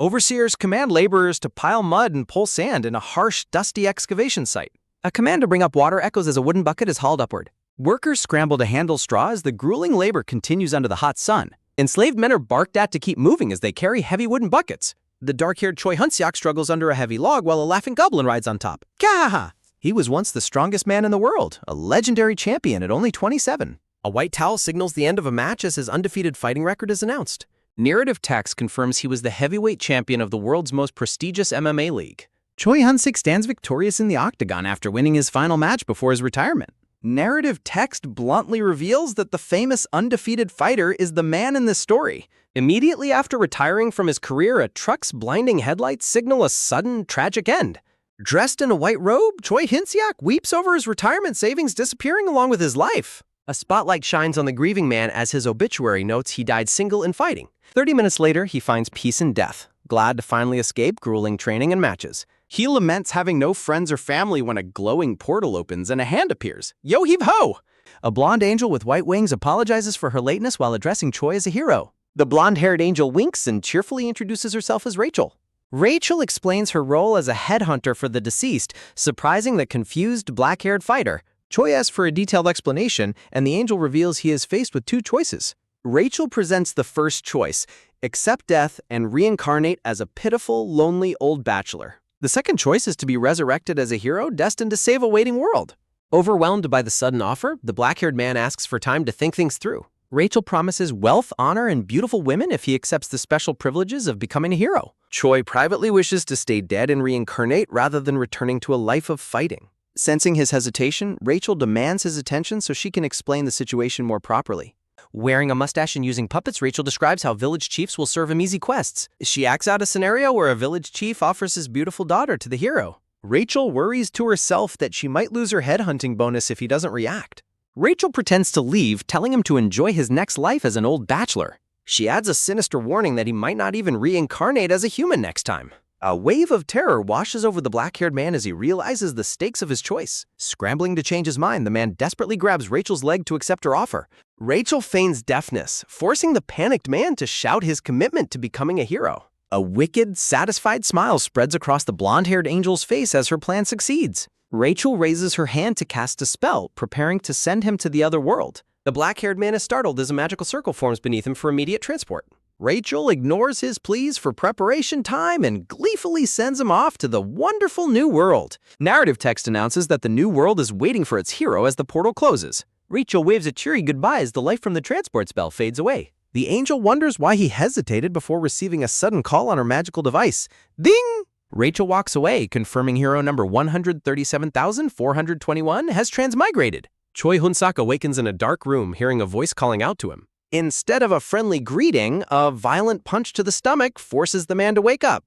Overseers command laborers to pile mud and pull sand in a harsh, dusty excavation site. A command to bring up water echoes as a wooden bucket is hauled upward. Workers scramble to handle straw as the grueling labor continues under the hot sun. Enslaved men are barked at to keep moving as they carry heavy wooden buckets. The dark-haired Choi Hunseok struggles under a heavy log while a laughing goblin rides on top. Gah! He was once the strongest man in the world, a legendary champion at only 27. A white towel signals the end of a match as his undefeated fighting record is announced. Narrative text confirms he was the heavyweight champion of the world's most prestigious MMA league. Choi Hunseok stands victorious in the octagon after winning his final match before his retirement. Narrative text bluntly reveals that the famous undefeated fighter is the man in this story. Immediately after retiring from his career, a truck's blinding headlights signal a sudden, tragic end. Dressed in a white robe, Choi Hunseok weeps over his retirement savings disappearing along with his life. A spotlight shines on the grieving man as his obituary notes he died single and fighting. 30 minutes later, he finds peace in death, glad to finally escape grueling training and matches. He laments having no friends or family when a glowing portal opens and a hand appears. Yo-heave-ho! A blonde angel with white wings apologizes for her lateness while addressing Choi as a hero. The blonde-haired angel winks and cheerfully introduces herself as Rachel. Rachel explains her role as a headhunter for the deceased, surprising the confused black-haired fighter. Choi asks for a detailed explanation, and the angel reveals he is faced with two choices. Rachel presents the first choice, accept death and reincarnate as a pitiful, lonely old bachelor. The second choice is to be resurrected as a hero destined to save a waiting world. Overwhelmed by the sudden offer, the black-haired man asks for time to think things through. Rachel promises wealth, honor, and beautiful women if he accepts the special privileges of becoming a hero. Choi privately wishes to stay dead and reincarnate rather than returning to a life of fighting. Sensing his hesitation, Rachel demands his attention so she can explain the situation more properly. Wearing a mustache and using puppets, Rachel describes how village chiefs will serve him easy quests. She acts out a scenario where a village chief offers his beautiful daughter to the hero. Rachel worries to herself that she might lose her headhunting bonus if he doesn't react. Rachel pretends to leave, telling him to enjoy his next life as an old bachelor. She adds a sinister warning that he might not even reincarnate as a human next time. A wave of terror washes over the black-haired man as he realizes the stakes of his choice. Scrambling to change his mind, the man desperately grabs Rachel's leg to accept her offer. Rachel feigns deafness, forcing the panicked man to shout his commitment to becoming a hero. A wicked, satisfied smile spreads across the blonde-haired angel's face as her plan succeeds. Rachel raises her hand to cast a spell, preparing to send him to the other world. The black-haired man is startled as a magical circle forms beneath him for immediate transport. Rachel ignores his pleas for preparation time and gleefully sends him off to the wonderful new world. Narrative text announces that the new world is waiting for its hero as the portal closes. Rachel waves a cheery goodbye as the light from the transport spell fades away. The angel wonders why he hesitated before receiving a sudden call on her magical device. Ding! Rachel walks away, confirming hero number 137,421 has transmigrated. Choi Hunseok awakens in a dark room, hearing a voice calling out to him. Instead of a friendly greeting, a violent punch to the stomach forces the man to wake up.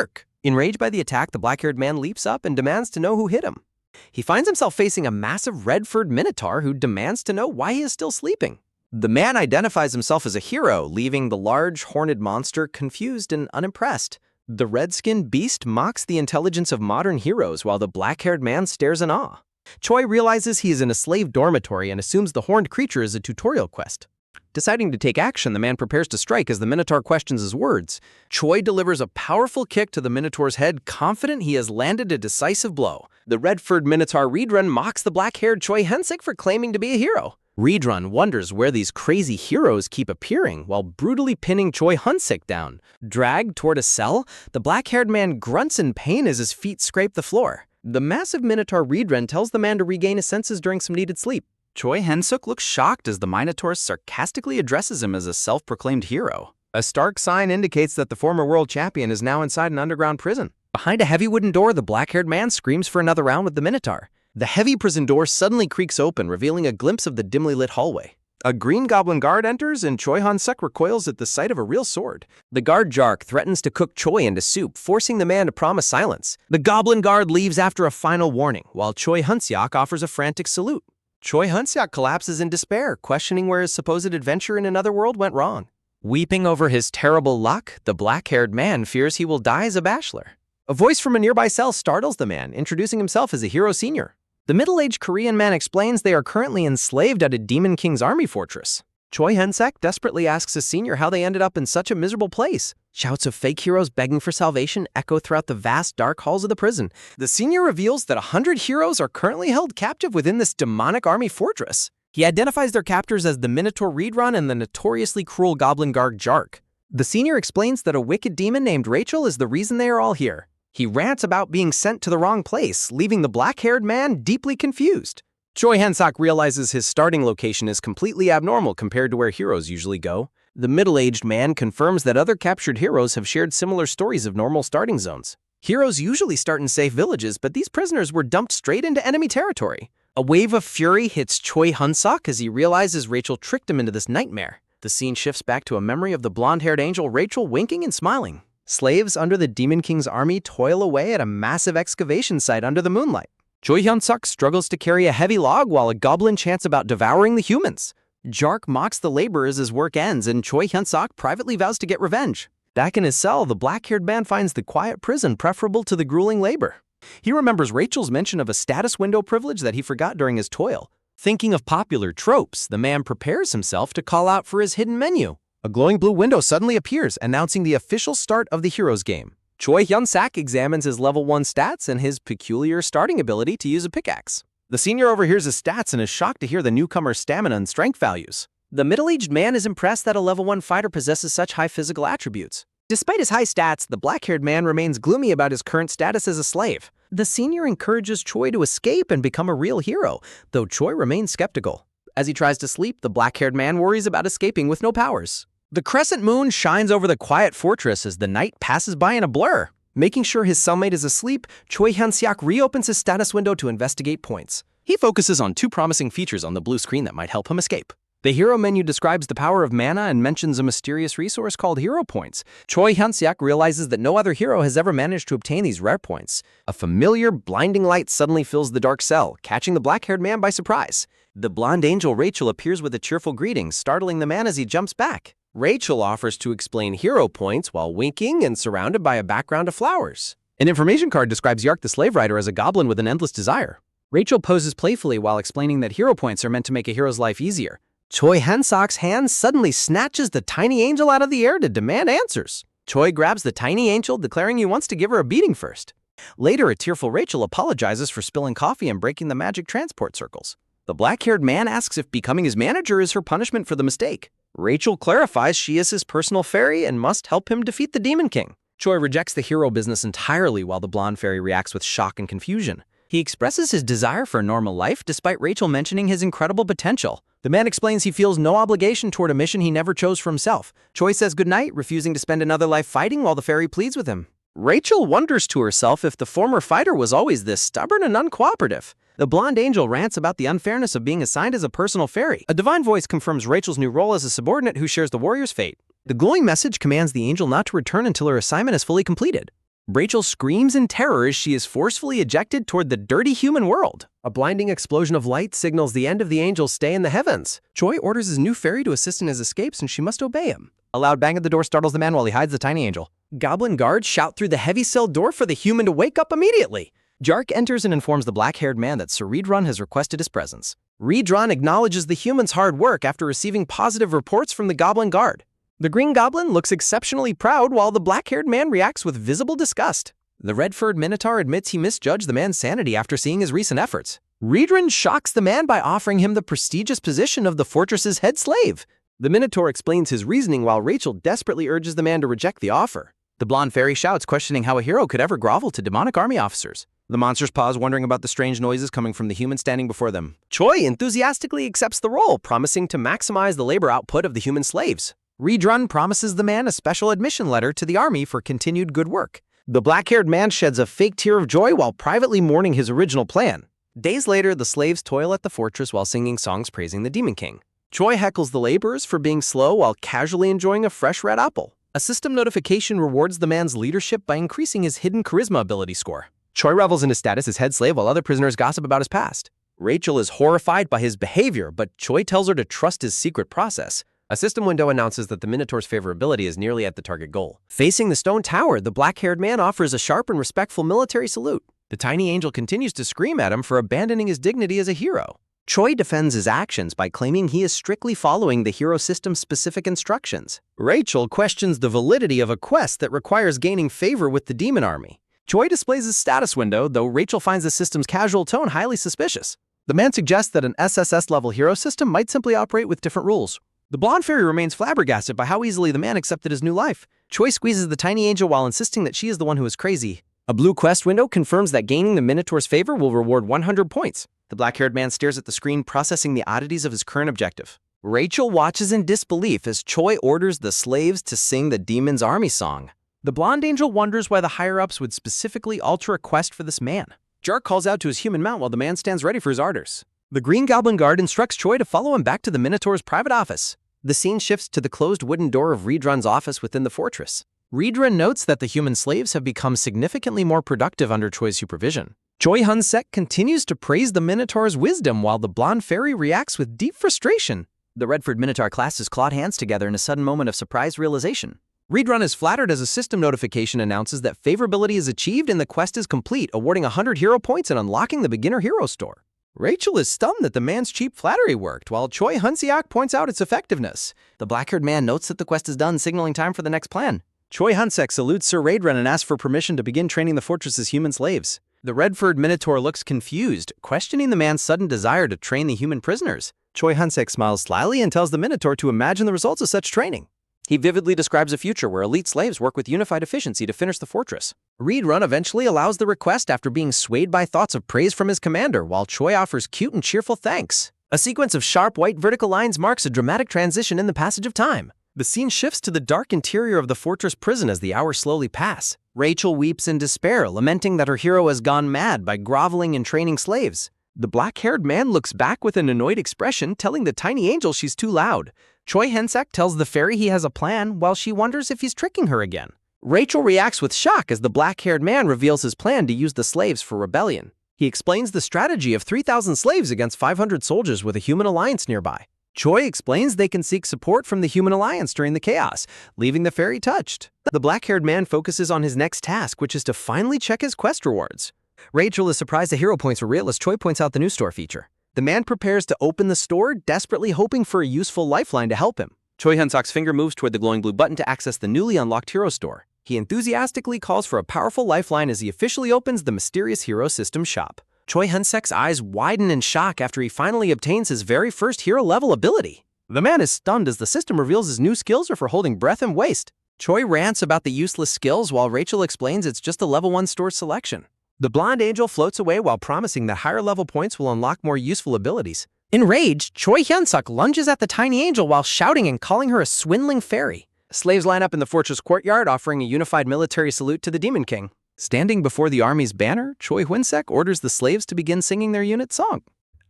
Irk! Enraged by the attack, the black-haired man leaps up and demands to know who hit him. He finds himself facing a massive red-furred minotaur who demands to know why he is still sleeping. The man identifies himself as a hero, leaving the large, horned monster confused and unimpressed. The red-skinned beast mocks the intelligence of modern heroes while the black-haired man stares in awe. Choi realizes he is in a slave dormitory and assumes the horned creature is a tutorial quest. Deciding to take action, the man prepares to strike as the Minotaur questions his words. Choi delivers a powerful kick to the Minotaur's head, confident he has landed a decisive blow. The red-furred Minotaur Reedrun mocks the black-haired Choi Hunseok for claiming to be a hero. Reedrun wonders where these crazy heroes keep appearing while brutally pinning Choi Hunseok down. Dragged toward a cell, the black-haired man grunts in pain as his feet scrape the floor. The massive Minotaur Reedrun tells the man to regain his senses during some needed sleep. Choi Hunseok looks shocked as the Minotaur sarcastically addresses him as a self-proclaimed hero. A stark sign indicates that the former world champion is now inside an underground prison. Behind a heavy wooden door, the black-haired man screams for another round with the Minotaur. The heavy prison door suddenly creaks open, revealing a glimpse of the dimly lit hallway. A green goblin guard enters, and Choi Hunseok recoils at the sight of a real sword. The guard Jark threatens to cook Choi into soup, forcing the man to promise silence. The goblin guard leaves after a final warning, while Choi Hunseok offers a frantic salute. Choi Hunseok collapses in despair, questioning where his supposed adventure in another world went wrong. Weeping over his terrible luck, the black-haired man fears he will die as a bachelor. A voice from a nearby cell startles the man, introducing himself as a hero senior. The middle-aged Korean man explains they are currently enslaved at a Demon King's army fortress. Choi Hyun-sik desperately asks his senior how they ended up in such a miserable place. Shouts of fake heroes begging for salvation echo throughout the vast, dark halls of the prison. The senior reveals that 100 heroes are currently held captive within this demonic army fortress. He identifies their captors as the Minotaur Reedrun and the notoriously cruel goblin guard Jark. The senior explains that a wicked demon named Rachel is the reason they are all here. He rants about being sent to the wrong place, leaving the black-haired man deeply confused. Choi Hyun-sik realizes his starting location is completely abnormal compared to where heroes usually go. The middle-aged man confirms that other captured heroes have shared similar stories of normal starting zones. Heroes usually start in safe villages, but these prisoners were dumped straight into enemy territory. A wave of fury hits Choi Hyun-sik as he realizes Rachel tricked him into this nightmare. The scene shifts back to a memory of the blonde-haired angel Rachel winking and smiling. Slaves under the Demon King's army toil away at a massive excavation site under the moonlight. Choi Hyun-sik struggles to carry a heavy log while a goblin chants about devouring the humans. Jark mocks the laborers as work ends, and Choi Hyun-sik privately vows to get revenge. Back in his cell, the black-haired man finds the quiet prison preferable to the grueling labor. He remembers Rachel's mention of a status window privilege that he forgot during his toil. Thinking of popular tropes, the man prepares himself to call out for his hidden menu. A glowing blue window suddenly appears, announcing the official start of the hero's game. Choi Hyun-sik examines his level 1 stats and his peculiar starting ability to use a pickaxe. The senior overhears his stats and is shocked to hear the newcomer's stamina and strength values. The middle-aged man is impressed that a level 1 fighter possesses such high physical attributes. Despite his high stats, the black-haired man remains gloomy about his current status as a slave. The senior encourages Choi to escape and become a real hero, though Choi remains skeptical. As he tries to sleep, the black-haired man worries about escaping with no powers. The crescent moon shines over the quiet fortress as the night passes by in a blur. Making sure his cellmate is asleep, Choi Hyun-sik reopens his status window to investigate points. He focuses on 2 promising features on the blue screen that might help him escape. The hero menu describes the power of mana and mentions a mysterious resource called hero points. Choi Hyun-sik realizes that no other hero has ever managed to obtain these rare points. A familiar, blinding light suddenly fills the dark cell, catching the black-haired man by surprise. The blonde angel Rachel appears with a cheerful greeting, startling the man as he jumps back. Rachel offers to explain hero points while winking and surrounded by a background of flowers. An information card describes Yark the slave rider as a goblin with an endless desire. Rachel poses playfully while explaining that hero points are meant to make a hero's life easier. Choi Hyun-sik's hand suddenly snatches the tiny angel out of the air to demand answers. Choi grabs the tiny angel, declaring he wants to give her a beating first. Later, a tearful Rachel apologizes for spilling coffee and breaking the magic transport circles. The black-haired man asks if becoming his manager is her punishment for the mistake. Rachel clarifies she is his personal fairy and must help him defeat the Demon King. Choi rejects the hero business entirely while the blonde fairy reacts with shock and confusion. He expresses his desire for a normal life despite Rachel mentioning his incredible potential. The man explains he feels no obligation toward a mission he never chose for himself. Choi says goodnight, refusing to spend another life fighting while the fairy pleads with him. Rachel wonders to herself if the former fighter was always this stubborn and uncooperative. The blonde angel rants about the unfairness of being assigned as a personal fairy. A divine voice confirms Rachel's new role as a subordinate who shares the warrior's fate. The glowing message commands the angel not to return until her assignment is fully completed. Rachel screams in terror as she is forcefully ejected toward the dirty human world. A blinding explosion of light signals the end of the angel's stay in the heavens. Choi orders his new fairy to assist in his escapes and she must obey him. A loud bang at the door startles the man while he hides the tiny angel. Goblin guards shout through the heavy cell door for the human to wake up immediately. Jark enters and informs the black-haired man that Sir Reedrun has requested his presence. Reedrun acknowledges the human's hard work after receiving positive reports from the Goblin Guard. The Green Goblin looks exceptionally proud while the black-haired man reacts with visible disgust. The red-furred Minotaur admits he misjudged the man's sanity after seeing his recent efforts. Reedrun shocks the man by offering him the prestigious position of the fortress's head slave. The Minotaur explains his reasoning while Rachel desperately urges the man to reject the offer. The blonde fairy shouts, questioning how a hero could ever grovel to demonic army officers. The monsters pause, wondering about the strange noises coming from the human standing before them. Choi enthusiastically accepts the role, promising to maximize the labor output of the human slaves. Reedrun promises the man a special admission letter to the army for continued good work. The black-haired man sheds a fake tear of joy while privately mourning his original plan. Days later, the slaves toil at the fortress while singing songs praising the Demon King. Choi heckles the laborers for being slow while casually enjoying a fresh red apple. A system notification rewards the man's leadership by increasing his hidden charisma ability score. Choi revels in his status as head slave while other prisoners gossip about his past. Rachel is horrified by his behavior, but Choi tells her to trust his secret process. A system window announces that the Minotaur's favorability is nearly at the target goal. Facing the stone tower, the black-haired man offers a sharp and respectful military salute. The tiny angel continues to scream at him for abandoning his dignity as a hero. Choi defends his actions by claiming he is strictly following the hero system's specific instructions. Rachel questions the validity of a quest that requires gaining favor with the demon army. Choi displays his status window, though Rachel finds the system's casual tone highly suspicious. The man suggests that an SSS-level hero system might simply operate with different rules. The blonde fairy remains flabbergasted by how easily the man accepted his new life. Choi squeezes the tiny angel while insisting that she is the one who is crazy. A blue quest window confirms that gaining the Minotaur's favor will reward 100 points. The black-haired man stares at the screen, processing the oddities of his current objective. Rachel watches in disbelief as Choi orders the slaves to sing the demon's army song. The blonde angel wonders why the higher-ups would specifically alter a quest for this man. Jark calls out to his human mount while the man stands ready for his orders. The Green Goblin Guard instructs Choi to follow him back to the Minotaur's private office. The scene shifts to the closed wooden door of Riedrun's office within the fortress. Riedrun notes that the human slaves have become significantly more productive under Choi's supervision. Choi Hun-sek continues to praise the Minotaur's wisdom while the blonde fairy reacts with deep frustration. The Redford Minotaur classes clawed hands together in a sudden moment of surprise realization. Riedrun is flattered as a system notification announces that favorability is achieved and the quest is complete, awarding 100 hero points and unlocking the beginner hero store. Rachel is stunned that the man's cheap flattery worked, while Choi Hun-seok points out its effectiveness. The black-haired man notes that the quest is done, signaling time for the next plan. Choi Hun-sek salutes Sir Riedrun and asks for permission to begin training the fortress's human slaves. The Redford Minotaur looks confused, questioning the man's sudden desire to train the human prisoners. Choi Hun-sek smiles slyly and tells the Minotaur to imagine the results of such training. He vividly describes a future where elite slaves work with unified efficiency to finish the fortress. Riedrun eventually allows the request after being swayed by thoughts of praise from his commander, while Choi offers cute and cheerful thanks. A sequence of sharp white vertical lines marks a dramatic transition in the passage of time. The scene shifts to the dark interior of the fortress prison as the hours slowly pass. Rachel weeps in despair, lamenting that her hero has gone mad by groveling and training slaves. The black-haired man looks back with an annoyed expression, telling the tiny angel she's too loud. Choi Hun-sek tells the fairy he has a plan, while she wonders if he's tricking her again. Rachel reacts with shock as the black-haired man reveals his plan to use the slaves for rebellion. He explains the strategy of 3,000 slaves against 500 soldiers with a human alliance nearby. Choi explains they can seek support from the human alliance during the chaos, leaving the fairy touched. The black-haired man focuses on his next task, which is to finally check his quest rewards. Rachel is surprised the hero points were real as Choi points out the new store feature. The man prepares to open the store, desperately hoping for a useful lifeline to help him. Choi Hun-sek's finger moves toward the glowing blue button to access the newly unlocked hero store. He enthusiastically calls for a powerful lifeline as he officially opens the mysterious hero system shop. Choi Hun-sek's eyes widen in shock after he finally obtains his very first hero-level ability. The man is stunned as the system reveals his new skills are for holding breath and waste. Choi rants about the useless skills while Rachel explains it's just a level 1 store selection. The blonde angel floats away while promising that higher-level points will unlock more useful abilities. Enraged, Choi Hyun-suk lunges at the tiny angel while shouting and calling her a swindling fairy. Slaves line up in the fortress courtyard, offering a unified military salute to the Demon King. Standing before the army's banner, Choi Hyun-sek orders the slaves to begin singing their unit song.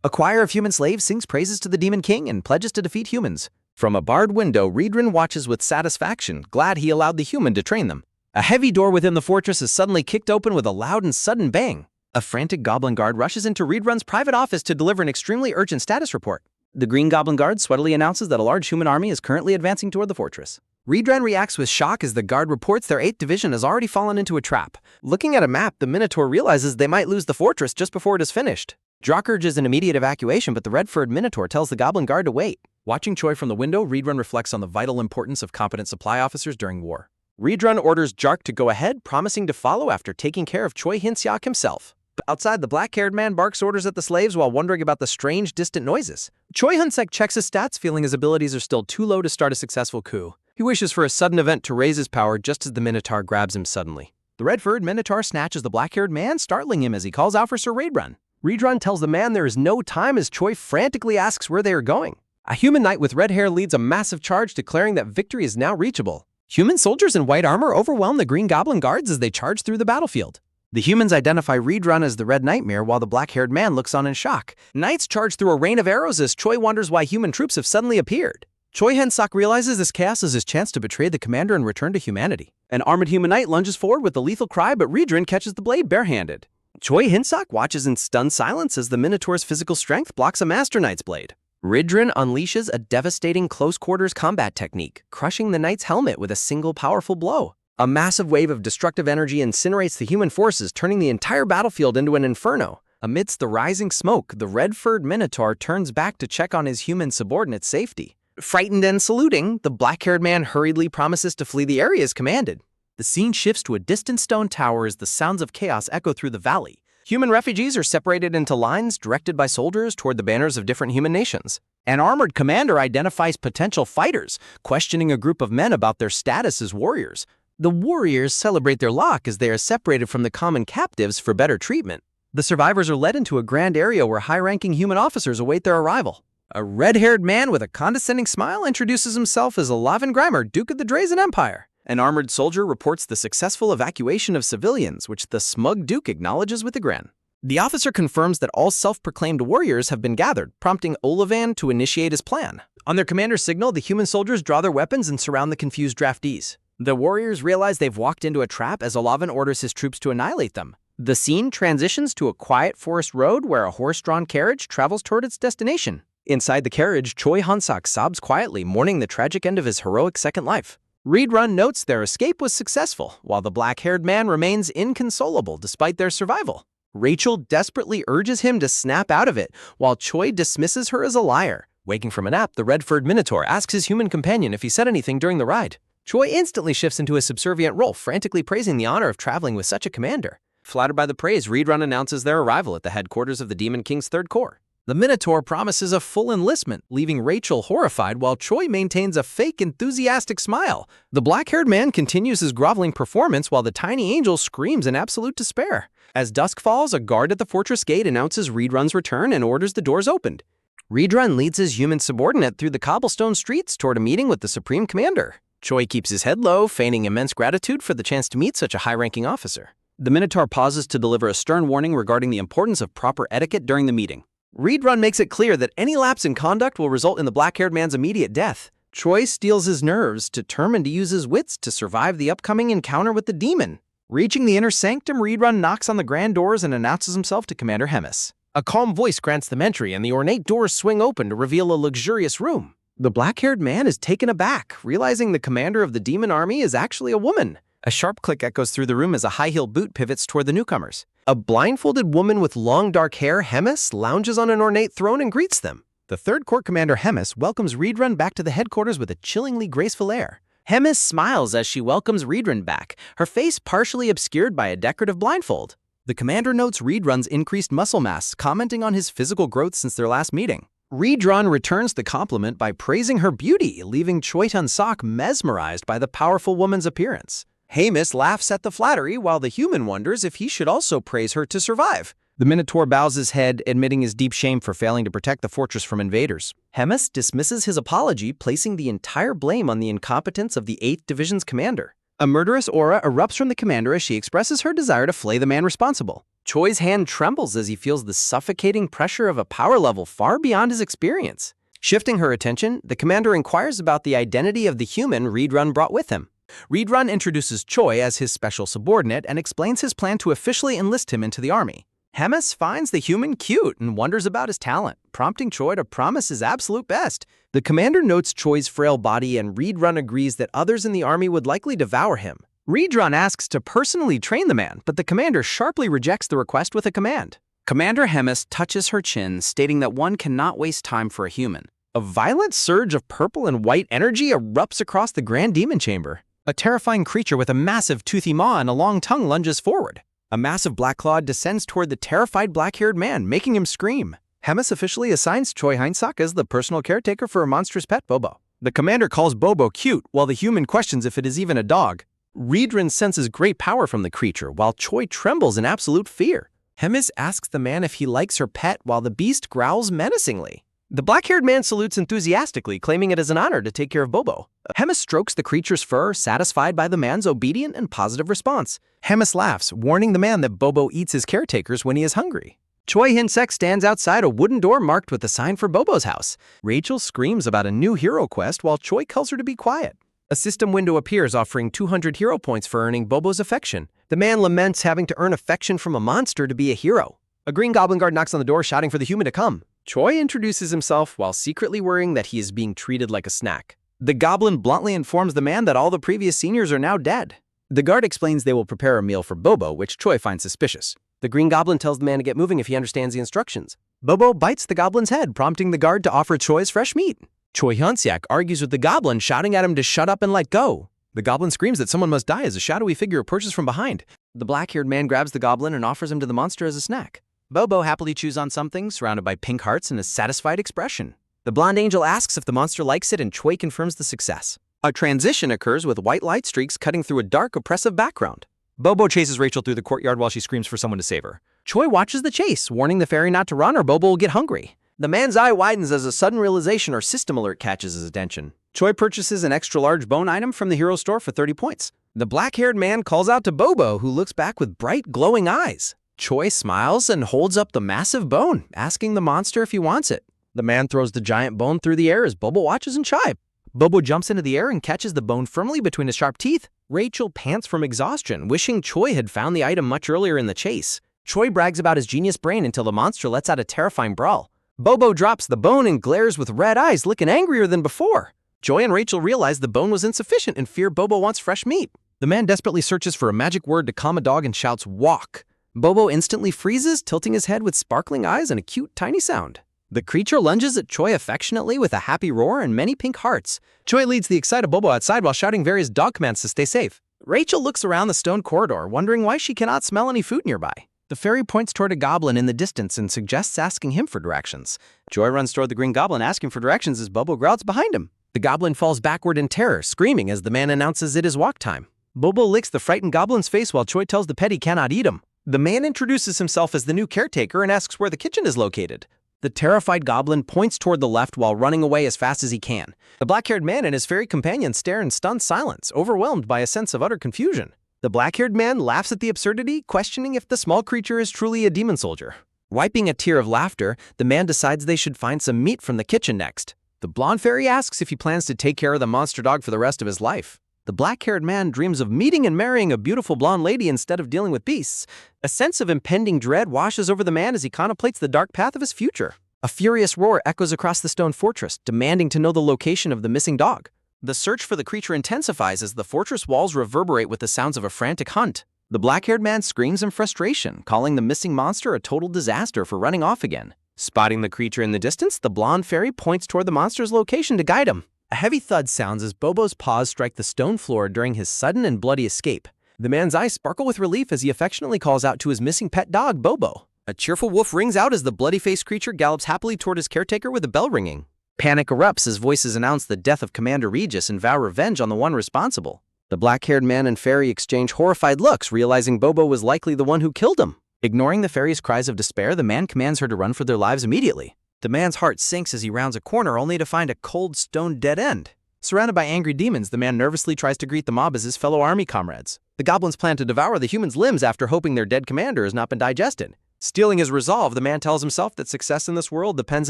A choir of human slaves sings praises to the Demon King and pledges to defeat humans. From a barred window, Riedrun watches with satisfaction, glad he allowed the human to train them. A heavy door within the fortress is suddenly kicked open with a loud and sudden bang. A frantic goblin guard rushes into Riedrun's private office to deliver an extremely urgent status report. The Green Goblin Guard sweatily announces that a large human army is currently advancing toward the fortress. Riedrun reacts with shock as the guard reports their 8th division has already fallen into a trap. Looking at a map, the Minotaur realizes they might lose the fortress just before it is finished. Jock urges an immediate evacuation, but the red-furred Minotaur tells the Goblin Guard to wait. Watching Choi from the window, Riedrun reflects on the vital importance of competent supply officers during war. Riedrun orders Jark to go ahead, promising to follow after taking care of Choi Hyun-suk himself. Outside, the black-haired man barks orders at the slaves while wondering about the strange, distant noises. Choi Hyun-suk checks his stats, feeling his abilities are still too low to start a successful coup. He wishes for a sudden event to raise his power just as the Minotaur grabs him suddenly. The red-furred Minotaur snatches the black-haired man, startling him as he calls out for Sir Riedrun. Riedrun tells the man there is no time as Choi frantically asks where they are going. A human knight with red hair leads a massive charge, declaring that victory is now reachable. Human soldiers in white armor overwhelm the Green Goblin Guards as they charge through the battlefield. The humans identify Riedrun as the Red Nightmare while the black-haired man looks on in shock. Knights charge through a rain of arrows as Choi wonders why human troops have suddenly appeared. Choi Hyun-suk realizes this chaos is his chance to betray the commander and return to humanity. An armored human knight lunges forward with a lethal cry, but Riedrun catches the blade barehanded. Choi Hyun-suk watches in stunned silence as the Minotaur's physical strength blocks a Master Knight's blade. Riedrun unleashes a devastating close-quarters combat technique, crushing the knight's helmet with a single powerful blow. A massive wave of destructive energy incinerates the human forces, turning the entire battlefield into an inferno. Amidst the rising smoke, the red-furred Minotaur turns back to check on his human subordinate's safety. Frightened and saluting, the black-haired man hurriedly promises to flee the area as commanded. The scene shifts to a distant stone tower as the sounds of chaos echo through the valley. Human refugees are separated into lines directed by soldiers toward the banners of different human nations. An armored commander identifies potential fighters, questioning a group of men about their status as warriors. The warriors celebrate their luck as they are separated from the common captives for better treatment. The survivors are led into a grand area where high-ranking human officers await their arrival. A red-haired man with a condescending smile introduces himself as Alaven Grimer, Duke of the Drazen Empire. An armored soldier reports the successful evacuation of civilians, which the smug Duke acknowledges with a grin. The officer confirms that all self-proclaimed warriors have been gathered, prompting Olavan to initiate his plan. On their commander's signal, the human soldiers draw their weapons and surround the confused draftees. The warriors realize they've walked into a trap as Olavan orders his troops to annihilate them. The scene transitions to a quiet forest road where a horse-drawn carriage travels toward its destination. Inside the carriage, Choi Hansak sobs quietly, mourning the tragic end of his heroic second life. Reed Run notes their escape was successful, while the black-haired man remains inconsolable despite their survival. Rachel desperately urges him to snap out of it, while Choi dismisses her as a liar. Waking from a nap, the red-furred Minotaur asks his human companion if he said anything during the ride. Choi instantly shifts into a subservient role, frantically praising the honor of traveling with such a commander. Flattered by the praise, Reed Run announces their arrival at the headquarters of the Demon King's Third Corps. The Minotaur promises a full enlistment, leaving Rachel horrified while Choi maintains a fake enthusiastic smile. The black-haired man continues his groveling performance while the tiny angel screams in absolute despair. As dusk falls, a guard at the fortress gate announces Reed Run's return and orders the doors opened. Reed Run leads his human subordinate through the cobblestone streets toward a meeting with the Supreme Commander. Choi keeps his head low, feigning immense gratitude for the chance to meet such a high-ranking officer. The Minotaur pauses to deliver a stern warning regarding the importance of proper etiquette during the meeting. Reed Run makes it clear that any lapse in conduct will result in the black-haired man's immediate death. Choi steels his nerves, determined to use his wits to survive the upcoming encounter with the demon. Reaching the inner sanctum, Reed Run knocks on the grand doors and announces himself to Commander Hemis. A calm voice grants them entry, and the ornate doors swing open to reveal a luxurious room. The black-haired man is taken aback, realizing the commander of the demon army is actually a woman. A sharp click echoes through the room as a high-heeled boot pivots toward the newcomers. A blindfolded woman with long dark hair, Hemis, lounges on an ornate throne and greets them. The Third Corps Commander Hemis welcomes Reed Run back to the headquarters with a chillingly graceful air. Hemis smiles as she welcomes Reed Run back, her face partially obscured by a decorative blindfold. The commander notes Reed Run's increased muscle mass, commenting on his physical growth since their last meeting. Reed Run returns the compliment by praising her beauty, leaving Choi Tun-sok mesmerized by the powerful woman's appearance. Hemis laughs at the flattery, while the human wonders if he should also praise her to survive. The Minotaur bows his head, admitting his deep shame for failing to protect the fortress from invaders. Hemis dismisses his apology, placing the entire blame on the incompetence of the 8th Division's commander. A murderous aura erupts from the commander as she expresses her desire to flay the man responsible. Choi's hand trembles as he feels the suffocating pressure of a power level far beyond his experience. Shifting her attention, the commander inquires about the identity of the human Reed Run brought with him. Reed Run introduces Choi as his special subordinate and explains his plan to officially enlist him into the army. Hemis finds the human cute and wonders about his talent, prompting Choi to promise his absolute best. The commander notes Choi's frail body, and Reed Run agrees that others in the army would likely devour him. Reed Run asks to personally train the man, but the commander sharply rejects the request with a command. Commander Hemis touches her chin, stating that one cannot waste time for a human. A violent surge of purple and white energy erupts across the Grand Demon Chamber. A terrifying creature with a massive toothy maw and a long tongue lunges forward. A massive black claw descends toward the terrified black-haired man, making him scream. Hemis officially assigns Choi Hansak as the personal caretaker for a monstrous pet, Bobo. The commander calls Bobo cute, while the human questions if it is even a dog. Reed Run senses great power from the creature, while Choi trembles in absolute fear. Hemis asks the man if he likes her pet, while the beast growls menacingly. The black-haired man salutes enthusiastically, claiming it as an honor to take care of Bobo. Hemis strokes the creature's fur, satisfied by the man's obedient and positive response. Hemis laughs, warning the man that Bobo eats his caretakers when he is hungry. Choi Hansak stands outside a wooden door marked with a sign for Bobo's house. Rachel screams about a new hero quest while Choi tells her to be quiet. A system window appears, offering 200 hero points for earning Bobo's affection. The man laments having to earn affection from a monster to be a hero. A green goblin guard knocks on the door, shouting for the human to come. Choi introduces himself while secretly worrying that he is being treated like a snack. The goblin bluntly informs the man that all the previous seniors are now dead. The guard explains they will prepare a meal for Bobo, which Choi finds suspicious. The Green Goblin tells the man to get moving if he understands the instructions. Bobo bites the goblin's head, prompting the guard to offer Choi's fresh meat. Choi Hyunsiak argues with the goblin, shouting at him to shut up and let go. The goblin screams that someone must die as a shadowy figure approaches from behind. The black-haired man grabs the goblin and offers him to the monster as a snack. Bobo happily chews on something, surrounded by pink hearts and a satisfied expression. The blonde angel asks if the monster likes it, and Choi confirms the success. A transition occurs with white light streaks cutting through a dark, oppressive background. Bobo chases Rachel through the courtyard while she screams for someone to save her. Choi watches the chase, warning the fairy not to run or Bobo will get hungry. The man's eye widens as a sudden realization or system alert catches his attention. Choi purchases an extra-large bone item from the hero store for 30 points. The black-haired man calls out to Bobo, who looks back with bright, glowing eyes. Choi smiles and holds up the massive bone, asking the monster if he wants it. The man throws the giant bone through the air as Bobo watches and chimes. Bobo jumps into the air and catches the bone firmly between his sharp teeth. Rachel pants from exhaustion, wishing Choi had found the item much earlier in the chase. Choi brags about his genius brain until the monster lets out a terrifying brawl. Bobo drops the bone and glares with red eyes, looking angrier than before. Choi and Rachel realize the bone was insufficient and fear Bobo wants fresh meat. The man desperately searches for a magic word to calm a dog and shouts, "Walk." Bobo instantly freezes, tilting his head with sparkling eyes and a cute, tiny sound. The creature lunges at Choi affectionately with a happy roar and many pink hearts. Choi leads the excited Bobo outside while shouting various dog commands to stay safe. Rachel looks around the stone corridor, wondering why she cannot smell any food nearby. The fairy points toward a goblin in the distance and suggests asking him for directions. Choi runs toward the Green Goblin, asking for directions as Bobo growls behind him. The goblin falls backward in terror, screaming as the man announces it is walk time. Bobo licks the frightened goblin's face while Choi tells the pet he cannot eat him. The man introduces himself as the new caretaker and asks where the kitchen is located. The terrified goblin points toward the left while running away as fast as he can. The black-haired man and his fairy companion stare in stunned silence, overwhelmed by a sense of utter confusion. The black-haired man laughs at the absurdity, questioning if the small creature is truly a demon soldier. Wiping a tear of laughter, the man decides they should find some meat from the kitchen next. The blonde fairy asks if he plans to take care of the monster dog for the rest of his life. The black-haired man dreams of meeting and marrying a beautiful blonde lady instead of dealing with beasts. A sense of impending dread washes over the man as he contemplates the dark path of his future. A furious roar echoes across the stone fortress, demanding to know the location of the missing dog. The search for the creature intensifies as the fortress walls reverberate with the sounds of a frantic hunt. The black-haired man screams in frustration, calling the missing monster a total disaster for running off again. Spotting the creature in the distance, the blonde fairy points toward the monster's location to guide him. A heavy thud sounds as Bobo's paws strike the stone floor during his sudden and bloody escape. The man's eyes sparkle with relief as he affectionately calls out to his missing pet dog, Bobo. A cheerful woof rings out as the bloody-faced creature gallops happily toward his caretaker with a bell ringing. Panic erupts as voices announce the death of Commander Regis and vow revenge on the one responsible. The black-haired man and fairy exchange horrified looks, realizing Bobo was likely the one who killed him. Ignoring the fairy's cries of despair, the man commands her to run for their lives immediately. The man's heart sinks as he rounds a corner only to find a cold stone dead end. Surrounded by angry demons, the man nervously tries to greet the mob as his fellow army comrades. The goblins plan to devour the humans' limbs after hoping their dead commander has not been digested. Stealing his resolve, the man tells himself that success in this world depends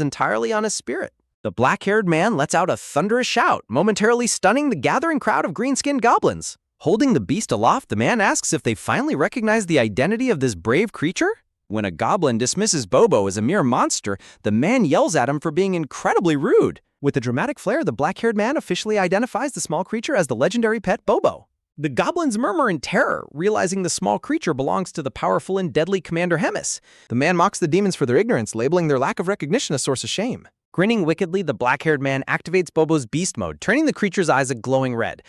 entirely on his spirit. The black-haired man lets out a thunderous shout, momentarily stunning the gathering crowd of green-skinned goblins. Holding the beast aloft, the man asks if they finally recognize the identity of this brave creature. When a goblin dismisses Bobo as a mere monster, the man yells at him for being incredibly rude. With a dramatic flair, the black-haired man officially identifies the small creature as the legendary pet Bobo. The goblins murmur in terror, realizing the small creature belongs to the powerful and deadly Commander Hemis. The man mocks the demons for their ignorance, labeling their lack of recognition a source of shame. Grinning wickedly, the black-haired man activates Bobo's beast mode, turning the creature's eyes a glowing red.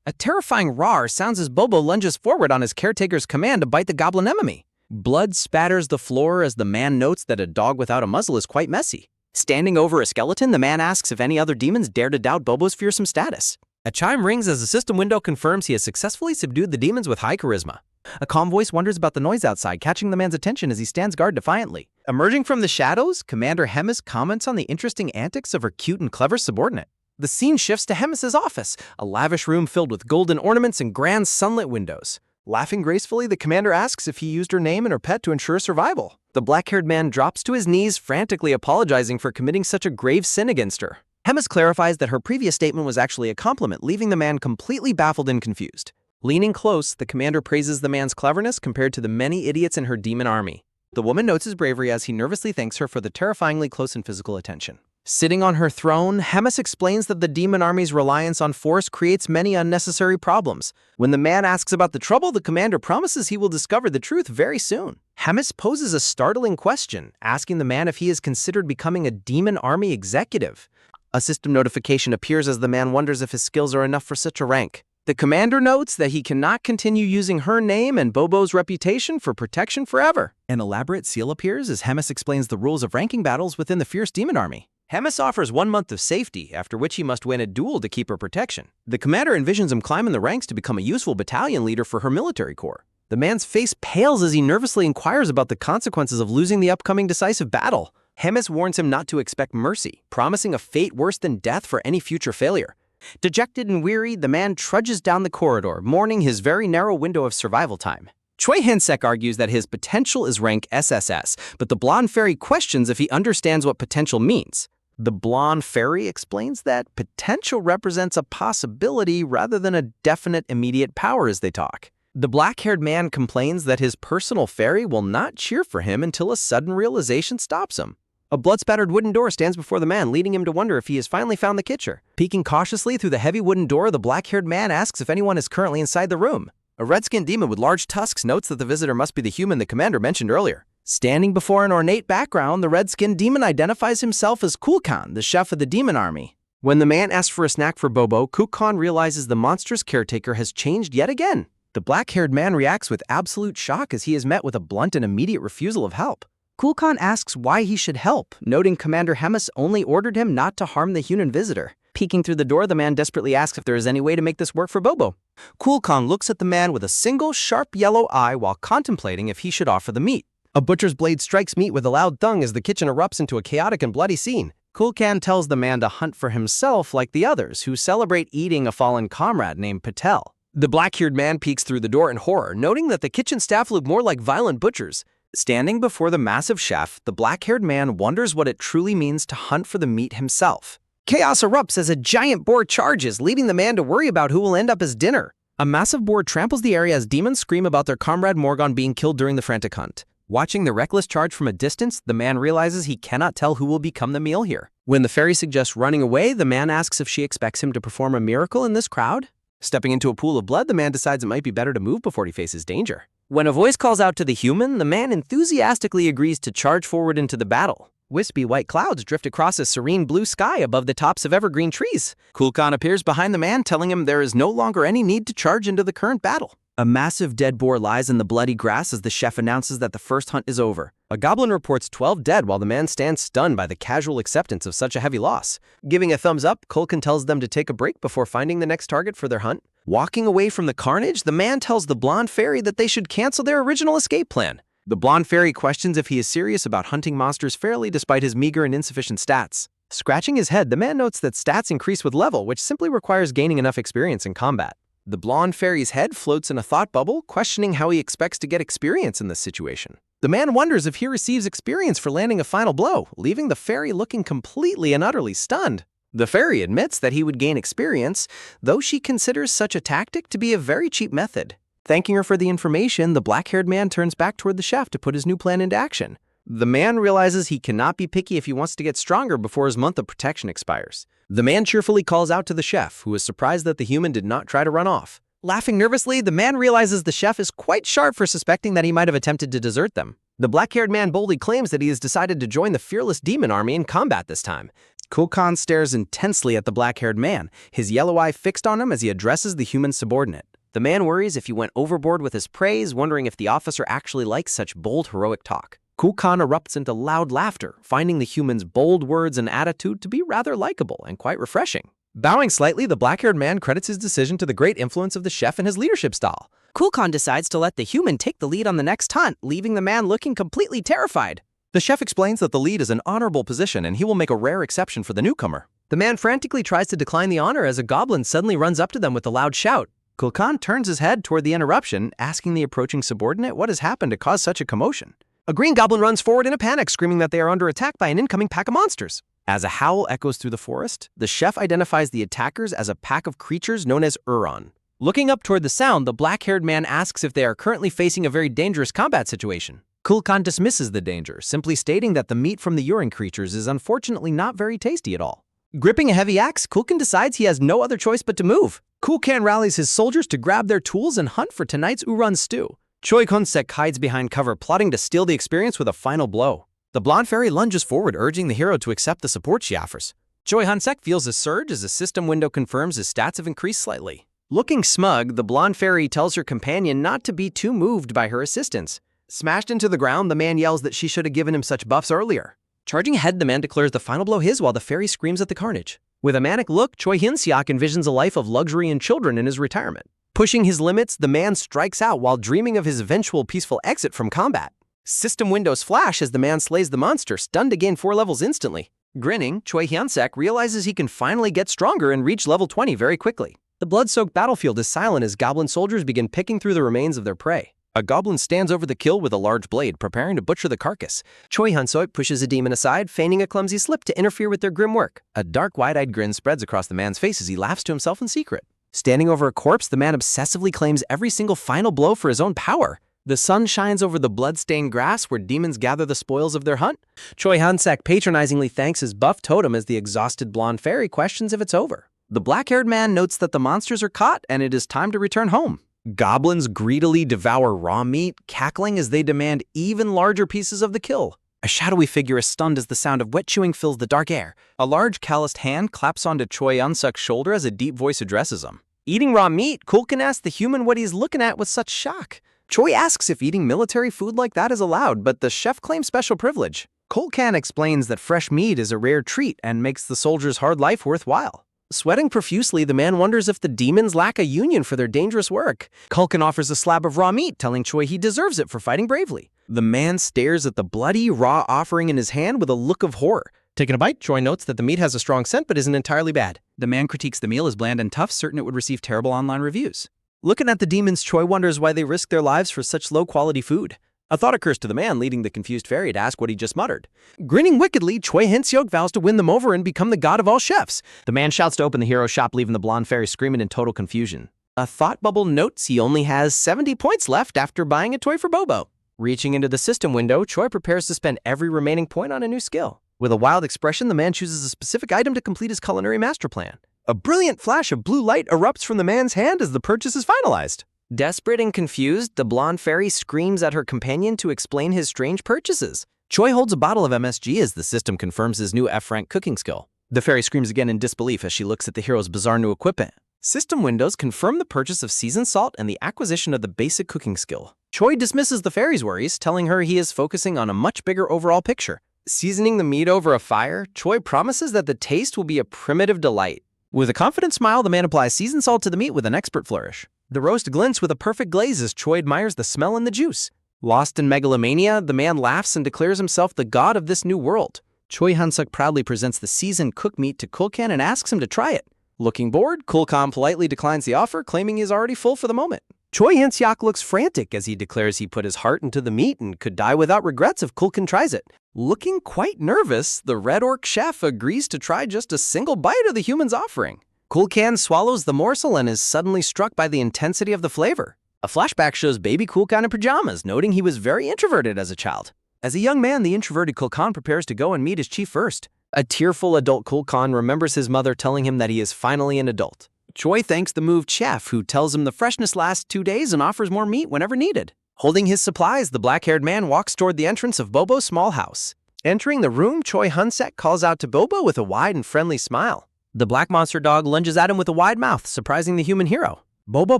A terrifying roar sounds as Bobo lunges forward on his caretaker's command to bite the goblin enemy. Blood spatters the floor as the man notes that a dog without a muzzle is quite messy. Standing over a skeleton, the man asks if any other demons dare to doubt Bobo's fearsome status. A chime rings as the system window confirms he has successfully subdued the demons with high charisma. A calm voice wonders about the noise outside, catching the man's attention as he stands guard defiantly. Emerging from the shadows, Commander Hemis comments on the interesting antics of her cute and clever subordinate. The scene shifts to Hemis's office, a lavish room filled with golden ornaments and grand sunlit windows. Laughing gracefully, the commander asks if he used her name and her pet to ensure survival. The black-haired man drops to his knees, frantically apologizing for committing such a grave sin against her. Hemis clarifies that her previous statement was actually a compliment, leaving the man completely baffled and confused. Leaning close, the commander praises the man's cleverness compared to the many idiots in her demon army. The woman notes his bravery as he nervously thanks her for the terrifyingly close and physical attention. Sitting on her throne, Hemis explains that the demon army's reliance on force creates many unnecessary problems. When the man asks about the trouble, the commander promises he will discover the truth very soon. Hemis poses a startling question, asking the man if he has considered becoming a demon army executive. A system notification appears as the man wonders if his skills are enough for such a rank. The commander notes that he cannot continue using her name and Bobo's reputation for protection forever. An elaborate seal appears as Hemis explains the rules of ranking battles within the fierce demon army. Hemis offers 1 month of safety, after which he must win a duel to keep her protection. The commander envisions him climbing the ranks to become a useful battalion leader for her military corps. The man's face pales as he nervously inquires about the consequences of losing the upcoming decisive battle. Hemis warns him not to expect mercy, promising a fate worse than death for any future failure. Dejected and weary, the man trudges down the corridor, mourning his very narrow window of survival time. Choi Hinsek argues that his potential is rank SSS, but the blonde fairy questions if he understands what potential means. The blonde fairy explains that potential represents a possibility rather than a definite immediate power as they talk. The black-haired man complains that his personal fairy will not cheer for him until a sudden realization stops him. A blood-spattered wooden door stands before the man, leading him to wonder if he has finally found the Kitcher. Peeking cautiously through the heavy wooden door, the black-haired man asks if anyone is currently inside the room. A red-skinned demon with large tusks notes that the visitor must be the human the commander mentioned earlier. Standing before an ornate background, the red-skinned demon identifies himself as Kulkan, the chef of the demon army. When the man asks for a snack for Bobo, Kulkan realizes the monstrous caretaker has changed yet again. The black-haired man reacts with absolute shock as he is met with a blunt and immediate refusal of help. Kulkan asks why he should help, noting Commander Hemis only ordered him not to harm the human visitor. Peeking through the door, the man desperately asks if there is any way to make this work for Bobo. Kulkan looks at the man with a single sharp yellow eye while contemplating if he should offer the meat. A butcher's blade strikes meat with a loud thung as the kitchen erupts into a chaotic and bloody scene. Kulkan tells the man to hunt for himself like the others, who celebrate eating a fallen comrade named Patel. The black-haired man peeks through the door in horror, noting that the kitchen staff look more like violent butchers. Standing before the massive chef, the black-haired man wonders what it truly means to hunt for the meat himself. Chaos erupts as a giant boar charges, leaving the man to worry about who will end up as dinner. A massive boar tramples the area as demons scream about their comrade Morgan being killed during the frantic hunt. Watching the reckless charge from a distance, the man realizes he cannot tell who will become the meal here. When the fairy suggests running away, the man asks if she expects him to perform a miracle in this crowd. Stepping into a pool of blood, the man decides it might be better to move before he faces danger. When a voice calls out to the human, the man enthusiastically agrees to charge forward into the battle. Wispy white clouds drift across a serene blue sky above the tops of evergreen trees. Kulkan appears behind the man, telling him there is no longer any need to charge into the current battle. A massive dead boar lies in the bloody grass as the chef announces that the first hunt is over. A goblin reports 12 dead while the man stands stunned by the casual acceptance of such a heavy loss. Giving a thumbs up, Kulkan tells them to take a break before finding the next target for their hunt. Walking away from the carnage, the man tells the blonde fairy that they should cancel their original escape plan. The blonde fairy questions if he is serious about hunting monsters fairly despite his meager and insufficient stats. Scratching his head, the man notes that stats increase with level, which simply requires gaining enough experience in combat. The blonde fairy's head floats in a thought bubble, questioning how he expects to get experience in this situation. The man wonders if he receives experience for landing a final blow, leaving the fairy looking completely and utterly stunned. The fairy admits that he would gain experience, though she considers such a tactic to be a very cheap method. Thanking her for the information, the black-haired man turns back toward the chef to put his new plan into action. The man realizes he cannot be picky if he wants to get stronger before his month of protection expires. The man cheerfully calls out to the chef, who is surprised that the human did not try to run off. Laughing nervously, the man realizes the chef is quite sharp for suspecting that he might have attempted to desert them. The black-haired man boldly claims that he has decided to join the fearless demon army in combat this time. Kulkan stares intensely at the black-haired man, his yellow eye fixed on him as he addresses the human subordinate. The man worries if he went overboard with his praise, wondering if the officer actually likes such bold, heroic talk. Kulkan erupts into loud laughter, finding the human's bold words and attitude to be rather likable and quite refreshing. Bowing slightly, the black-haired man credits his decision to the great influence of the chef and his leadership style. Kulkan decides to let the human take the lead on the next hunt, leaving the man looking completely terrified. The chef explains that the lead is an honorable position and he will make a rare exception for the newcomer. The man frantically tries to decline the honor as a goblin suddenly runs up to them with a loud shout. Kulkan turns his head toward the interruption, asking the approaching subordinate what has happened to cause such a commotion. A green goblin runs forward in a panic, screaming that they are under attack by an incoming pack of monsters. As a howl echoes through the forest, the chef identifies the attackers as a pack of creatures known as Uron. Looking up toward the sound, the black-haired man asks if they are currently facing a very dangerous combat situation. Kulkan dismisses the danger, simply stating that the meat from the urine creatures is unfortunately not very tasty at all. Gripping a heavy axe, Kulkan decides he has no other choice but to move. Kulkan rallies his soldiers to grab their tools and hunt for tonight's Uran stew. Choi Hyun-sek hides behind cover, plotting to steal the experience with a final blow. The blonde fairy lunges forward, urging the hero to accept the support she offers. Choi Hyun-sek feels a surge as the system window confirms his stats have increased slightly. Looking smug, the blonde fairy tells her companion not to be too moved by her assistance. Smashed into the ground, the man yells that she should have given him such buffs earlier. Charging ahead, the man declares the final blow his while the fairy screams at the carnage. With a manic look, Choi Hyun-sek envisions a life of luxury and children in his retirement. Pushing his limits, the man strikes out while dreaming of his eventual peaceful exit from combat. System windows flash as the man slays the monster, stunned to gain 4 levels instantly. Grinning, Choi Hyun-sek realizes he can finally get stronger and reach level 20 very quickly. The blood-soaked battlefield is silent as goblin soldiers begin picking through the remains of their prey. A goblin stands over the kill with a large blade, preparing to butcher the carcass. Choi Hyun-sek pushes a demon aside, feigning a clumsy slip to interfere with their grim work. A dark, wide-eyed grin spreads across the man's face as he laughs to himself in secret. Standing over a corpse, the man obsessively claims every single final blow for his own power. The sun shines over the blood-stained grass where demons gather the spoils of their hunt. Choi Hyun-sek patronizingly thanks his buff totem as the exhausted blonde fairy questions if it's over. The black-haired man notes that the monsters are caught and it is time to return home. Goblins greedily devour raw meat, cackling as they demand even larger pieces of the kill. A shadowy figure is stunned as the sound of wet chewing fills the dark air. A large calloused hand claps onto Choi Hyun-sek's shoulder as a deep voice addresses him. Eating raw meat, Kulkan asks the human what he's looking at with such shock. Choi asks if eating military food like that is allowed, but the chef claims special privilege. Kulkan explains that fresh meat is a rare treat and makes the soldier's hard life worthwhile. Sweating profusely, the man wonders if the demons lack a union for their dangerous work. Kulkan offers a slab of raw meat, telling Choi he deserves it for fighting bravely. The man stares at the bloody, raw offering in his hand with a look of horror. Taking a bite, Choi notes that the meat has a strong scent but isn't entirely bad. The man critiques the meal as bland and tough, certain it would receive terrible online reviews. Looking at the demons, Choi wonders why they risk their lives for such low-quality food. A thought occurs to the man, leading the confused fairy to ask what he just muttered. Grinning wickedly, Choi Hyun-sek vows to win them over and become the god of all chefs. The man shouts to open the hero's shop, leaving the blonde fairy screaming in total confusion. A thought bubble notes he only has 70 points left after buying a toy for Bobo. Reaching into the system window, Choi prepares to spend every remaining point on a new skill. With a wild expression, the man chooses a specific item to complete his culinary master plan. A brilliant flash of blue light erupts from the man's hand as the purchase is finalized. Desperate and confused, the blonde fairy screams at her companion to explain his strange purchases. Choi holds a bottle of MSG as the system confirms his new F-rank cooking skill. The fairy screams again in disbelief as she looks at the hero's bizarre new equipment. System windows confirm the purchase of seasoned salt and the acquisition of the basic cooking skill. Choi dismisses the fairy's worries, telling her he is focusing on a much bigger overall picture. Seasoning the meat over a fire, Choi promises that the taste will be a primitive delight. With a confident smile, the man applies seasoned salt to the meat with an expert flourish. The roast glints with a perfect glaze as Choi admires the smell and the juice. Lost in megalomania, the man laughs and declares himself the god of this new world. Choi Hyun-sek proudly presents the seasoned cooked meat to Kulkan and asks him to try it. Looking bored, Kulkan politely declines the offer, claiming he is already full for the moment. Choi Hyun-sek looks frantic as he declares he put his heart into the meat and could die without regrets if Kulkan tries it. Looking quite nervous, the Red Orc chef agrees to try just a single bite of the human's offering. Kulkan swallows the morsel and is suddenly struck by the intensity of the flavor. A flashback shows baby Kulkan in pajamas, noting he was very introverted as a child. As a young man, the introverted Kulkan prepares to go and meet his chief first. A tearful adult Kulkan remembers his mother telling him that he is finally an adult. Choi thanks the moved chef, who tells him the freshness lasts 2 days and offers more meat whenever needed. Holding his supplies, the black-haired man walks toward the entrance of Bobo's small house. Entering the room, Choi Hyun-sek calls out to Bobo with a wide and friendly smile. The black monster dog lunges at him with a wide mouth, surprising the human hero. Bobo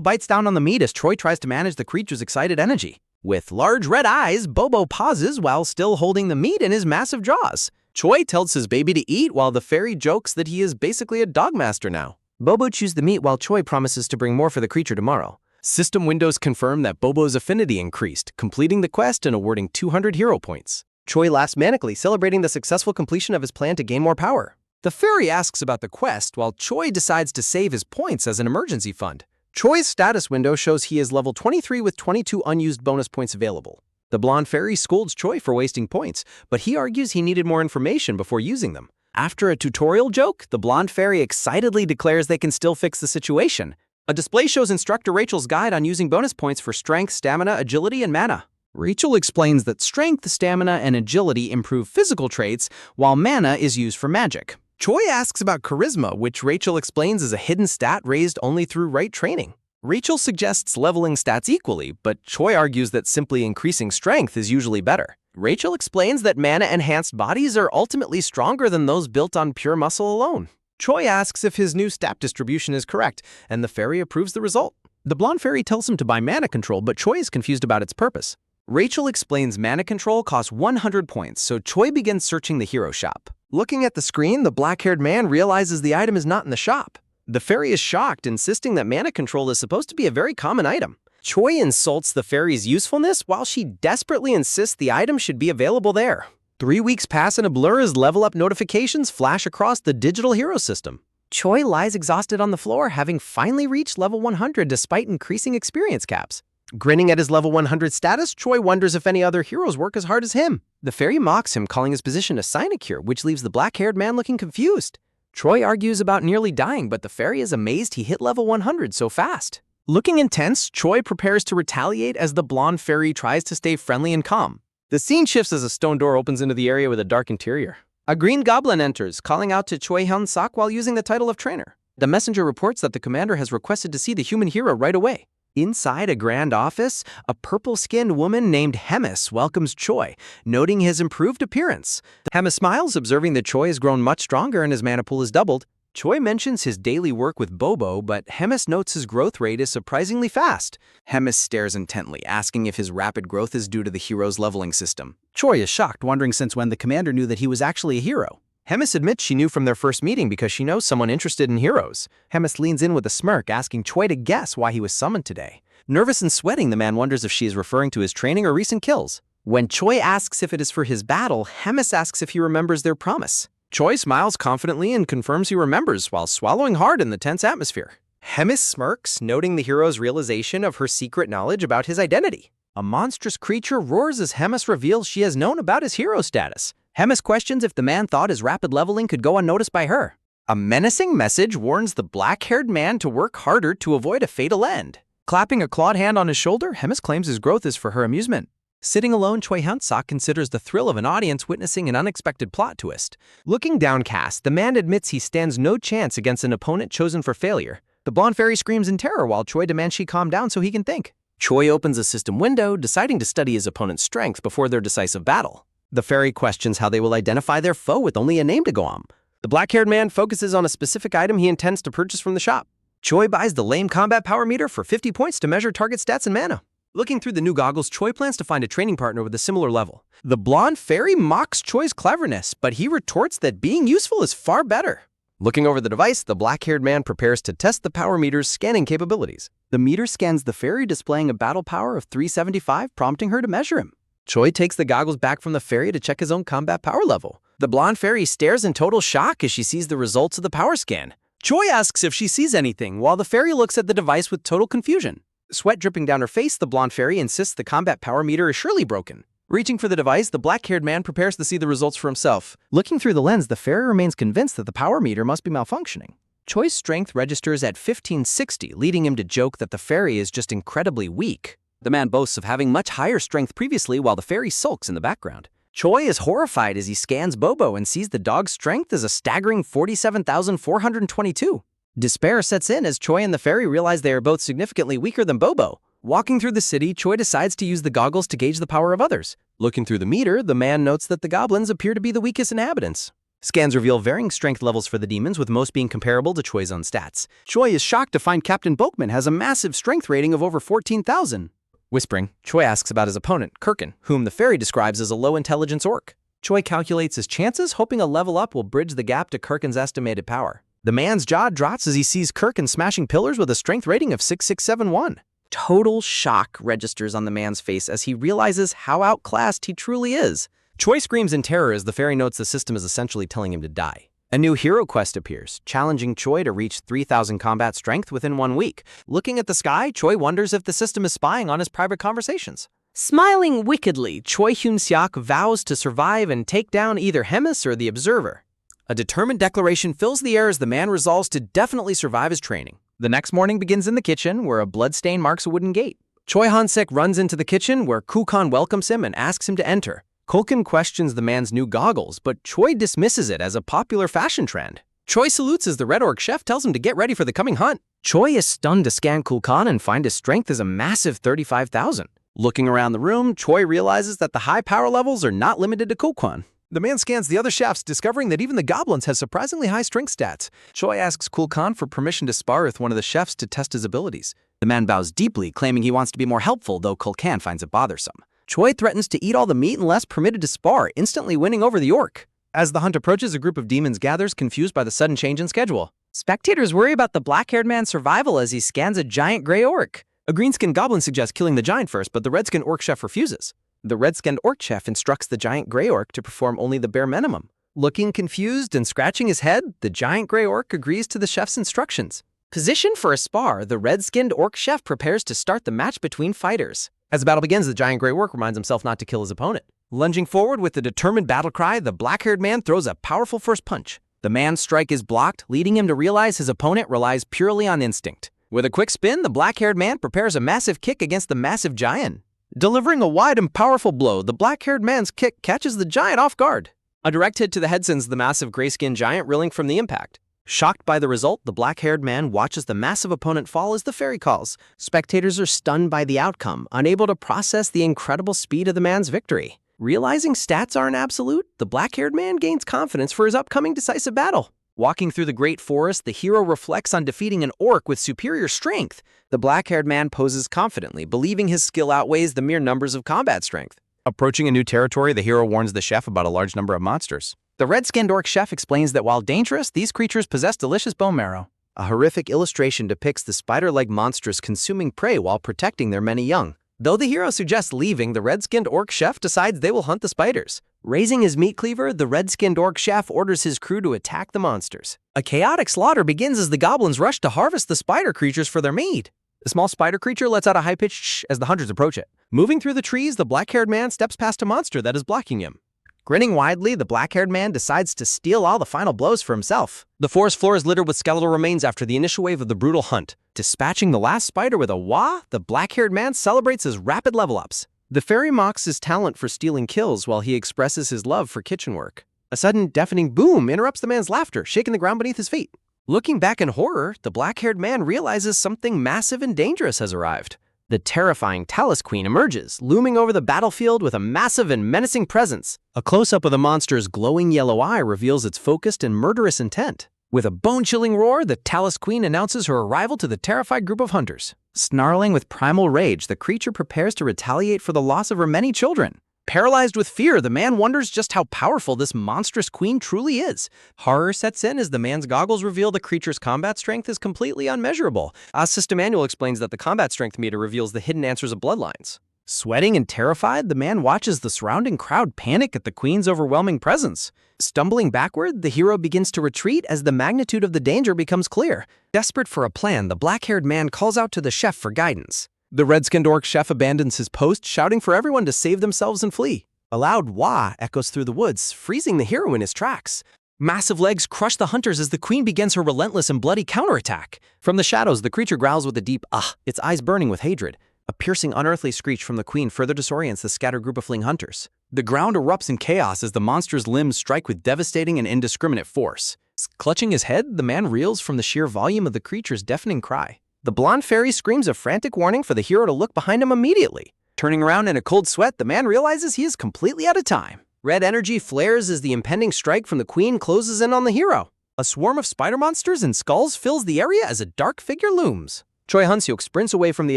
bites down on the meat as Choi tries to manage the creature's excited energy. With large red eyes, Bobo pauses while still holding the meat in his massive jaws. Choi tells his baby to eat while the fairy jokes that he is basically a dog master now. Bobo chews the meat while Choi promises to bring more for the creature tomorrow. System windows confirm that Bobo's affinity increased, completing the quest and awarding 200 hero points. Choi laughs manically, celebrating the successful completion of his plan to gain more power. The fairy asks about the quest, while Choi decides to save his points as an emergency fund. Choi's status window shows he is level 23 with 22 unused bonus points available. The blonde fairy scolds Choi for wasting points, but he argues he needed more information before using them. After a tutorial joke, the blonde fairy excitedly declares they can still fix the situation. A display shows Instructor Rachel's guide on using bonus points for strength, stamina, agility, and mana. Rachel explains that strength, stamina, and agility improve physical traits, while mana is used for magic. Choi asks about charisma, which Rachel explains is a hidden stat raised only through right training. Rachel suggests leveling stats equally, but Choi argues that simply increasing strength is usually better. Rachel explains that mana-enhanced bodies are ultimately stronger than those built on pure muscle alone. Choi asks if his new stat distribution is correct, and the fairy approves the result. The blonde fairy tells him to buy mana control, but Choi is confused about its purpose. Rachel explains mana control costs 100 points, so Choi begins searching the hero shop. Looking at the screen, the black-haired man realizes the item is not in the shop. The fairy is shocked, insisting that mana control is supposed to be a very common item. Choi insults the fairy's usefulness while she desperately insists the item should be available there. 3 weeks pass in a blur as level-up notifications flash across the digital hero system. Choi lies exhausted on the floor, having finally reached level 100 despite increasing experience caps. Grinning at his level 100 status, Choi wonders if any other heroes work as hard as him. The fairy mocks him, calling his position a sinecure, which leaves the black-haired man looking confused. Choi argues about nearly dying, but the fairy is amazed he hit level 100 so fast. Looking intense, Choi prepares to retaliate as the blonde fairy tries to stay friendly and calm. The scene shifts as a stone door opens into the area with a dark interior. A green goblin enters, calling out to Choi Hyun-sok while using the title of trainer. The messenger reports that the commander has requested to see the human hero right away. Inside a grand office, a purple-skinned woman named Hemis welcomes Choi, noting his improved appearance. Hemis smiles, observing that Choi has grown much stronger and his mana pool has doubled. Choi mentions his daily work with Bobo, but Hemis notes his growth rate is surprisingly fast. Hemis stares intently, asking if his rapid growth is due to the hero's leveling system. Choi is shocked, wondering since when the commander knew that he was actually a hero. Hemis admits she knew from their first meeting because she knows someone interested in heroes. Hemis leans in with a smirk, asking Choi to guess why he was summoned today. Nervous and sweating, the man wonders if she is referring to his training or recent kills. When Choi asks if it is for his battle, Hemis asks if he remembers their promise. Choi smiles confidently and confirms he remembers while swallowing hard in the tense atmosphere. Hemis smirks, noting the hero's realization of her secret knowledge about his identity. A monstrous creature roars as Hemis reveals she has known about his hero status. Hemis questions if the man thought his rapid leveling could go unnoticed by her. A menacing message warns the black-haired man to work harder to avoid a fatal end. Clapping a clawed hand on his shoulder, Hemis claims his growth is for her amusement. Sitting alone, Choi Hyun-sok considers the thrill of an audience witnessing an unexpected plot twist. Looking downcast, the man admits he stands no chance against an opponent chosen for failure. The blonde fairy screams in terror while Choi demands she calm down so he can think. Choi opens a system window, deciding to study his opponent's strength before their decisive battle. The fairy questions how they will identify their foe with only a name to go on. The black-haired man focuses on a specific item he intends to purchase from the shop. Choi buys the lame combat power meter for 50 points to measure target stats and mana. Looking through the new goggles, Choi plans to find a training partner with a similar level. The blonde fairy mocks Choi's cleverness, but he retorts that being useful is far better. Looking over the device, the black-haired man prepares to test the power meter's scanning capabilities. The meter scans the fairy, displaying a battle power of 375, prompting her to measure him. Choi takes the goggles back from the fairy to check his own combat power level. The blonde fairy stares in total shock as she sees the results of the power scan. Choi asks if she sees anything, while the fairy looks at the device with total confusion. Sweat dripping down her face, the blonde fairy insists the combat power meter is surely broken. Reaching for the device, the black-haired man prepares to see the results for himself. Looking through the lens, the fairy remains convinced that the power meter must be malfunctioning. Choi's strength registers at 1560, leading him to joke that the fairy is just incredibly weak. The man boasts of having much higher strength previously while the fairy sulks in the background. Choi is horrified as he scans Bobo and sees the dog's strength as a staggering 47,422. Despair sets in as Choi and the fairy realize they are both significantly weaker than Bobo. Walking through the city, Choi decides to use the goggles to gauge the power of others. Looking through the meter, the man notes that the goblins appear to be the weakest inhabitants. Scans reveal varying strength levels for the demons, with most being comparable to Choi's own stats. Choi is shocked to find Captain Bulkman has a massive strength rating of over 14,000. Whispering, Choi asks about his opponent, Kirkin, whom the fairy describes as a low-intelligence orc. Choi calculates his chances, hoping a level up will bridge the gap to Kirkin's estimated power. The man's jaw drops as he sees Kirkin smashing pillars with a strength rating of 6671. Total shock registers on the man's face as he realizes how outclassed he truly is. Choi screams in terror as the fairy notes the system is essentially telling him to die. A new hero quest appears, challenging Choi to reach 3,000 combat strength within 1 week. Looking at the sky, Choi wonders if the system is spying on his private conversations. Smiling wickedly, Choi Hyun-sok vows to survive and take down either Hemis or the Observer. A determined declaration fills the air as the man resolves to definitely survive his training. The next morning begins in the kitchen, where a blood stain marks a wooden gate. Choi Han-sik runs into the kitchen where Kukan welcomes him and asks him to enter. Kulkin questions the man's new goggles, but Choi dismisses it as a popular fashion trend. Choi salutes as the Red Orc chef tells him to get ready for the coming hunt. Choi is stunned to scan Kulkan and find his strength is a massive 35,000. Looking around the room, Choi realizes that the high power levels are not limited to Kulkan. The man scans the other chefs, discovering that even the goblins have surprisingly high strength stats. Choi asks Kulkan for permission to spar with one of the chefs to test his abilities. The man bows deeply, claiming he wants to be more helpful, though Kulkan finds it bothersome. Choi threatens to eat all the meat unless permitted to spar, instantly winning over the orc. As the hunt approaches, a group of demons gathers, confused by the sudden change in schedule. Spectators worry about the black-haired man's survival as he scans a giant gray orc. A green-skinned goblin suggests killing the giant first, but the red-skinned orc chef refuses. The red-skinned orc chef instructs the giant gray orc to perform only the bare minimum. Looking confused and scratching his head, the giant gray orc agrees to the chef's instructions. Positioned for a spar, the red-skinned orc chef prepares to start the match between fighters. As the battle begins, the giant gray orc reminds himself not to kill his opponent. Lunging forward with a determined battle cry, the black-haired man throws a powerful first punch. The man's strike is blocked, leading him to realize his opponent relies purely on instinct. With a quick spin, the black-haired man prepares a massive kick against the massive giant. Delivering a wide and powerful blow, the black-haired man's kick catches the giant off guard. A direct hit to the head sends the massive gray-skinned giant reeling from the impact. Shocked by the result, the black-haired man watches the massive opponent fall as the fairy calls. Spectators are stunned by the outcome, unable to process the incredible speed of the man's victory. Realizing stats aren't absolute, the black-haired man gains confidence for his upcoming decisive battle. Walking through the great forest, the hero reflects on defeating an orc with superior strength. The black-haired man poses confidently, believing his skill outweighs the mere numbers of combat strength. Approaching a new territory, the hero warns the chef about a large number of monsters. The red-skinned orc chef explains that while dangerous, these creatures possess delicious bone marrow. A horrific illustration depicts the spider-like monsters consuming prey while protecting their many young. Though the hero suggests leaving, the red-skinned orc chef decides they will hunt the spiders. Raising his meat cleaver, the red-skinned orc chef orders his crew to attack the monsters. A chaotic slaughter begins as the goblins rush to harvest the spider creatures for their meat. The small spider creature lets out a high-pitched shh as the hunters approach it. Moving through the trees, the black-haired man steps past a monster that is blocking him. Grinning widely, the black-haired man decides to steal all the final blows for himself. The forest floor is littered with skeletal remains after the initial wave of the brutal hunt. Dispatching the last spider with a wah, the black-haired man celebrates his rapid level-ups. The fairy mocks his talent for stealing kills while he expresses his love for kitchen work. A sudden, deafening boom interrupts the man's laughter, shaking the ground beneath his feet. Looking back in horror, the black-haired man realizes something massive and dangerous has arrived. The terrifying Talus Queen emerges, looming over the battlefield with a massive and menacing presence. A close-up of the monster's glowing yellow eye reveals its focused and murderous intent. With a bone-chilling roar, the Talus Queen announces her arrival to the terrified group of hunters. Snarling with primal rage, the creature prepares to retaliate for the loss of her many children. Paralyzed with fear, the man wonders just how powerful this monstrous queen truly is. Horror sets in as the man's goggles reveal the creature's combat strength is completely unmeasurable. A system manual explains that the combat strength meter reveals the hidden answers of bloodlines. Sweating and terrified, the man watches the surrounding crowd panic at the queen's overwhelming presence. Stumbling backward, the hero begins to retreat as the magnitude of the danger becomes clear. Desperate for a plan, the black-haired man calls out to the chef for guidance. The red-skinned orc chef abandons his post, shouting for everyone to save themselves and flee. A loud wah echoes through the woods, freezing the hero in his tracks. Massive legs crush the hunters as the queen begins her relentless and bloody counterattack. From the shadows, the creature growls with a deep ah, its eyes burning with hatred. A piercing, unearthly screech from the queen further disorients the scattered group of fleeing hunters. The ground erupts in chaos as the monster's limbs strike with devastating and indiscriminate force. Clutching his head, the man reels from the sheer volume of the creature's deafening cry. The blonde fairy screams a frantic warning for the hero to look behind him immediately. Turning around in a cold sweat, the man realizes he is completely out of time. Red energy flares as the impending strike from the queen closes in on the hero. A swarm of spider monsters and skulls fills the area as a dark figure looms. Choi Han-sik sprints away from the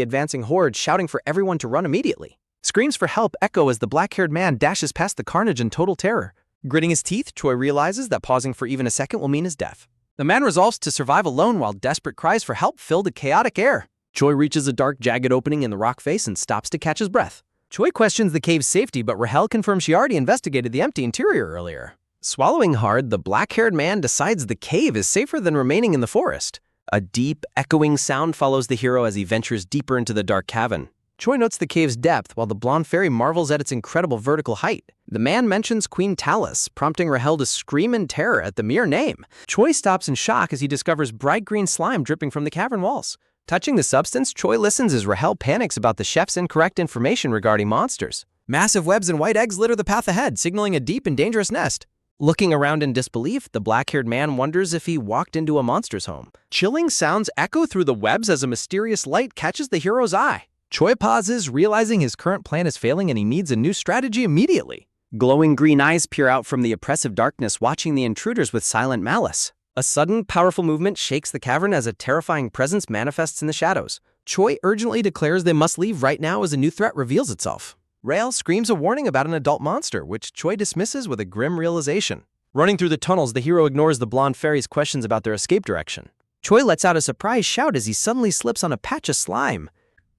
advancing horde, shouting for everyone to run immediately. Screams for help echo as the black-haired man dashes past the carnage in total terror. Gritting his teeth, Choi realizes that pausing for even a second will mean his death. The man resolves to survive alone while desperate cries for help fill the chaotic air. Choi reaches a dark, jagged opening in the rock face and stops to catch his breath. Choi questions the cave's safety, but Rahel confirms she already investigated the empty interior earlier. Swallowing hard, the black-haired man decides the cave is safer than remaining in the forest. A deep, echoing sound follows the hero as he ventures deeper into the dark cavern. Choi notes the cave's depth while the blonde fairy marvels at its incredible vertical height. The man mentions Queen Talus, prompting Rahel to scream in terror at the mere name. Choi stops in shock as he discovers bright green slime dripping from the cavern walls. Touching the substance, Choi listens as Rahel panics about the chef's incorrect information regarding monsters. Massive webs and white eggs litter the path ahead, signaling a deep and dangerous nest. Looking around in disbelief, the black-haired man wonders if he walked into a monster's home. Chilling sounds echo through the webs as a mysterious light catches the hero's eye. Choi pauses, realizing his current plan is failing and he needs a new strategy immediately. Glowing green eyes peer out from the oppressive darkness, watching the intruders with silent malice. A sudden, powerful movement shakes the cavern as a terrifying presence manifests in the shadows. Choi urgently declares they must leave right now as a new threat reveals itself. Rael screams a warning about an adult monster, which Choi dismisses with a grim realization. Running through the tunnels, the hero ignores the blonde fairy's questions about their escape direction. Choi lets out a surprised shout as he suddenly slips on a patch of slime.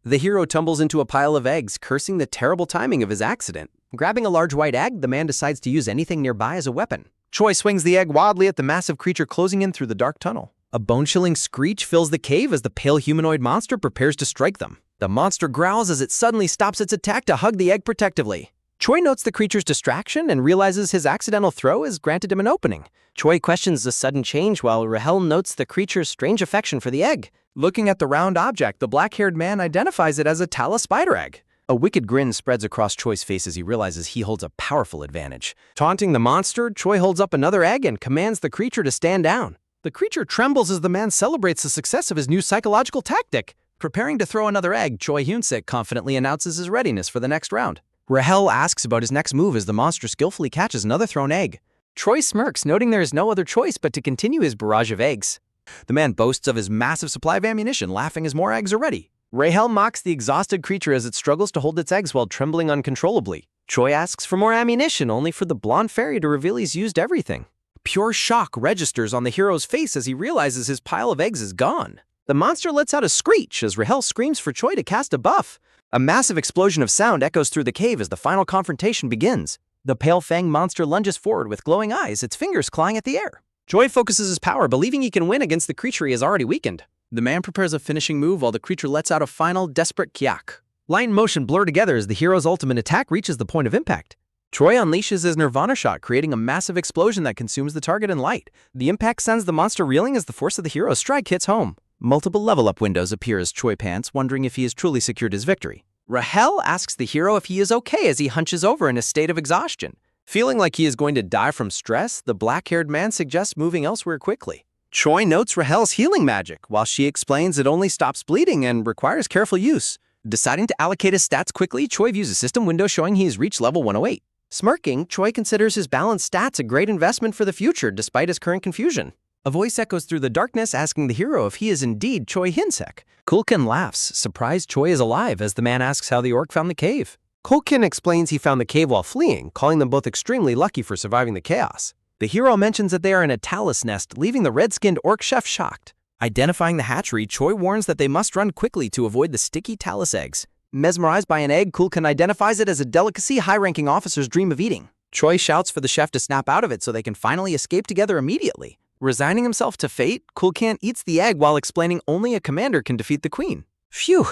The hero tumbles into a pile of eggs, cursing the terrible timing of his accident. Grabbing a large white egg, the man decides to use anything nearby as a weapon. Choi swings the egg wildly at the massive creature closing in through the dark tunnel. A bone-chilling screech fills the cave as the pale humanoid monster prepares to strike them. The monster growls as it suddenly stops its attack to hug the egg protectively. Choi notes the creature's distraction and realizes his accidental throw has granted him an opening. Choi questions the sudden change while Rahel notes the creature's strange affection for the egg. Looking at the round object, the black-haired man identifies it as a Tala spider egg. A wicked grin spreads across Choi's face as he realizes he holds a powerful advantage. Taunting the monster, Choi holds up another egg and commands the creature to stand down. The creature trembles as the man celebrates the success of his new psychological tactic. Preparing to throw another egg, Choi Hyun-sik confidently announces his readiness for the next round. Rahel asks about his next move as the monster skillfully catches another thrown egg. Choi smirks, noting there is no other choice but to continue his barrage of eggs. The man boasts of his massive supply of ammunition, laughing as more eggs are ready. Rahel mocks the exhausted creature as it struggles to hold its eggs while trembling uncontrollably. Choi asks for more ammunition, only for the blonde fairy to reveal he's used everything. Pure shock registers on the hero's face as he realizes his pile of eggs is gone. The monster lets out a screech as Rahel screams for Choi to cast a buff. A massive explosion of sound echoes through the cave as the final confrontation begins. The pale-fanged monster lunges forward with glowing eyes, its fingers clawing at the air. Choi focuses his power, believing he can win against the creature he has already weakened. The man prepares a finishing move while the creature lets out a final, desperate kyak. Light and motion blur together as the hero's ultimate attack reaches the point of impact. Choi unleashes his Nirvana shot, creating a massive explosion that consumes the target in light. The impact sends the monster reeling as the force of the hero's strike hits home. Multiple level-up windows appear as Choi pants, wondering if he has truly secured his victory. Rahel asks the hero if he is okay as he hunches over in a state of exhaustion. Feeling like he is going to die from stress, the black-haired man suggests moving elsewhere quickly. Choi notes Rahel's healing magic, while she explains it only stops bleeding and requires careful use. Deciding to allocate his stats quickly, Choi views a system window showing he has reached level 108. Smirking, Choi considers his balanced stats a great investment for the future despite his current confusion. A voice echoes through the darkness asking the hero if he is indeed Choi Hyun-sik. Kulkin laughs, surprised Choi is alive as the man asks how the orc found the cave. Kulkin explains he found the cave while fleeing, calling them both extremely lucky for surviving the chaos. The hero mentions that they are in a talus nest, leaving the red-skinned orc chef shocked. Identifying the hatchery, Choi warns that they must run quickly to avoid the sticky talus eggs. Mesmerized by an egg, Kulkin identifies it as a delicacy high-ranking officers dream of eating. Choi shouts for the chef to snap out of it so they can finally escape together immediately. Resigning himself to fate, Kulkan eats the egg while explaining only a commander can defeat the queen. Phew!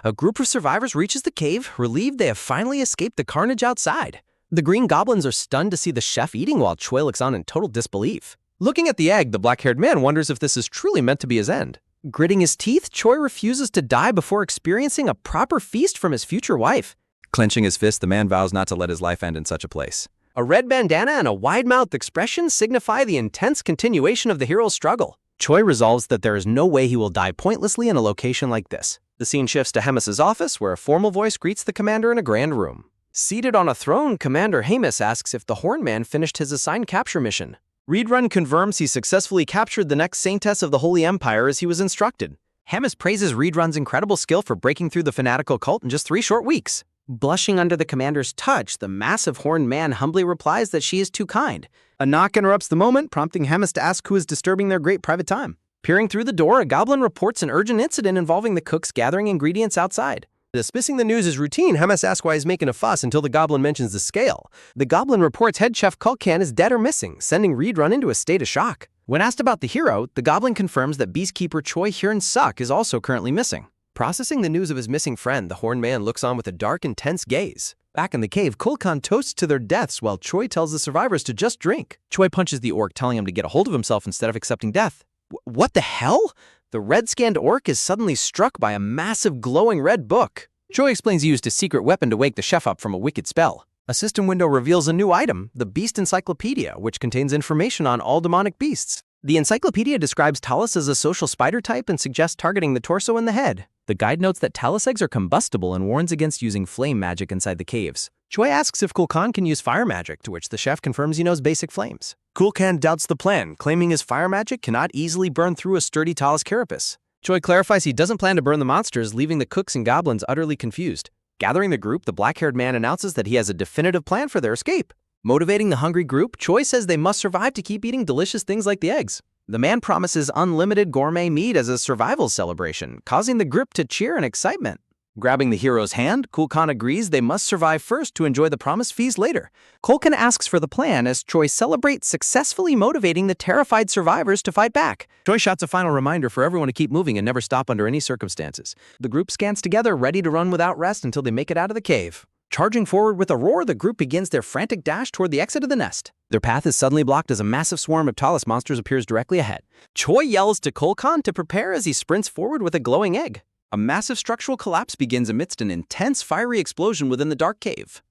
A group of survivors reaches the cave, relieved they have finally escaped the carnage outside. The green goblins are stunned to see the chef eating while Choi looks on in total disbelief. Looking at the egg, the black-haired man wonders if this is truly meant to be his end. Gritting his teeth, Choi refuses to die before experiencing a proper feast from his future wife. Clenching his fist, the man vows not to let his life end in such a place. A red bandana and a wide-mouthed expression signify the intense continuation of the hero's struggle. Choi resolves that there is no way he will die pointlessly in a location like this. The scene shifts to Hemis' office, where a formal voice greets the commander in a grand room. Seated on a throne, Commander Hemis asks if the Horn Man finished his assigned capture mission. Readrun confirms he successfully captured the next Saintess of the Holy Empire as he was instructed. Hemis praises Readrun's incredible skill for breaking through the fanatical cult in just 3 short weeks. Blushing under the commander's touch, the massive horned man humbly replies that she is too kind. A knock interrupts the moment, prompting Hemis to ask who is disturbing their great private time. Peering through the door, a goblin reports an urgent incident involving the cooks gathering ingredients outside. Dismissing the news as routine, Hemis asks why he's making a fuss until the goblin mentions the scale. The goblin reports head chef Kulkan is dead or missing, sending Readrun into a state of shock. When asked about the hero, the goblin confirms that beastkeeper Choi Hyun-suk is also currently missing. Processing the news of his missing friend, the horned man looks on with a dark, intense gaze. Back in the cave, Kulkan toasts to their deaths while Choi tells the survivors to just drink. Choi punches the orc, telling him to get a hold of himself instead of accepting death. What the hell? The red-skinned orc is suddenly struck by a massive glowing red book. Choi explains he used a secret weapon to wake the chef up from a wicked spell. A system window reveals a new item, the Beast Encyclopedia, which contains information on all demonic beasts. The encyclopedia describes Talus as a social spider type and suggests targeting the torso and the head. The guide notes that Talus eggs are combustible and warns against using flame magic inside the caves. Choi asks if Kulkan can use fire magic, to which the chef confirms he knows basic flames. Kulkan doubts the plan, claiming his fire magic cannot easily burn through a sturdy Talus carapace. Choi clarifies he doesn't plan to burn the monsters, leaving the cooks and goblins utterly confused. Gathering the group, the black-haired man announces that he has a definitive plan for their escape. Motivating the hungry group, Choi says they must survive to keep eating delicious things like the eggs. The man promises unlimited gourmet meat as a survival celebration, causing the group to cheer in excitement. Grabbing the hero's hand, Kulkan agrees they must survive first to enjoy the promised feast later. Kulkan asks for the plan as Choi celebrates successfully motivating the terrified survivors to fight back. Choi shouts a final reminder for everyone to keep moving and never stop under any circumstances. The group scans together, ready to run without rest until they make it out of the cave. Charging forward with a roar, the group begins their frantic dash toward the exit of the nest. Their path is suddenly blocked as a massive swarm of Talus monsters appears directly ahead. Choi yells to Kulkan to prepare as he sprints forward with a glowing egg. A massive structural collapse begins amidst an intense fiery explosion within the dark cave.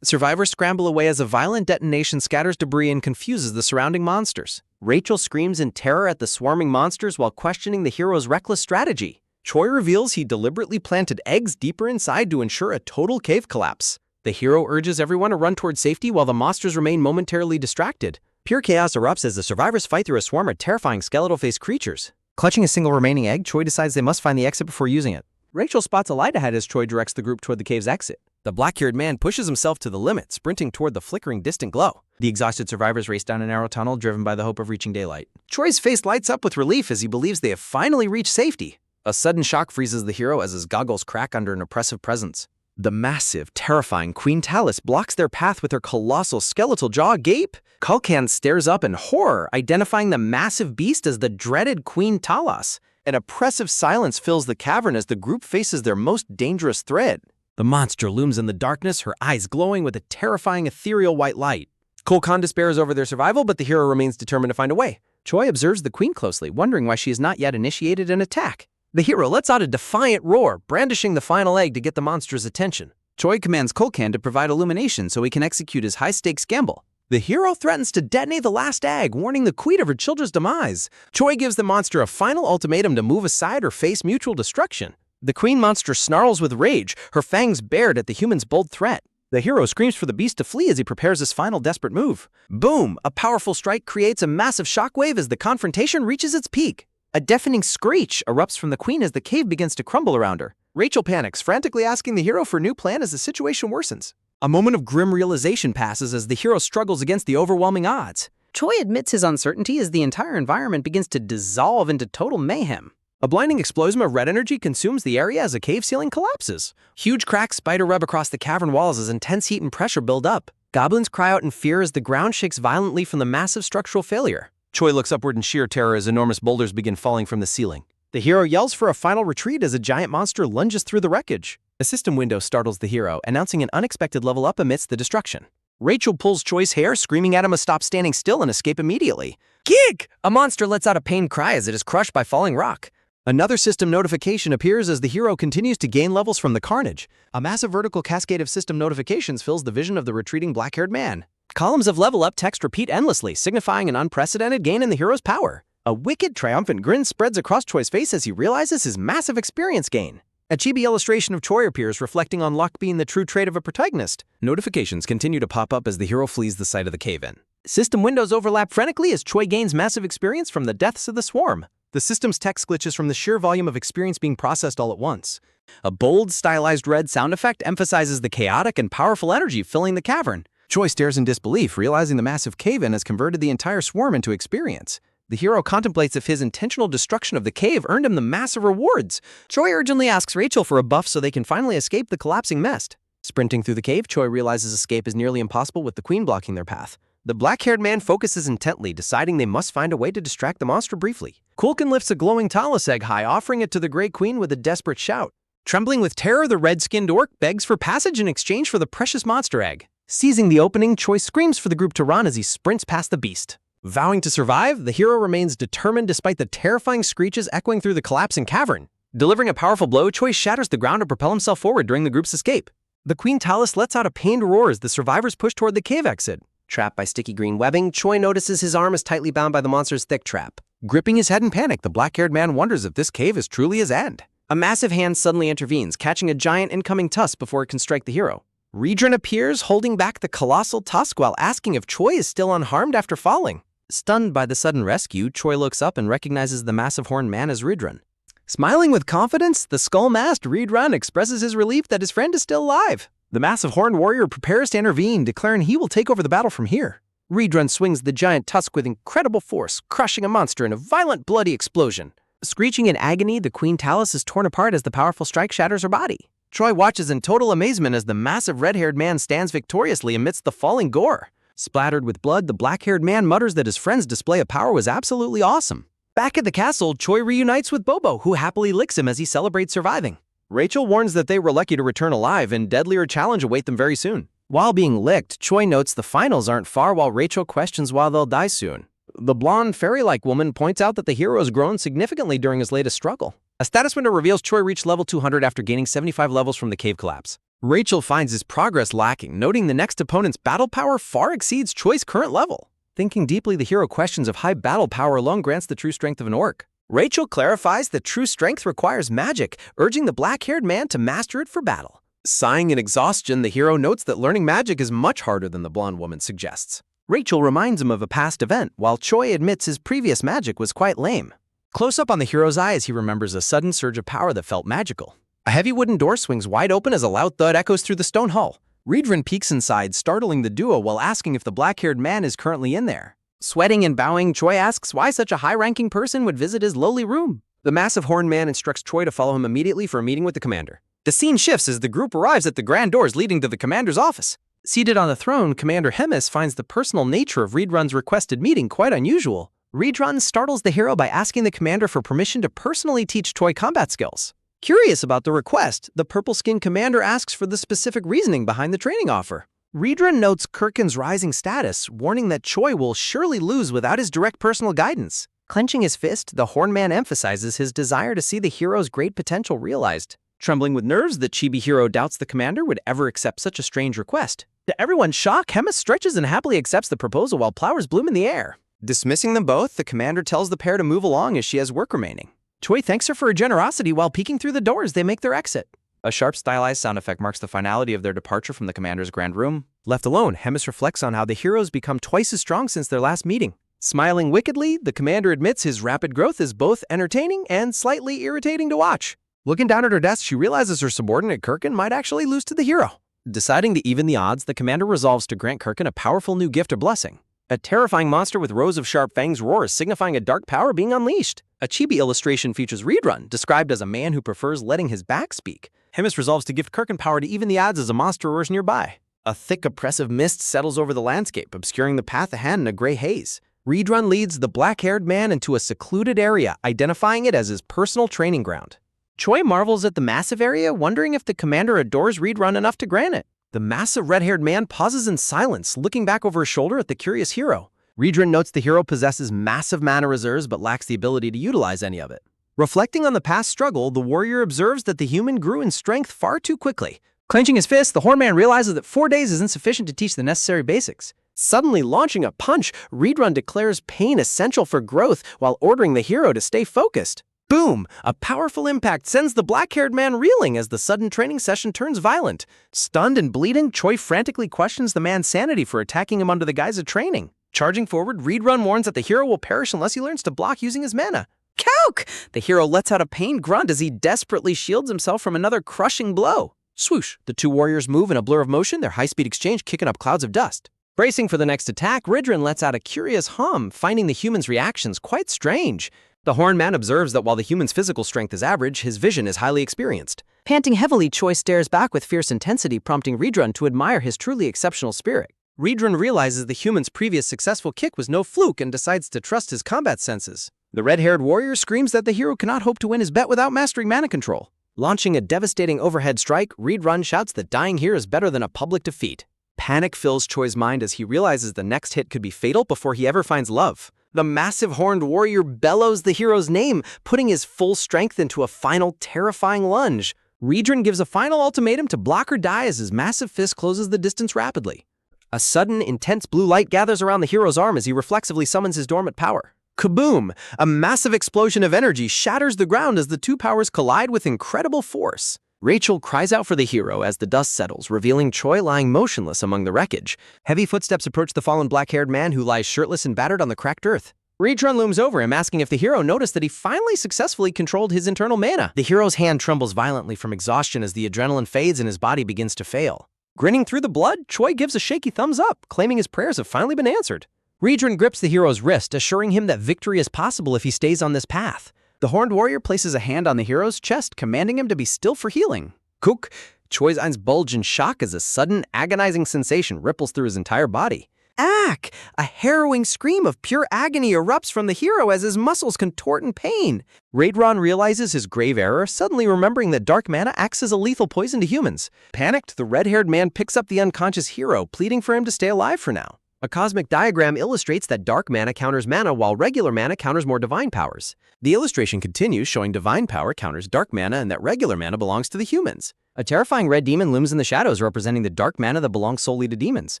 Survivors scramble away as a violent detonation scatters debris and confuses the surrounding monsters. Rachel screams in terror at the swarming monsters while questioning the hero's reckless strategy. Choi reveals he deliberately planted eggs deeper inside to ensure a total cave collapse. The hero urges everyone to run toward safety while the monsters remain momentarily distracted. Pure chaos erupts as the survivors fight through a swarm of terrifying skeletal-faced creatures. Clutching a single remaining egg, Choi decides they must find the exit before using it. Rachel spots a light ahead as Choi directs the group toward the cave's exit. The black-haired man pushes himself to the limit, sprinting toward the flickering distant glow. The exhausted survivors race down a narrow tunnel, driven by the hope of reaching daylight. Choi's face lights up with relief as he believes they have finally reached safety. A sudden shock freezes the hero as his goggles crack under an oppressive presence. The massive, terrifying Queen Talus blocks their path with her colossal skeletal jaw agape. Kulkan stares up in horror, identifying the massive beast as the dreaded Queen Talus. An oppressive silence fills the cavern as the group faces their most dangerous threat. The monster looms in the darkness, her eyes glowing with a terrifying ethereal white light. Kulkan despairs over their survival, but the hero remains determined to find a way. Choi observes the queen closely, wondering why she has not yet initiated an attack. The hero lets out a defiant roar, brandishing the final egg to get the monster's attention. Choi commands Kulkan to provide illumination so he can execute his high-stakes gamble. The hero threatens to detonate the last egg, warning the queen of her children's demise. Choi gives the monster a final ultimatum to move aside or face mutual destruction. The queen monster snarls with rage, her fangs bared at the human's bold threat. The hero screams for the beast to flee as he prepares his final desperate move. Boom! A powerful strike creates a massive shockwave as the confrontation reaches its peak. A deafening screech erupts from the queen as the cave begins to crumble around her. Rachel panics, frantically asking the hero for a new plan as the situation worsens. A moment of grim realization passes as the hero struggles against the overwhelming odds. Choi admits his uncertainty as the entire environment begins to dissolve into total mayhem. A blinding explosion of red energy consumes the area as a cave ceiling collapses. Huge cracks spider web across the cavern walls as intense heat and pressure build up. Goblins cry out in fear as the ground shakes violently from the massive structural failure. Choi looks upward in sheer terror as enormous boulders begin falling from the ceiling. The hero yells for a final retreat as a giant monster lunges through the wreckage. A system window startles the hero, announcing an unexpected level up amidst the destruction. Rachel pulls Choi's hair, screaming at him to stop standing still and escape immediately. Gig! A monster lets out a pained cry as it is crushed by falling rock. Another system notification appears as the hero continues to gain levels from the carnage. A massive vertical cascade of system notifications fills the vision of the retreating black-haired man. Columns of level up text repeat endlessly, signifying an unprecedented gain in the hero's power. A wicked, triumphant grin spreads across Choi's face as he realizes his massive experience gain. A chibi illustration of Choi appears, reflecting on luck being the true trait of a protagonist. Notifications continue to pop up as the hero flees the site of the cave-in. System windows overlap frantically as Choi gains massive experience from the deaths of the swarm. The system's text glitches from the sheer volume of experience being processed all at once. A bold, stylized red sound effect emphasizes the chaotic and powerful energy filling the cavern. Choi stares in disbelief, realizing the massive cave-in has converted the entire swarm into experience. The hero contemplates if his intentional destruction of the cave earned him the massive rewards. Choi urgently asks Rachel for a buff so they can finally escape the collapsing mess. Sprinting through the cave, Choi realizes escape is nearly impossible with the queen blocking their path. The black-haired man focuses intently, deciding they must find a way to distract the monster briefly. Kulkan lifts a glowing Talus egg high, offering it to the Great Queen with a desperate shout. Trembling with terror, the red-skinned orc begs for passage in exchange for the precious monster egg. Seizing the opening, Choi screams for the group to run as he sprints past the beast. Vowing to survive, the hero remains determined despite the terrifying screeches echoing through the collapsing cavern. Delivering a powerful blow, Choi shatters the ground to propel himself forward during the group's escape. The Queen Talus lets out a pained roar as the survivors push toward the cave exit. Trapped by sticky green webbing, Choi notices his arm is tightly bound by the monster's thick trap. Gripping his head in panic, the black-haired man wonders if this cave is truly his end. A massive hand suddenly intervenes, catching a giant incoming tusk before it can strike the hero. Redrun appears, holding back the colossal tusk while asking if Choi is still unharmed after falling. Stunned by the sudden rescue, Choi looks up and recognizes the massive horned man as Redrun. Smiling with confidence, the skull-masked Redrun expresses his relief that his friend is still alive. The massive horned warrior prepares to intervene, declaring he will take over the battle from here. Redrun swings the giant tusk with incredible force, crushing a monster in a violent, bloody explosion. Screeching in agony, the Queen Talus is torn apart as the powerful strike shatters her body. Choi watches in total amazement as the massive red-haired man stands victoriously amidst the falling gore. Splattered with blood, the black-haired man mutters that his friend's display of power was absolutely awesome. Back at the castle, Choi reunites with Bobo, who happily licks him as he celebrates surviving. Rachel warns that they were lucky to return alive and deadlier challenge await them very soon. While being licked, Choi notes the finals aren't far while Rachel questions why they'll die soon. The blonde, fairy-like woman points out that the hero has grown significantly during his latest struggle. A status window reveals Choi reached level 200 after gaining 75 levels from the cave collapse. Rachel finds his progress lacking, noting the next opponent's battle power far exceeds Choi's current level. Thinking deeply, the hero questions if high battle power alone grants the true strength of an orc. Rachel clarifies that true strength requires magic, urging the black-haired man to master it for battle. Sighing in exhaustion, the hero notes that learning magic is much harder than the blonde woman suggests. Rachel reminds him of a past event, while Choi admits his previous magic was quite lame. Close up on the hero's eye as he remembers a sudden surge of power that felt magical. A heavy wooden door swings wide open as a loud thud echoes through the stone hall. Redrun peeks inside, startling the duo while asking if the black-haired man is currently in there. Sweating and bowing, Choi asks why such a high-ranking person would visit his lowly room. The massive horned man instructs Choi to follow him immediately for a meeting with the commander. The scene shifts as the group arrives at the grand doors leading to the commander's office. Seated on the throne, Commander Hemis finds the personal nature of Redrun's requested meeting quite unusual. Redrun startles the hero by asking the commander for permission to personally teach Choi combat skills. Curious about the request, the purple-skinned commander asks for the specific reasoning behind the training offer. Redrun notes Kirkin's rising status, warning that Choi will surely lose without his direct personal guidance. Clenching his fist, the horned man emphasizes his desire to see the hero's great potential realized. Trembling with nerves, the chibi hero doubts the commander would ever accept such a strange request. To everyone's shock, Hemis stretches and happily accepts the proposal while flowers bloom in the air. Dismissing them both, the commander tells the pair to move along as she has work remaining. Choi thanks her for her generosity while peeking through the door as they make their exit. A sharp stylized sound effect marks the finality of their departure from the commander's grand room. Left alone, Hemis reflects on how the heroes become twice as strong since their last meeting. Smiling wickedly, the commander admits his rapid growth is both entertaining and slightly irritating to watch. Looking down at her desk, she realizes her subordinate Kirkin might actually lose to the hero. Deciding to even the odds, the commander resolves to grant Kirkin a powerful new gift or blessing. A terrifying monster with rows of sharp fangs roars, signifying a dark power being unleashed. A chibi illustration features Redrun, described as a man who prefers letting his back speak. Hemis resolves to gift Kirkin power to even the odds as a monster roars nearby. A thick, oppressive mist settles over the landscape, obscuring the path ahead in a gray haze. Redrun leads the black-haired man into a secluded area, identifying it as his personal training ground. Choi marvels at the massive area, wondering if the commander adores Redrun enough to grant it. The massive red-haired man pauses in silence, looking back over his shoulder at the curious hero. Redrun notes the hero possesses massive mana reserves but lacks the ability to utilize any of it. Reflecting on the past struggle, the warrior observes that the human grew in strength far too quickly. Clenching his fist, the horned man realizes that 4 days is insufficient to teach the necessary basics. Suddenly launching a punch, Redrun declares pain essential for growth while ordering the hero to stay focused. Boom! A powerful impact sends the black-haired man reeling as the sudden training session turns violent. Stunned and bleeding, Choi frantically questions the man's sanity for attacking him under the guise of training. Charging forward, Redrun warns that the hero will perish unless he learns to block using his mana. Coke! The hero lets out a pained grunt as he desperately shields himself from another crushing blow. Swoosh! The two warriors move in a blur of motion, their high-speed exchange kicking up clouds of dust. Bracing for the next attack, Redrun lets out a curious hum, finding the human's reactions quite strange. The horned man observes that while the human's physical strength is average, his vision is highly experienced. Panting heavily, Choi stares back with fierce intensity, prompting Redrun to admire his truly exceptional spirit. Redrun realizes the human's previous successful kick was no fluke and decides to trust his combat senses. The red-haired warrior screams that the hero cannot hope to win his bet without mastering mana control. Launching a devastating overhead strike, Redrun shouts that dying here is better than a public defeat. Panic fills Choi's mind as he realizes the next hit could be fatal before he ever finds love. The massive horned warrior bellows the hero's name, putting his full strength into a final terrifying lunge. Riedran gives a final ultimatum to block or die as his massive fist closes the distance rapidly. A sudden, intense blue light gathers around the hero's arm as he reflexively summons his dormant power. Kaboom! A massive explosion of energy shatters the ground as the two powers collide with incredible force. Rachel cries out for the hero as the dust settles, revealing Choi lying motionless among the wreckage. Heavy footsteps approach the fallen black-haired man who lies shirtless and battered on the cracked earth. Riedran looms over him, asking if the hero noticed that he finally successfully controlled his internal mana. The hero's hand trembles violently from exhaustion as the adrenaline fades and his body begins to fail. Grinning through the blood, Choi gives a shaky thumbs up, claiming his prayers have finally been answered. Riedran grips the hero's wrist, assuring him that victory is possible if he stays on this path. The horned warrior places a hand on the hero's chest, commanding him to be still for healing. Cook! Choi's eyes bulge in shock as a sudden, agonizing sensation ripples through his entire body. Ack! A harrowing scream of pure agony erupts from the hero as his muscles contort in pain. Riedran realizes his grave error, suddenly remembering that dark mana acts as a lethal poison to humans. Panicked, the red-haired man picks up the unconscious hero, pleading for him to stay alive for now. A cosmic diagram illustrates that dark mana counters mana while regular mana counters more divine powers. The illustration continues, showing divine power counters dark mana and that regular mana belongs to the humans. A terrifying red demon looms in the shadows, representing the dark mana that belongs solely to demons.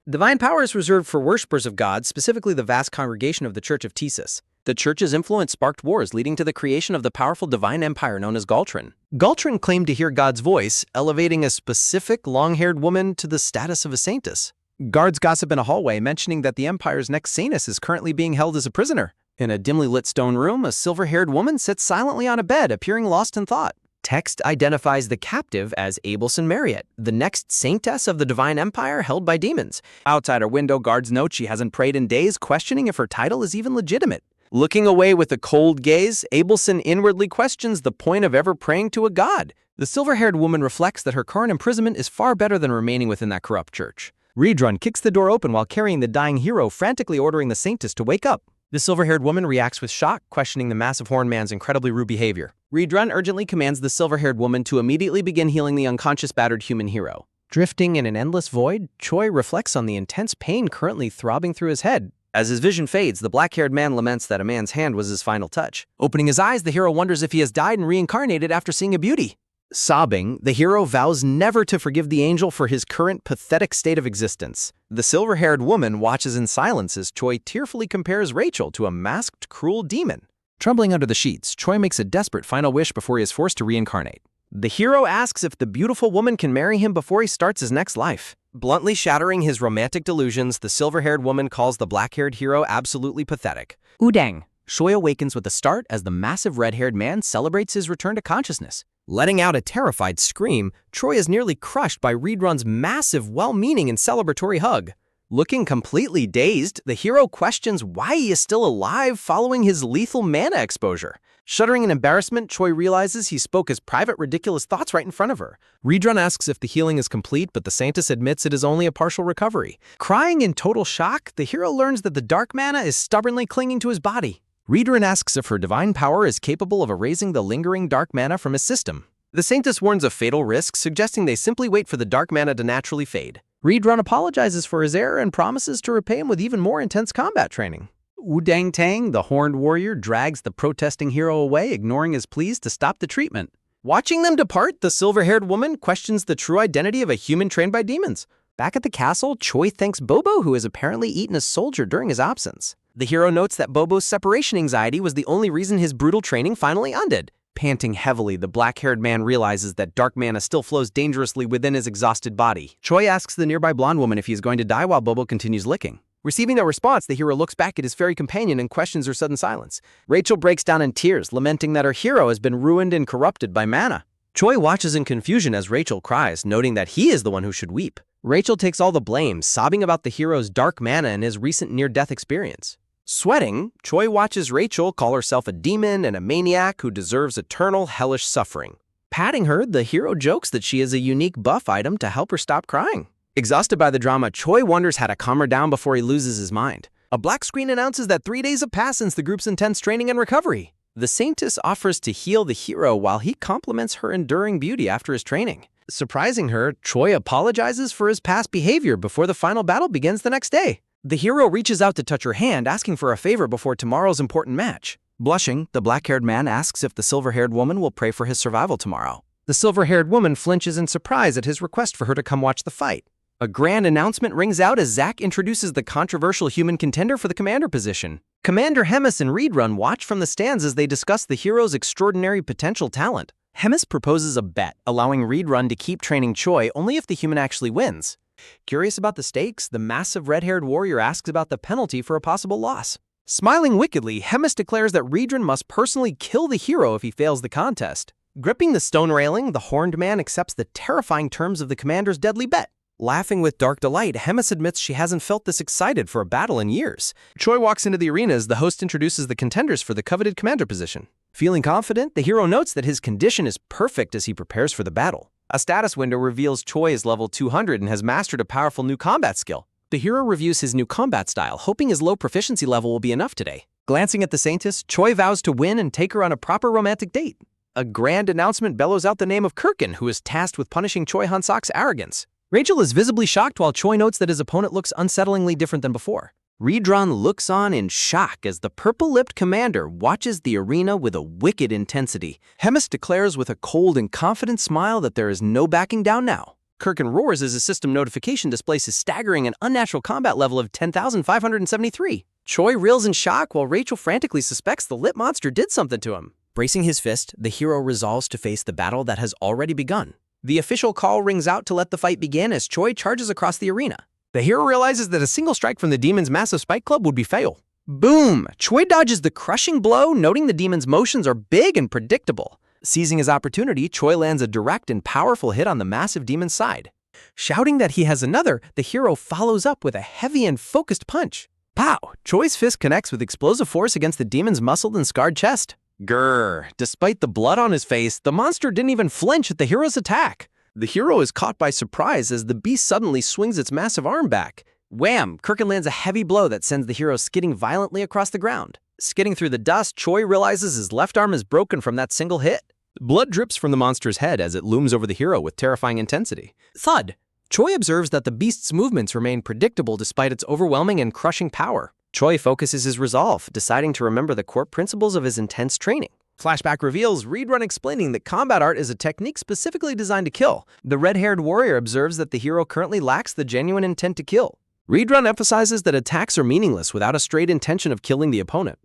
Divine power is reserved for worshippers of gods, specifically the vast congregation of the Church of Thesis. The church's influence sparked wars, leading to the creation of the powerful divine empire known as Galtrin. Galtrin claimed to hear God's voice, elevating a specific long-haired woman to the status of a saintess. Guards gossip in a hallway, mentioning that the Empire's next saintess is currently being held as a prisoner. In a dimly lit stone room, a silver-haired woman sits silently on a bed, appearing lost in thought. Text identifies the captive as Abelson Marriott, the next saintess of the Divine Empire held by demons. Outside her window, guards note she hasn't prayed in days, questioning if her title is even legitimate. Looking away with a cold gaze, Abelson inwardly questions the point of ever praying to a god. The silver-haired woman reflects that her current imprisonment is far better than remaining within that corrupt church. Riedran kicks the door open while carrying the dying hero, frantically ordering the saintess to wake up. The silver-haired woman reacts with shock, questioning the massive horned man's incredibly rude behavior. Riedran urgently commands the silver-haired woman to immediately begin healing the unconscious battered human hero. Drifting in an endless void, Choi reflects on the intense pain currently throbbing through his head. As his vision fades, the black-haired man laments that a man's hand was his final touch. Opening his eyes, the hero wonders if he has died and reincarnated after seeing a beauty. Sobbing, the hero vows never to forgive the angel for his current pathetic state of existence. The silver-haired woman watches in silence as Choi tearfully compares Rachel to a masked, cruel demon. Trembling under the sheets, Choi makes a desperate final wish before he is forced to reincarnate. The hero asks if the beautiful woman can marry him before he starts his next life. Bluntly shattering his romantic delusions, the silver-haired woman calls the black-haired hero absolutely pathetic. Udang. Choi awakens with a start as the massive red-haired man celebrates his return to consciousness. Letting out a terrified scream, Choi is nearly crushed by Riedran's massive, well-meaning and celebratory hug. Looking completely dazed, the hero questions why he is still alive following his lethal mana exposure. Shuddering in embarrassment, Choi realizes he spoke his private, ridiculous thoughts right in front of her. Riedran asks if the healing is complete, but the saintess admits it is only a partial recovery. Crying in total shock, the hero learns that the dark mana is stubbornly clinging to his body. Riedran asks if her divine power is capable of erasing the lingering dark mana from his system. The saintess warns of fatal risk, suggesting they simply wait for the dark mana to naturally fade. Riedran apologizes for his error and promises to repay him with even more intense combat training. Udang Tang, the horned warrior, drags the protesting hero away, ignoring his pleas to stop the treatment. Watching them depart, the silver-haired woman questions the true identity of a human trained by demons. Back at the castle, Choi thanks Bobo, who has apparently eaten a soldier during his absence. The hero notes that Bobo's separation anxiety was the only reason his brutal training finally ended. Panting heavily, the black-haired man realizes that dark mana still flows dangerously within his exhausted body. Choi asks the nearby blonde woman if he is going to die while Bobo continues licking. Receiving no response, the hero looks back at his fairy companion and questions her sudden silence. Rachel breaks down in tears, lamenting that her hero has been ruined and corrupted by mana. Choi watches in confusion as Rachel cries, noting that he is the one who should weep. Rachel takes all the blame, sobbing about the hero's dark mana and his recent near-death experience. Sweating, Choi watches Rachel call herself a demon and a maniac who deserves eternal hellish suffering. Patting her, the hero jokes that she is a unique buff item to help her stop crying. Exhausted by the drama, Choi wonders how to calm her down before he loses his mind. A black screen announces that 3 days have passed since the group's intense training and recovery. The saintess offers to heal the hero while he compliments her enduring beauty after his training. Surprising her, Choi apologizes for his past behavior before the final battle begins the next day. The hero reaches out to touch her hand, asking for a favor before tomorrow's important match. Blushing, the black-haired man asks if the silver-haired woman will pray for his survival tomorrow. The silver-haired woman flinches in surprise at his request for her to come watch the fight. A grand announcement rings out as Zack introduces the controversial human contender for the commander position. Commander Hemis and Reedrun watch from the stands as they discuss the hero's extraordinary potential talent. Hemis proposes a bet, allowing Reedrun to keep training Choi only if the human actually wins. Curious about the stakes, the massive red-haired warrior asks about the penalty for a possible loss. Smiling wickedly, Hemis declares that Reedrun must personally kill the hero if he fails the contest. Gripping the stone railing, the horned man accepts the terrifying terms of the commander's deadly bet. Laughing with dark delight, Hemis admits she hasn't felt this excited for a battle in years. Choi walks into the arena as the host introduces the contenders for the coveted commander position. Feeling confident, the hero notes that his condition is perfect as he prepares for the battle. A status window reveals Choi is level 200 and has mastered a powerful new combat skill. The hero reviews his new combat style, hoping his low proficiency level will be enough today. Glancing at the Saintess, Choi vows to win and take her on a proper romantic date. A grand announcement bellows out the name of Kirkin, who is tasked with punishing Choi Han-sak's arrogance. Rachel is visibly shocked while Choi notes that his opponent looks unsettlingly different than before. Reedrun looks on in shock as the purple-lipped commander watches the arena with a wicked intensity. Hemis declares with a cold and confident smile that there is no backing down now. Kirkin roars as his system notification displays his staggering and unnatural combat level of 10,573. Choi reels in shock while Rachel frantically suspects the lip monster did something to him. Bracing his fist, the hero resolves to face the battle that has already begun. The official call rings out to let the fight begin as Choi charges across the arena. The hero realizes that a single strike from the demon's massive spike club would be fatal. Boom! Choi dodges the crushing blow, noting the demon's motions are big and predictable. Seizing his opportunity, Choi lands a direct and powerful hit on the massive demon's side. Shouting that he has another, the hero follows up with a heavy and focused punch. Pow! Choi's fist connects with explosive force against the demon's muscled and scarred chest. Grrr! Despite the blood on his face, the monster didn't even flinch at the hero's attack. The hero is caught by surprise as the beast suddenly swings its massive arm back. Wham! Kirkin lands a heavy blow that sends the hero skidding violently across the ground. Skidding through the dust, Choi realizes his left arm is broken from that single hit. Blood drips from the monster's head as it looms over the hero with terrifying intensity. Thud! Choi observes that the beast's movements remain predictable despite its overwhelming and crushing power. Choi focuses his resolve, deciding to remember the core principles of his intense training. Flashback reveals Reedrun explaining that combat art is a technique specifically designed to kill. The red-haired warrior observes that the hero currently lacks the genuine intent to kill. Reedrun emphasizes that attacks are meaningless without a straight intention of killing the opponent.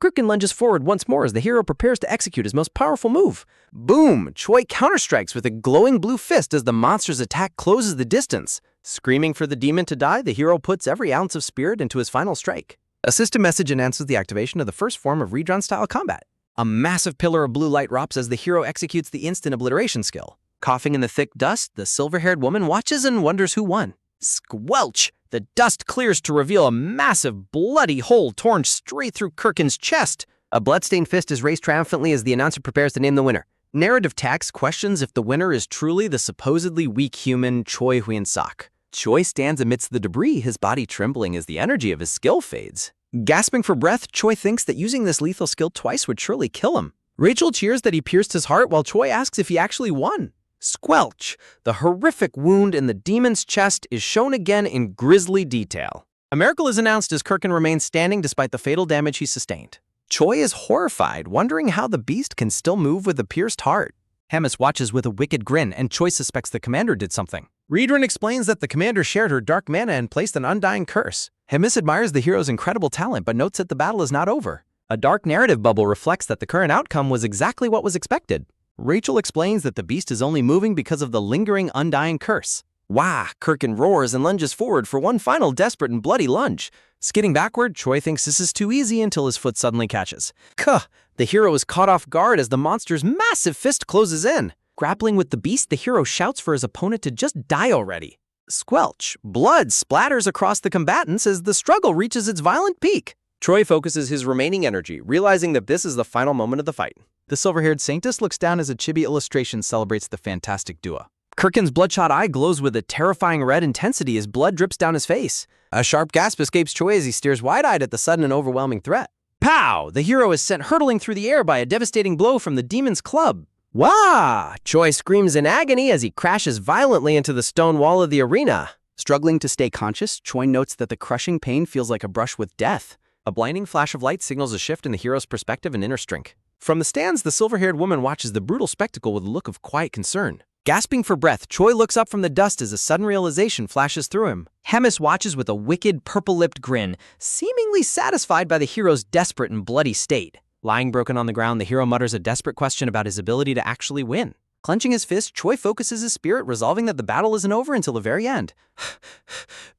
Kirkin lunges forward once more as the hero prepares to execute his most powerful move. Boom! Choi counterstrikes with a glowing blue fist as the monster's attack closes the distance. Screaming for the demon to die, the hero puts every ounce of spirit into his final strike. A system message announces the activation of the first form of Reedrun-style combat. A massive pillar of blue light erupts as the hero executes the instant obliteration skill. Coughing in the thick dust, the silver-haired woman watches and wonders who won. Squelch! The dust clears to reveal a massive, bloody hole torn straight through Kirkin's chest. A bloodstained fist is raised triumphantly as the announcer prepares to name the winner. Narrative text questions if the winner is truly the supposedly weak human Choi Han-sak. Choi stands amidst the debris, his body trembling as the energy of his skill fades. Gasping for breath, Choi thinks that using this lethal skill twice would surely kill him. Rachel cheers that he pierced his heart while Choi asks if he actually won. Squelch! The horrific wound in the demon's chest is shown again in grisly detail. A miracle is announced as Kirkin remains standing despite the fatal damage he sustained. Choi is horrified, wondering how the beast can still move with a pierced heart. Hemis watches with a wicked grin, and Choi suspects the commander did something. Reedrun explains that the commander shared her dark mana and placed an undying curse. Hemis admires the hero's incredible talent, but notes that the battle is not over. A dark narrative bubble reflects that the current outcome was exactly what was expected. Rachel explains that the beast is only moving because of the lingering undying curse. Wah! Kirkin roars and lunges forward for one final desperate and bloody lunge. Skidding backward, Choi thinks this is too easy until his foot suddenly catches. Kuh! The hero is caught off guard as the monster's massive fist closes in. Grappling with the beast, the hero shouts for his opponent to just die already. Squelch! Blood splatters across the combatants as the struggle reaches its violent peak. Choi focuses his remaining energy, realizing that this is the final moment of the fight. The silver-haired saintess looks down as a chibi illustration celebrates the fantastic duo. Kirkin's bloodshot eye glows with a terrifying red intensity as blood drips down his face. A sharp gasp escapes Choi as he stares wide-eyed at the sudden and overwhelming threat. Pow! The hero is sent hurtling through the air by a devastating blow from the demon's club. Wah! Choi screams in agony as he crashes violently into the stone wall of the arena. Struggling to stay conscious, Choi notes that the crushing pain feels like a brush with death. A blinding flash of light signals a shift in the hero's perspective and inner strength. From the stands, the silver-haired woman watches the brutal spectacle with a look of quiet concern. Gasping for breath, Choi looks up from the dust as a sudden realization flashes through him. Hemis watches with a wicked, purple-lipped grin, seemingly satisfied by the hero's desperate and bloody state. Lying broken on the ground, the hero mutters a desperate question about his ability to actually win. Clenching his fist, Choi focuses his spirit, resolving that the battle isn't over until the very end.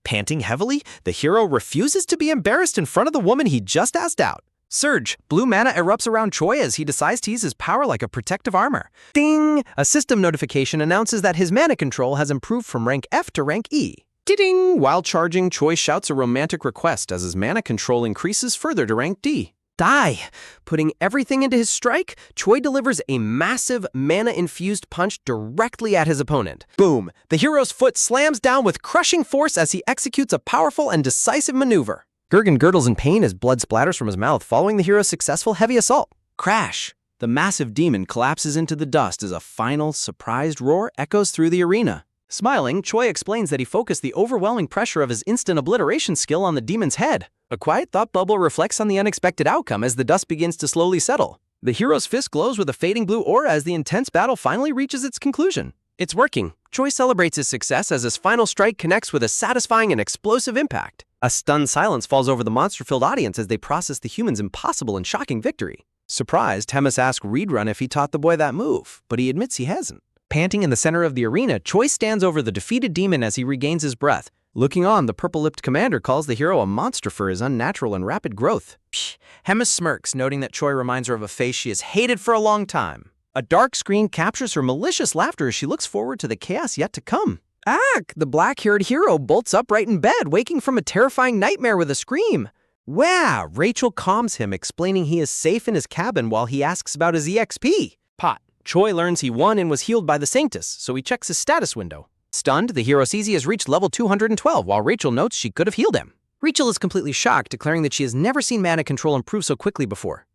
Panting heavily, the hero refuses to be embarrassed in front of the woman he just asked out. Surge! Blue mana erupts around Choi as he decides to use his power like a protective armor. Ding! A system notification announces that his mana control has improved from rank F to rank E. Ding! While charging, Choi shouts a romantic request as his mana control increases further to rank D. Die! Putting everything into his strike, Choi delivers a massive mana-infused punch directly at his opponent. Boom! The hero's foot slams down with crushing force as he executes a powerful and decisive maneuver. Gergen gurgles in pain as blood splatters from his mouth following the hero's successful heavy assault. Crash! The massive demon collapses into the dust as a final, surprised roar echoes through the arena. Smiling, Choi explains that he focused the overwhelming pressure of his instant obliteration skill on the demon's head. A quiet thought bubble reflects on the unexpected outcome as the dust begins to slowly settle. The hero's fist glows with a fading blue aura as the intense battle finally reaches its conclusion. It's working. Choi celebrates his success as his final strike connects with a satisfying and explosive impact. A stunned silence falls over the monster-filled audience as they process the human's impossible and shocking victory. Surprised, Hemis asks Reedrun if he taught the boy that move, but he admits he hasn't. Panting in the center of the arena, Choi stands over the defeated demon as he regains his breath. Looking on, the purple-lipped commander calls the hero a monster for his unnatural and rapid growth. Psh! Hemis smirks, noting that Choi reminds her of a face she has hated for a long time. A dark screen captures her malicious laughter as she looks forward to the chaos yet to come. Ack! The black-haired hero bolts upright in bed, waking from a terrifying nightmare with a scream. Wow! Rachel calms him, explaining he is safe in his cabin while he asks about his EXP. Pot. Choi learns he won and was healed by the Sanctus, so he checks his status window. Stunned, the hero sees he has reached level 212, while Rachel notes she could have healed him. Rachel is completely shocked, declaring that she has never seen mana control improve so quickly before.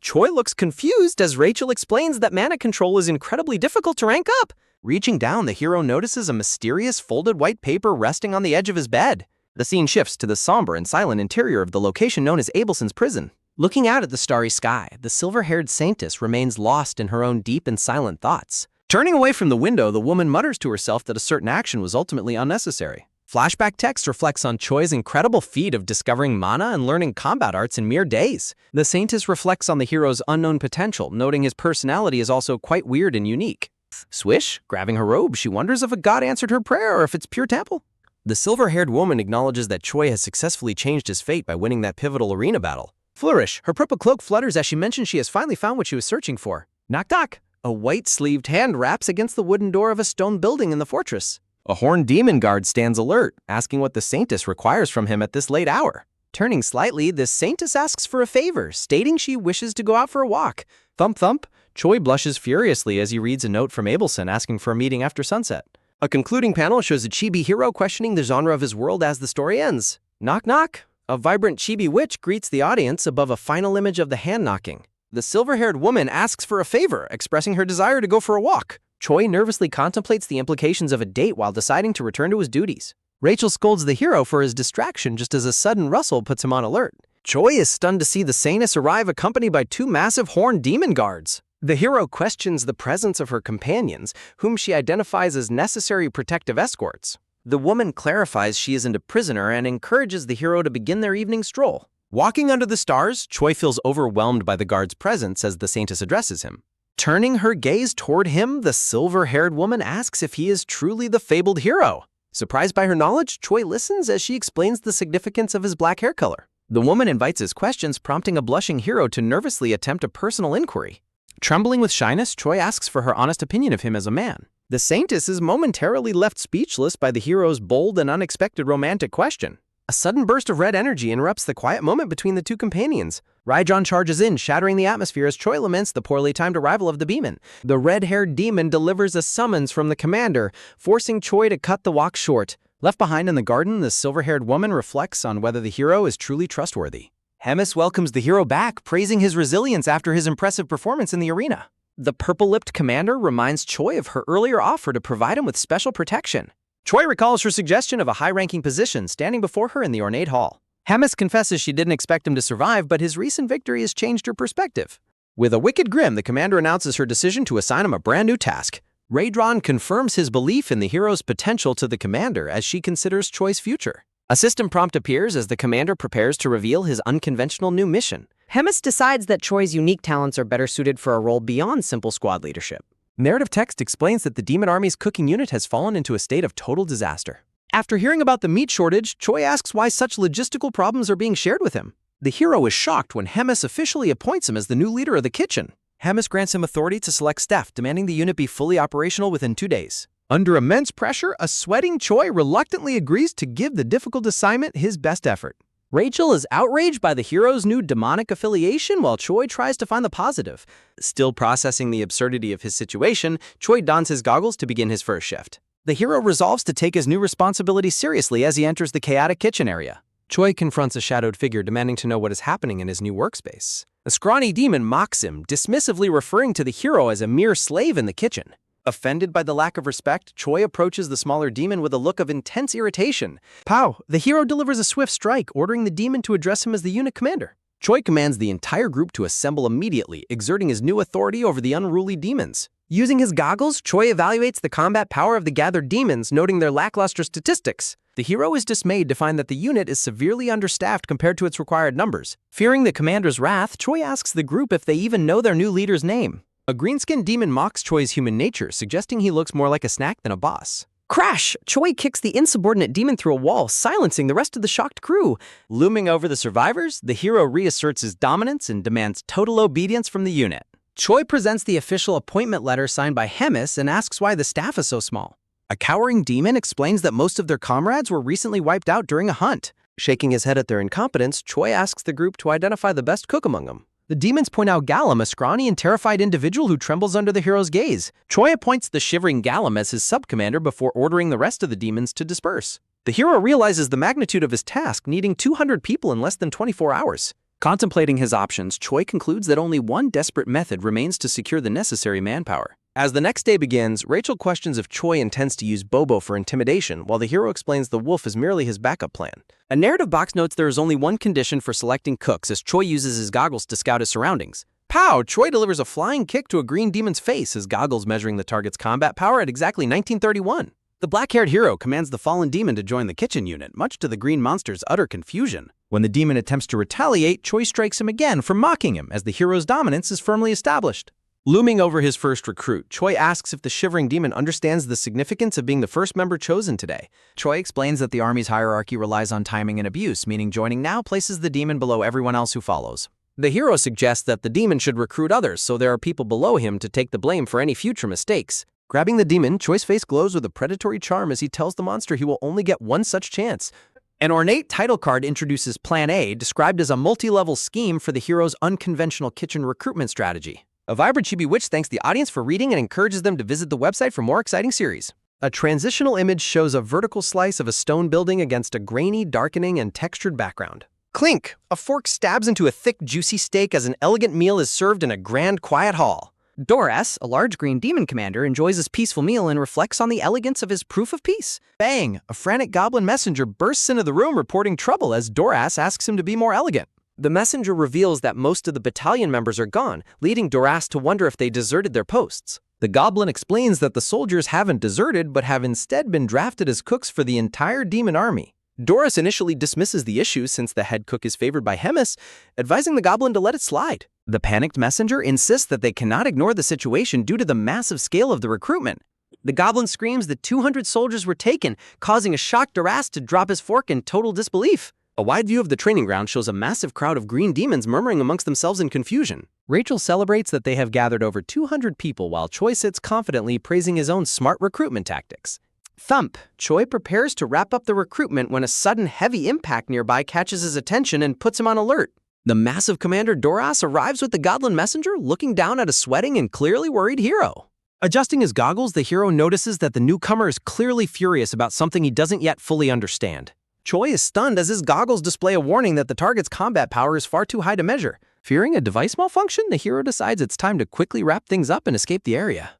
Choi looks confused as Rachel explains that mana control is incredibly difficult to rank up. Reaching down, the hero notices a mysterious folded white paper resting on the edge of his bed. The scene shifts to the somber and silent interior of the location known as Abelson's prison. Looking out at the starry sky, the silver-haired saintess remains lost in her own deep and silent thoughts. Turning away from the window, the woman mutters to herself that a certain action was ultimately unnecessary. Flashback text reflects on Choi's incredible feat of discovering mana and learning combat arts in mere days. The saintess reflects on the hero's unknown potential, noting his personality is also quite weird and unique. Swish, grabbing her robe, she wonders if a god answered her prayer or if it's pure temple. The silver-haired woman acknowledges that Choi has successfully changed his fate by winning that pivotal arena battle. Flourish, her purple cloak flutters as she mentions she has finally found what she was searching for. Knock knock! A white-sleeved hand raps against the wooden door of a stone building in the fortress. A horned demon guard stands alert, asking what the saintess requires from him at this late hour. Turning slightly, the saintess asks for a favor, stating she wishes to go out for a walk. Thump thump, Choi blushes furiously as he reads a note from Abelson asking for a meeting after sunset. A concluding panel shows a chibi hero questioning the genre of his world as the story ends. Knock knock! A vibrant chibi witch greets the audience above a final image of the hand knocking. The silver-haired woman asks for a favor, expressing her desire to go for a walk. Choi nervously contemplates the implications of a date while deciding to return to his duties. Rachel scolds the hero for his distraction just as a sudden rustle puts him on alert. Choi is stunned to see the saintess arrive accompanied by two massive horned demon guards. The hero questions the presence of her companions, whom she identifies as necessary protective escorts. The woman clarifies she isn't a prisoner and encourages the hero to begin their evening stroll. Walking under the stars, Choi feels overwhelmed by the guard's presence as the saintess addresses him. Turning her gaze toward him, the silver-haired woman asks if he is truly the fabled hero. Surprised by her knowledge, Choi listens as she explains the significance of his black hair color. The woman invites his questions, prompting a blushing hero to nervously attempt a personal inquiry. Trembling with shyness, Choi asks for her honest opinion of him as a man. The saintess is momentarily left speechless by the hero's bold and unexpected romantic question. A sudden burst of red energy interrupts the quiet moment between the two companions. Raijon charges in, shattering the atmosphere as Choi laments the poorly timed arrival of the demon. The red-haired demon delivers a summons from the commander, forcing Choi to cut the walk short. Left behind in the garden, the silver-haired woman reflects on whether the hero is truly trustworthy. Hemis welcomes the hero back, praising his resilience after his impressive performance in the arena. The purple-lipped commander reminds Choi of her earlier offer to provide him with special protection. Choi recalls her suggestion of a high-ranking position standing before her in the ornate hall. Hemis confesses she didn't expect him to survive, but his recent victory has changed her perspective. With a wicked grin, the commander announces her decision to assign him a brand new task. Raydron confirms his belief in the hero's potential to the commander as she considers Choi's future. A system prompt appears as the commander prepares to reveal his unconventional new mission. Hemis decides that Choi's unique talents are better suited for a role beyond simple squad leadership. Narrative text explains that the Demon Army's cooking unit has fallen into a state of total disaster. After hearing about the meat shortage, Choi asks why such logistical problems are being shared with him. The hero is shocked when Hemis officially appoints him as the new leader of the kitchen. Hemis grants him authority to select staff, demanding the unit be fully operational within 2 days. Under immense pressure, a sweating Choi reluctantly agrees to give the difficult assignment his best effort. Rachel is outraged by the hero's new demonic affiliation while Choi tries to find the positive. Still processing the absurdity of his situation, Choi dons his goggles to begin his first shift. The hero resolves to take his new responsibility seriously as he enters the chaotic kitchen area. Choi confronts a shadowed figure demanding to know what is happening in his new workspace. A scrawny demon mocks him, dismissively referring to the hero as a mere slave in the kitchen. Offended by the lack of respect, Choi approaches the smaller demon with a look of intense irritation. Pow! The hero delivers a swift strike, ordering the demon to address him as the unit commander. Choi commands the entire group to assemble immediately, exerting his new authority over the unruly demons. Using his goggles, Choi evaluates the combat power of the gathered demons, noting their lackluster statistics. The hero is dismayed to find that the unit is severely understaffed compared to its required numbers. Fearing the commander's wrath, Choi asks the group if they even know their new leader's name. A green-skinned demon mocks Choi's human nature, suggesting he looks more like a snack than a boss. Crash! Choi kicks the insubordinate demon through a wall, silencing the rest of the shocked crew. Looming over the survivors, the hero reasserts his dominance and demands total obedience from the unit. Choi presents the official appointment letter signed by Hemis and asks why the staff is so small. A cowering demon explains that most of their comrades were recently wiped out during a hunt. Shaking his head at their incompetence, Choi asks the group to identify the best cook among them. The demons point out Gallum, a scrawny and terrified individual who trembles under the hero's gaze. Choi appoints the shivering Gallum as his sub-commander before ordering the rest of the demons to disperse. The hero realizes the magnitude of his task, needing 200 people in less than 24 hours. Contemplating his options, Choi concludes that only one desperate method remains to secure the necessary manpower. As the next day begins, Rachel questions if Choi intends to use Bobo for intimidation, while the hero explains the wolf is merely his backup plan. A narrative box notes there is only one condition for selecting cooks as Choi uses his goggles to scout his surroundings. Pow! Choi delivers a flying kick to a green demon's face, his goggles measuring the target's combat power at exactly 1931. The black-haired hero commands the fallen demon to join the kitchen unit, much to the green monster's utter confusion. When the demon attempts to retaliate, Choi strikes him again for mocking him, as the hero's dominance is firmly established. Looming over his first recruit, Choi asks if the shivering demon understands the significance of being the first member chosen today. Choi explains that the army's hierarchy relies on timing and abuse, meaning joining now places the demon below everyone else who follows. The hero suggests that the demon should recruit others, so there are people below him to take the blame for any future mistakes. Grabbing the demon, Choi's face glows with a predatory charm as he tells the monster he will only get one such chance. An ornate title card introduces Plan A, described as a multi-level scheme for the hero's unconventional kitchen recruitment strategy. A vibrant chibi witch thanks the audience for reading and encourages them to visit the website for more exciting series. A transitional image shows a vertical slice of a stone building against a grainy, darkening, and textured background. Clink! A fork stabs into a thick, juicy steak as an elegant meal is served in a grand, quiet hall. Doras, a large green demon commander, enjoys his peaceful meal and reflects on the elegance of his proof of peace. Bang! A frantic goblin messenger bursts into the room reporting trouble as Doras asks him to be more elegant. The messenger reveals that most of the battalion members are gone, leading Doras to wonder if they deserted their posts. The goblin explains that the soldiers haven't deserted but have instead been drafted as cooks for the entire demon army. Doras initially dismisses the issue since the head cook is favored by Hemis, advising the goblin to let it slide. The panicked messenger insists that they cannot ignore the situation due to the massive scale of the recruitment. The goblin screams that 200 soldiers were taken, causing a shocked Doras to drop his fork in total disbelief. A wide view of the training ground shows a massive crowd of green demons murmuring amongst themselves in confusion. Rachel celebrates that they have gathered over 200 people while Choi sits confidently praising his own smart recruitment tactics. Thump! Choi prepares to wrap up the recruitment when a sudden heavy impact nearby catches his attention and puts him on alert. The massive commander Doras arrives with the goblin messenger, looking down at a sweating and clearly worried hero. Adjusting his goggles, the hero notices that the newcomer is clearly furious about something he doesn't yet fully understand. Choi is stunned as his goggles display a warning that the target's combat power is far too high to measure. Fearing a device malfunction, the hero decides it's time to quickly wrap things up and escape the area.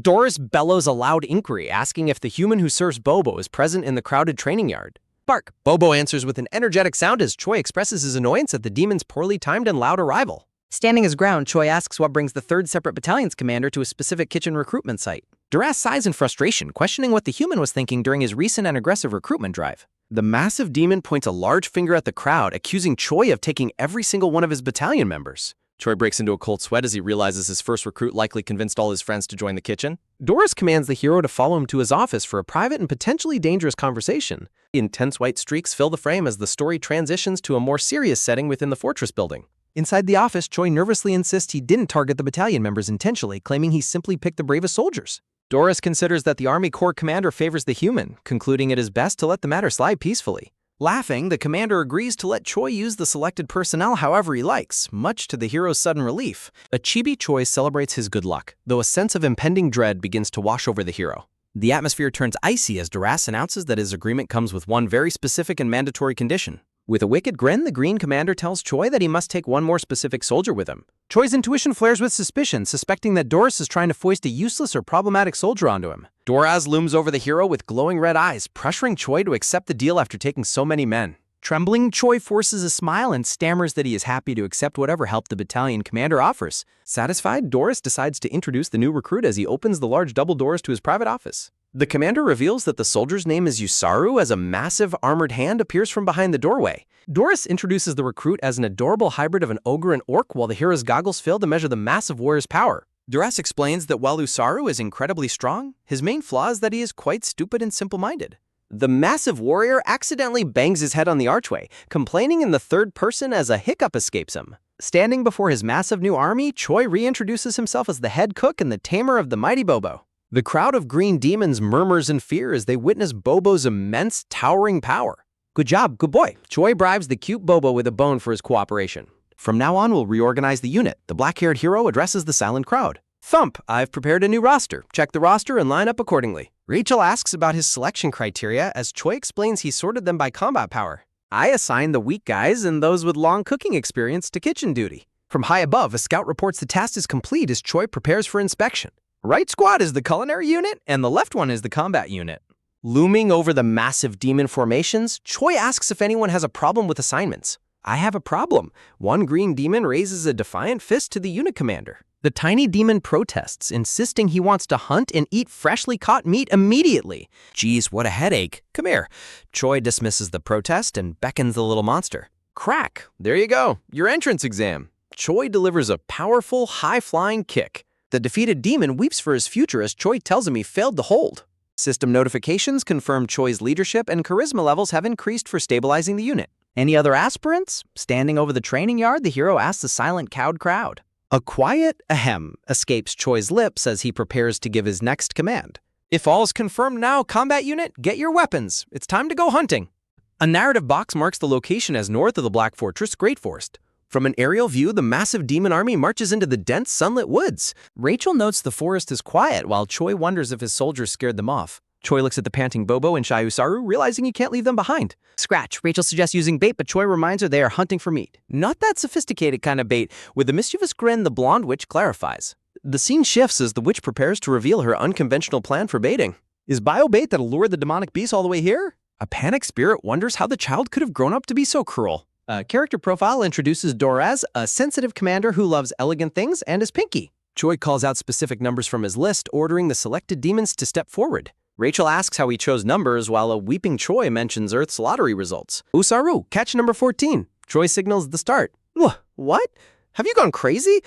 Doris bellows a loud inquiry, asking if the human who serves Bobo is present in the crowded training yard. Bark! Bobo answers with an energetic sound as Choi expresses his annoyance at the demon's poorly timed and loud arrival. Standing his ground, Choi asks what brings the 3rd separate battalion's commander to a specific kitchen recruitment site. Duras sighs in frustration, questioning what the human was thinking during his recent and aggressive recruitment drive. The massive demon points a large finger at the crowd, accusing Choi of taking every single one of his battalion members. Choi breaks into a cold sweat as he realizes his first recruit likely convinced all his friends to join the kitchen. Doris commands the hero to follow him to his office for a private and potentially dangerous conversation. Intense white streaks fill the frame as the story transitions to a more serious setting within the fortress building. Inside the office, Choi nervously insists he didn't target the battalion members intentionally, claiming he simply picked the bravest soldiers. Doris considers that the Army Corps commander favors the human, concluding it is best to let the matter slide peacefully. Laughing, the commander agrees to let Choi use the selected personnel however he likes, much to the hero's sudden relief. A chibi Choi celebrates his good luck, though a sense of impending dread begins to wash over the hero. The atmosphere turns icy as Duras announces that his agreement comes with one very specific and mandatory condition. With a wicked grin, the Green Commander tells Choi that he must take one more specific soldier with him. Choi's intuition flares with suspicion, suspecting that Doris is trying to foist a useless or problematic soldier onto him. Doras looms over the hero with glowing red eyes, pressuring Choi to accept the deal after taking so many men. Trembling, Choi forces a smile and stammers that he is happy to accept whatever help the battalion commander offers. Satisfied, Doris decides to introduce the new recruit as he opens the large double doors to his private office. The commander reveals that the soldier's name is Usaru as a massive armored hand appears from behind the doorway. Doris introduces the recruit as an adorable hybrid of an ogre and orc while the hero's goggles fail to measure the massive warrior's power. Duras explains that while Usaru is incredibly strong, his main flaw is that he is quite stupid and simple-minded. The massive warrior accidentally bangs his head on the archway, complaining in the third person as a hiccup escapes him. Standing before his massive new army, Choi reintroduces himself as the head cook and the tamer of the mighty Bobo. The crowd of green demons murmurs in fear as they witness Bobo's immense, towering power. Good job, good boy. Choi bribes the cute Bobo with a bone for his cooperation. From now on, we'll reorganize the unit. The black-haired hero addresses the silent crowd. Thump, I've prepared a new roster. Check the roster and line up accordingly. Rachel asks about his selection criteria as Choi explains he sorted them by combat power. I assign the weak guys and those with long cooking experience to kitchen duty. From high above, a scout reports the task is complete as Choi prepares for inspection. Right squad is the culinary unit, and the left one is the combat unit. Looming over the massive demon formations, Choi asks if anyone has a problem with assignments. I have a problem. One green demon raises a defiant fist to the unit commander. The tiny demon protests, insisting he wants to hunt and eat freshly caught meat immediately. Geez, what a headache. Come here. Choi dismisses the protest and beckons the little monster. Crack. There you go. Your entrance exam. Choi delivers a powerful, high-flying kick. The defeated demon weeps for his future as Choi tells him he failed to hold. System notifications confirm Choi's leadership and charisma levels have increased for stabilizing the unit. Any other aspirants? Standing over the training yard, the hero asks the silent cowed crowd. A quiet ahem escapes Choi's lips as he prepares to give his next command. If all is confirmed now, combat unit, get your weapons. It's time to go hunting. A narrative box marks the location as north of the Black Fortress, Great Forest. From an aerial view, the massive demon army marches into the dense, sunlit woods. Rachel notes the forest is quiet, while Choi wonders if his soldiers scared them off. Choi looks at the panting Bobo and Shy Usaru, realizing he can't leave them behind. Scratch. Rachel suggests using bait, but Choi reminds her they are hunting for meat. Not that sophisticated kind of bait. With a mischievous grin, the blonde witch clarifies. The scene shifts as the witch prepares to reveal her unconventional plan for baiting. Is bio bait that allured the demonic beast all the way here? A panicked spirit wonders how the child could have grown up to be so cruel. A character profile introduces Doraz, a sensitive commander who loves elegant things and is pinky. Choi calls out specific numbers from his list, ordering the selected demons to step forward. Rachel asks how he chose numbers, while a weeping Choi mentions Earth's lottery results. Usaru, catch number 14. Choi signals the start. What? Have you gone crazy?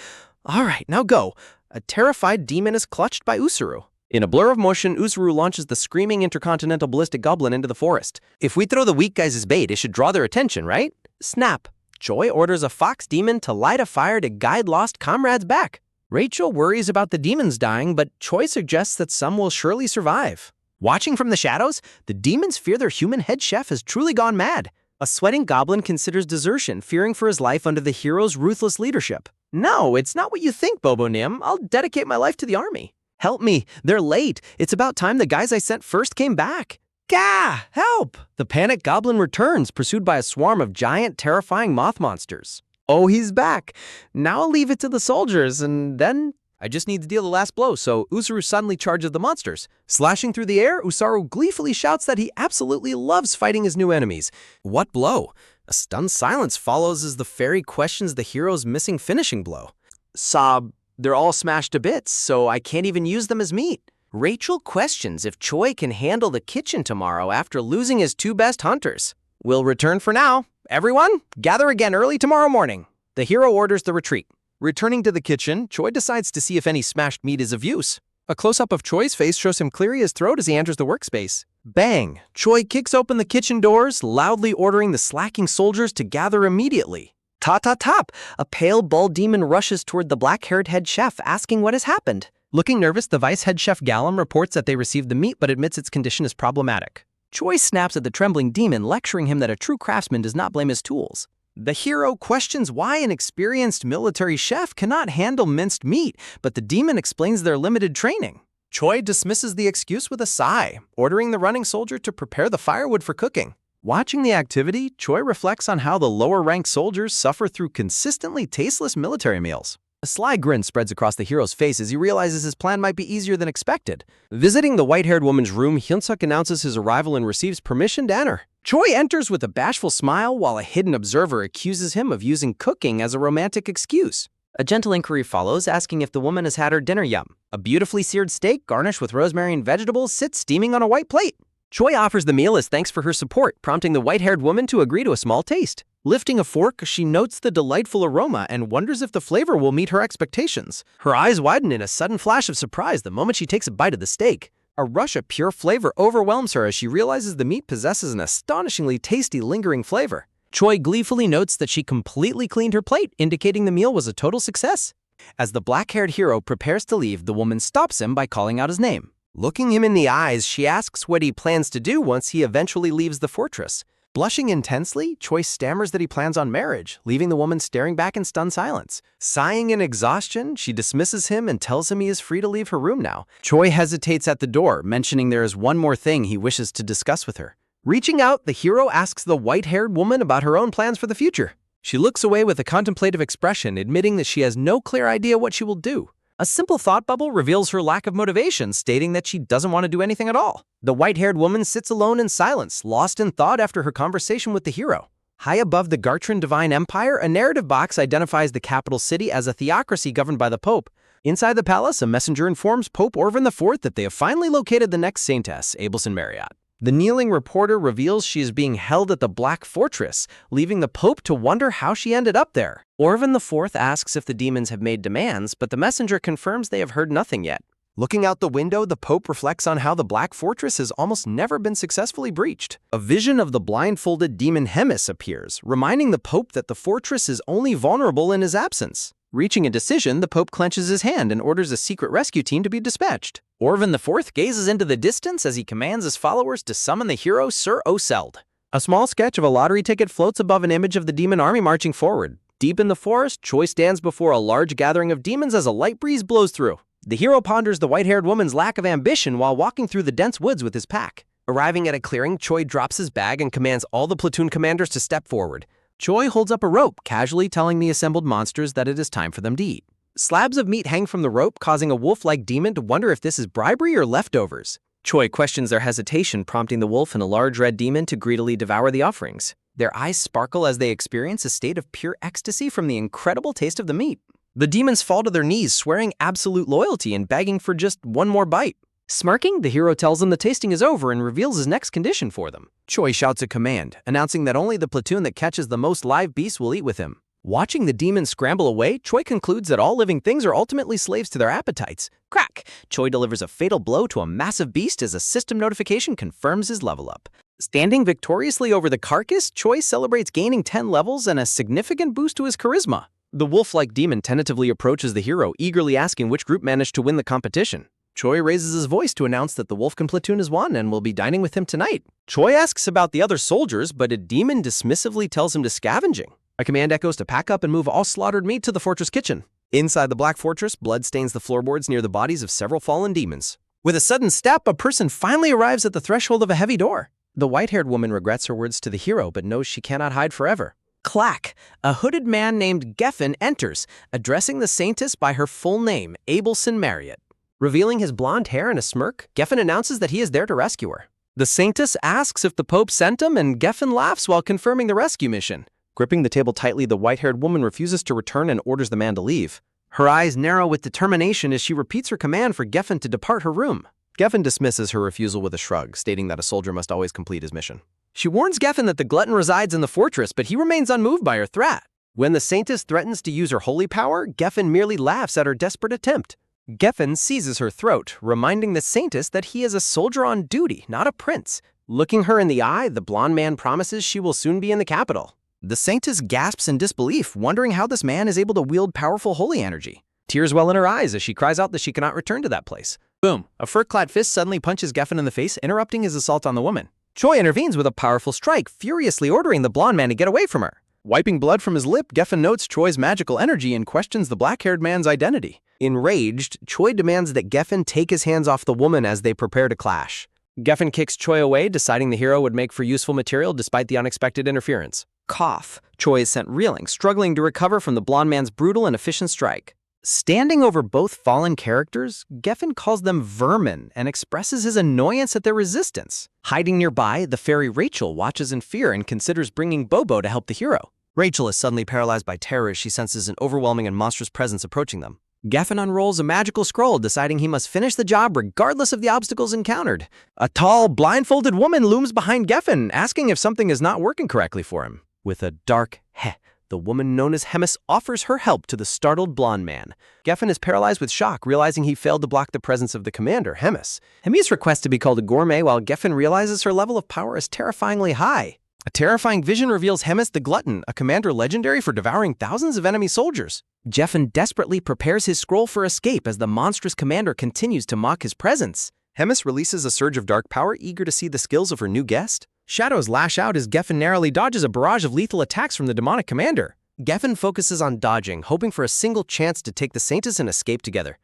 All right, now go. A terrified demon is clutched by Usaru. In a blur of motion, Usaru launches the screaming intercontinental ballistic goblin into the forest. If we throw the weak guys as bait, it should draw their attention, right? Snap. Choi orders a fox demon to light a fire to guide lost comrades back. Rachel worries about the demons dying, but Choi suggests that some will surely survive. Watching from the shadows, the demons fear their human head chef has truly gone mad. A sweating goblin considers desertion, fearing for his life under the hero's ruthless leadership. No, it's not what you think, Bobo Nim. I'll dedicate my life to the army. Help me. They're late. It's about time the guys I sent first came back. Gah! Help! The panicked goblin returns, pursued by a swarm of giant, terrifying moth monsters. Oh, he's back. Now I'll leave it to the soldiers, and then I just need to deal the last blow, so Usaru suddenly charges the monsters. Slashing through the air, Usaru gleefully shouts that he absolutely loves fighting his new enemies. What blow? A stunned silence follows as the fairy questions the hero's missing finishing blow. Sob, they're all smashed to bits, so I can't even use them as meat. Rachel questions if Choi can handle the kitchen tomorrow after losing his two best hunters. We'll return for now. Everyone, gather again early tomorrow morning. The hero orders the retreat. Returning to the kitchen, Choi decides to see if any smashed meat is of use. A close-up of Choi's face shows him clearing his throat as he enters the workspace. Bang! Choi kicks open the kitchen doors, loudly ordering the slacking soldiers to gather immediately. Ta-ta-tap! A pale bull demon rushes toward the black-haired head chef, asking what has happened. Looking nervous, the vice head chef Gallum reports that they received the meat but admits its condition is problematic. Choi snaps at the trembling demon, lecturing him that a true craftsman does not blame his tools. The hero questions why an experienced military chef cannot handle minced meat, but the demon explains their limited training. Choi dismisses the excuse with a sigh, ordering the running soldier to prepare the firewood for cooking. Watching the activity, Choi reflects on how the lower-ranked soldiers suffer through consistently tasteless military meals. A sly grin spreads across the hero's face as he realizes his plan might be easier than expected. Visiting the white-haired woman's room, Hyunsuk announces his arrival and receives permission to enter. Choi enters with a bashful smile while a hidden observer accuses him of using cooking as a romantic excuse. A gentle inquiry follows, asking if the woman has had her dinner yum. A beautifully seared steak garnished with rosemary and vegetables sits steaming on a white plate. Choi offers the meal as thanks for her support, prompting the white-haired woman to agree to a small taste. Lifting a fork, she notes the delightful aroma and wonders if the flavor will meet her expectations. Her eyes widen in a sudden flash of surprise the moment she takes a bite of the steak. A rush of pure flavor overwhelms her as she realizes the meat possesses an astonishingly tasty, lingering flavor. Choi gleefully notes that she completely cleaned her plate, indicating the meal was a total success. As the black-haired hero prepares to leave, the woman stops him by calling out his name. Looking him in the eyes, she asks what he plans to do once he eventually leaves the fortress. Blushing intensely, Choi stammers that he plans on marriage, leaving the woman staring back in stunned silence. Sighing in exhaustion, she dismisses him and tells him he is free to leave her room now. Choi hesitates at the door, mentioning there is one more thing he wishes to discuss with her. Reaching out, the hero asks the white-haired woman about her own plans for the future. She looks away with a contemplative expression, admitting that she has no clear idea what she will do. A simple thought bubble reveals her lack of motivation, stating that she doesn't want to do anything at all. The white-haired woman sits alone in silence, lost in thought after her conversation with the hero. High above the Gartran Divine Empire, a narrative box identifies the capital city as a theocracy governed by the Pope. Inside the palace, a messenger informs Pope Orvan IV that they have finally located the next saintess, Abelson Marriott. The kneeling reporter reveals she is being held at the Black Fortress, leaving the Pope to wonder how she ended up there. Orvan IV asks if the demons have made demands, but the messenger confirms they have heard nothing yet. Looking out the window, the Pope reflects on how the Black Fortress has almost never been successfully breached. A vision of the blindfolded demon Hemis appears, reminding the Pope that the fortress is only vulnerable in his absence. Reaching a decision, the Pope clenches his hand and orders a secret rescue team to be dispatched. Orvan IV gazes into the distance as he commands his followers to summon the hero Sir Oseld. A small sketch of a lottery ticket floats above an image of the demon army marching forward. Deep in the forest, Choi stands before a large gathering of demons as a light breeze blows through. The hero ponders the white-haired woman's lack of ambition while walking through the dense woods with his pack. Arriving at a clearing, Choi drops his bag and commands all the platoon commanders to step forward. Choi holds up a rope, casually telling the assembled monsters that it is time for them to eat. Slabs of meat hang from the rope, causing a wolf-like demon to wonder if this is bribery or leftovers. Choi questions their hesitation, prompting the wolf and a large red demon to greedily devour the offerings. Their eyes sparkle as they experience a state of pure ecstasy from the incredible taste of the meat. The demons fall to their knees, swearing absolute loyalty and begging for just one more bite. Smirking, the hero tells them the tasting is over and reveals his next condition for them. Choi shouts a command, announcing that only the platoon that catches the most live beasts will eat with him. Watching the demons scramble away, Choi concludes that all living things are ultimately slaves to their appetites. Crack! Choi delivers a fatal blow to a massive beast as a system notification confirms his level up. Standing victoriously over the carcass, Choi celebrates gaining 10 levels and a significant boost to his charisma. The wolf-like demon tentatively approaches the hero, eagerly asking which group managed to win the competition. Choi raises his voice to announce that the Wolfkin platoon has won and will be dining with him tonight. Choi asks about the other soldiers, but a demon dismissively tells him to scavenging. A command echoes to pack up and move all slaughtered meat to the fortress kitchen. Inside the Black Fortress, blood stains the floorboards near the bodies of several fallen demons. With a sudden step, a person finally arrives at the threshold of a heavy door. The white-haired woman regrets her words to the hero, but knows she cannot hide forever. Clack! A hooded man named Geffen enters, addressing the Saintess by her full name, Abelson Marriott. Revealing his blonde hair and a smirk, Geffen announces that he is there to rescue her. The Saintess asks if the Pope sent him, and Geffen laughs while confirming the rescue mission. Gripping the table tightly, the white-haired woman refuses to return and orders the man to leave. Her eyes narrow with determination as she repeats her command for Geffen to depart her room. Geffen dismisses her refusal with a shrug, stating that a soldier must always complete his mission. She warns Geffen that the glutton resides in the fortress, but he remains unmoved by her threat. When the Saintess threatens to use her holy power, Geffen merely laughs at her desperate attempt. Geffen seizes her throat, reminding the Saintess that he is a soldier on duty, not a prince. Looking her in the eye, the blonde man promises she will soon be in the capital. The Saintess gasps in disbelief, wondering how this man is able to wield powerful holy energy. Tears well in her eyes as she cries out that she cannot return to that place. Boom! A fur-clad fist suddenly punches Geffen in the face, interrupting his assault on the woman. Choi intervenes with a powerful strike, furiously ordering the blonde man to get away from her. Wiping blood from his lip, Geffen notes Choi's magical energy and questions the black-haired man's identity. Enraged, Choi demands that Geffen take his hands off the woman as they prepare to clash. Geffen kicks Choi away, deciding the hero would make for useful material despite the unexpected interference. Cough. Choi is sent reeling, struggling to recover from the blonde man's brutal and efficient strike. Standing over both fallen characters, Geffen calls them vermin and expresses his annoyance at their resistance. Hiding nearby, the fairy Rachel watches in fear and considers bringing Bobo to help the hero. Rachel is suddenly paralyzed by terror as she senses an overwhelming and monstrous presence approaching them. Geffen unrolls a magical scroll, deciding he must finish the job regardless of the obstacles encountered. A tall, blindfolded woman looms behind Geffen, asking if something is not working correctly for him. With a dark heh, the woman known as Hemis offers her help to the startled blonde man. Geffen is paralyzed with shock, realizing he failed to block the presence of the commander, Hemis. Hemis requests to be called a gourmet, while Geffen realizes her level of power is terrifyingly high. A terrifying vision reveals Hemis the Glutton, a commander legendary for devouring thousands of enemy soldiers. Geffen desperately prepares his scroll for escape as the monstrous commander continues to mock his presence. Hemis releases a surge of dark power, eager to see the skills of her new guest. Shadows lash out as Geffen narrowly dodges a barrage of lethal attacks from the demonic commander. Geffen focuses on dodging, hoping for a single chance to take the Saintess and escape together.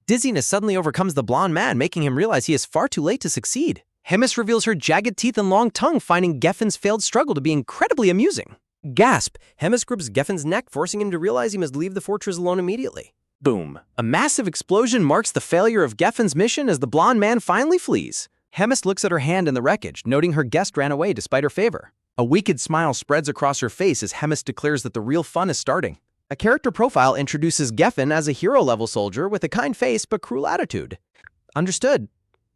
Dizziness suddenly overcomes the blonde man, making him realize he is far too late to succeed. Hemis reveals her jagged teeth and long tongue, finding Geffen's failed struggle to be incredibly amusing. Gasp! Hemis grips Geffen's neck, forcing him to realize he must leave the fortress alone immediately. Boom! A massive explosion marks the failure of Geffen's mission as the blonde man finally flees. Hemis looks at her hand in the wreckage, noting her guest ran away despite her favor. A wicked smile spreads across her face as Hemis declares that the real fun is starting. A character profile introduces Geffen as a hero-level soldier with a kind face but cruel attitude. Understood.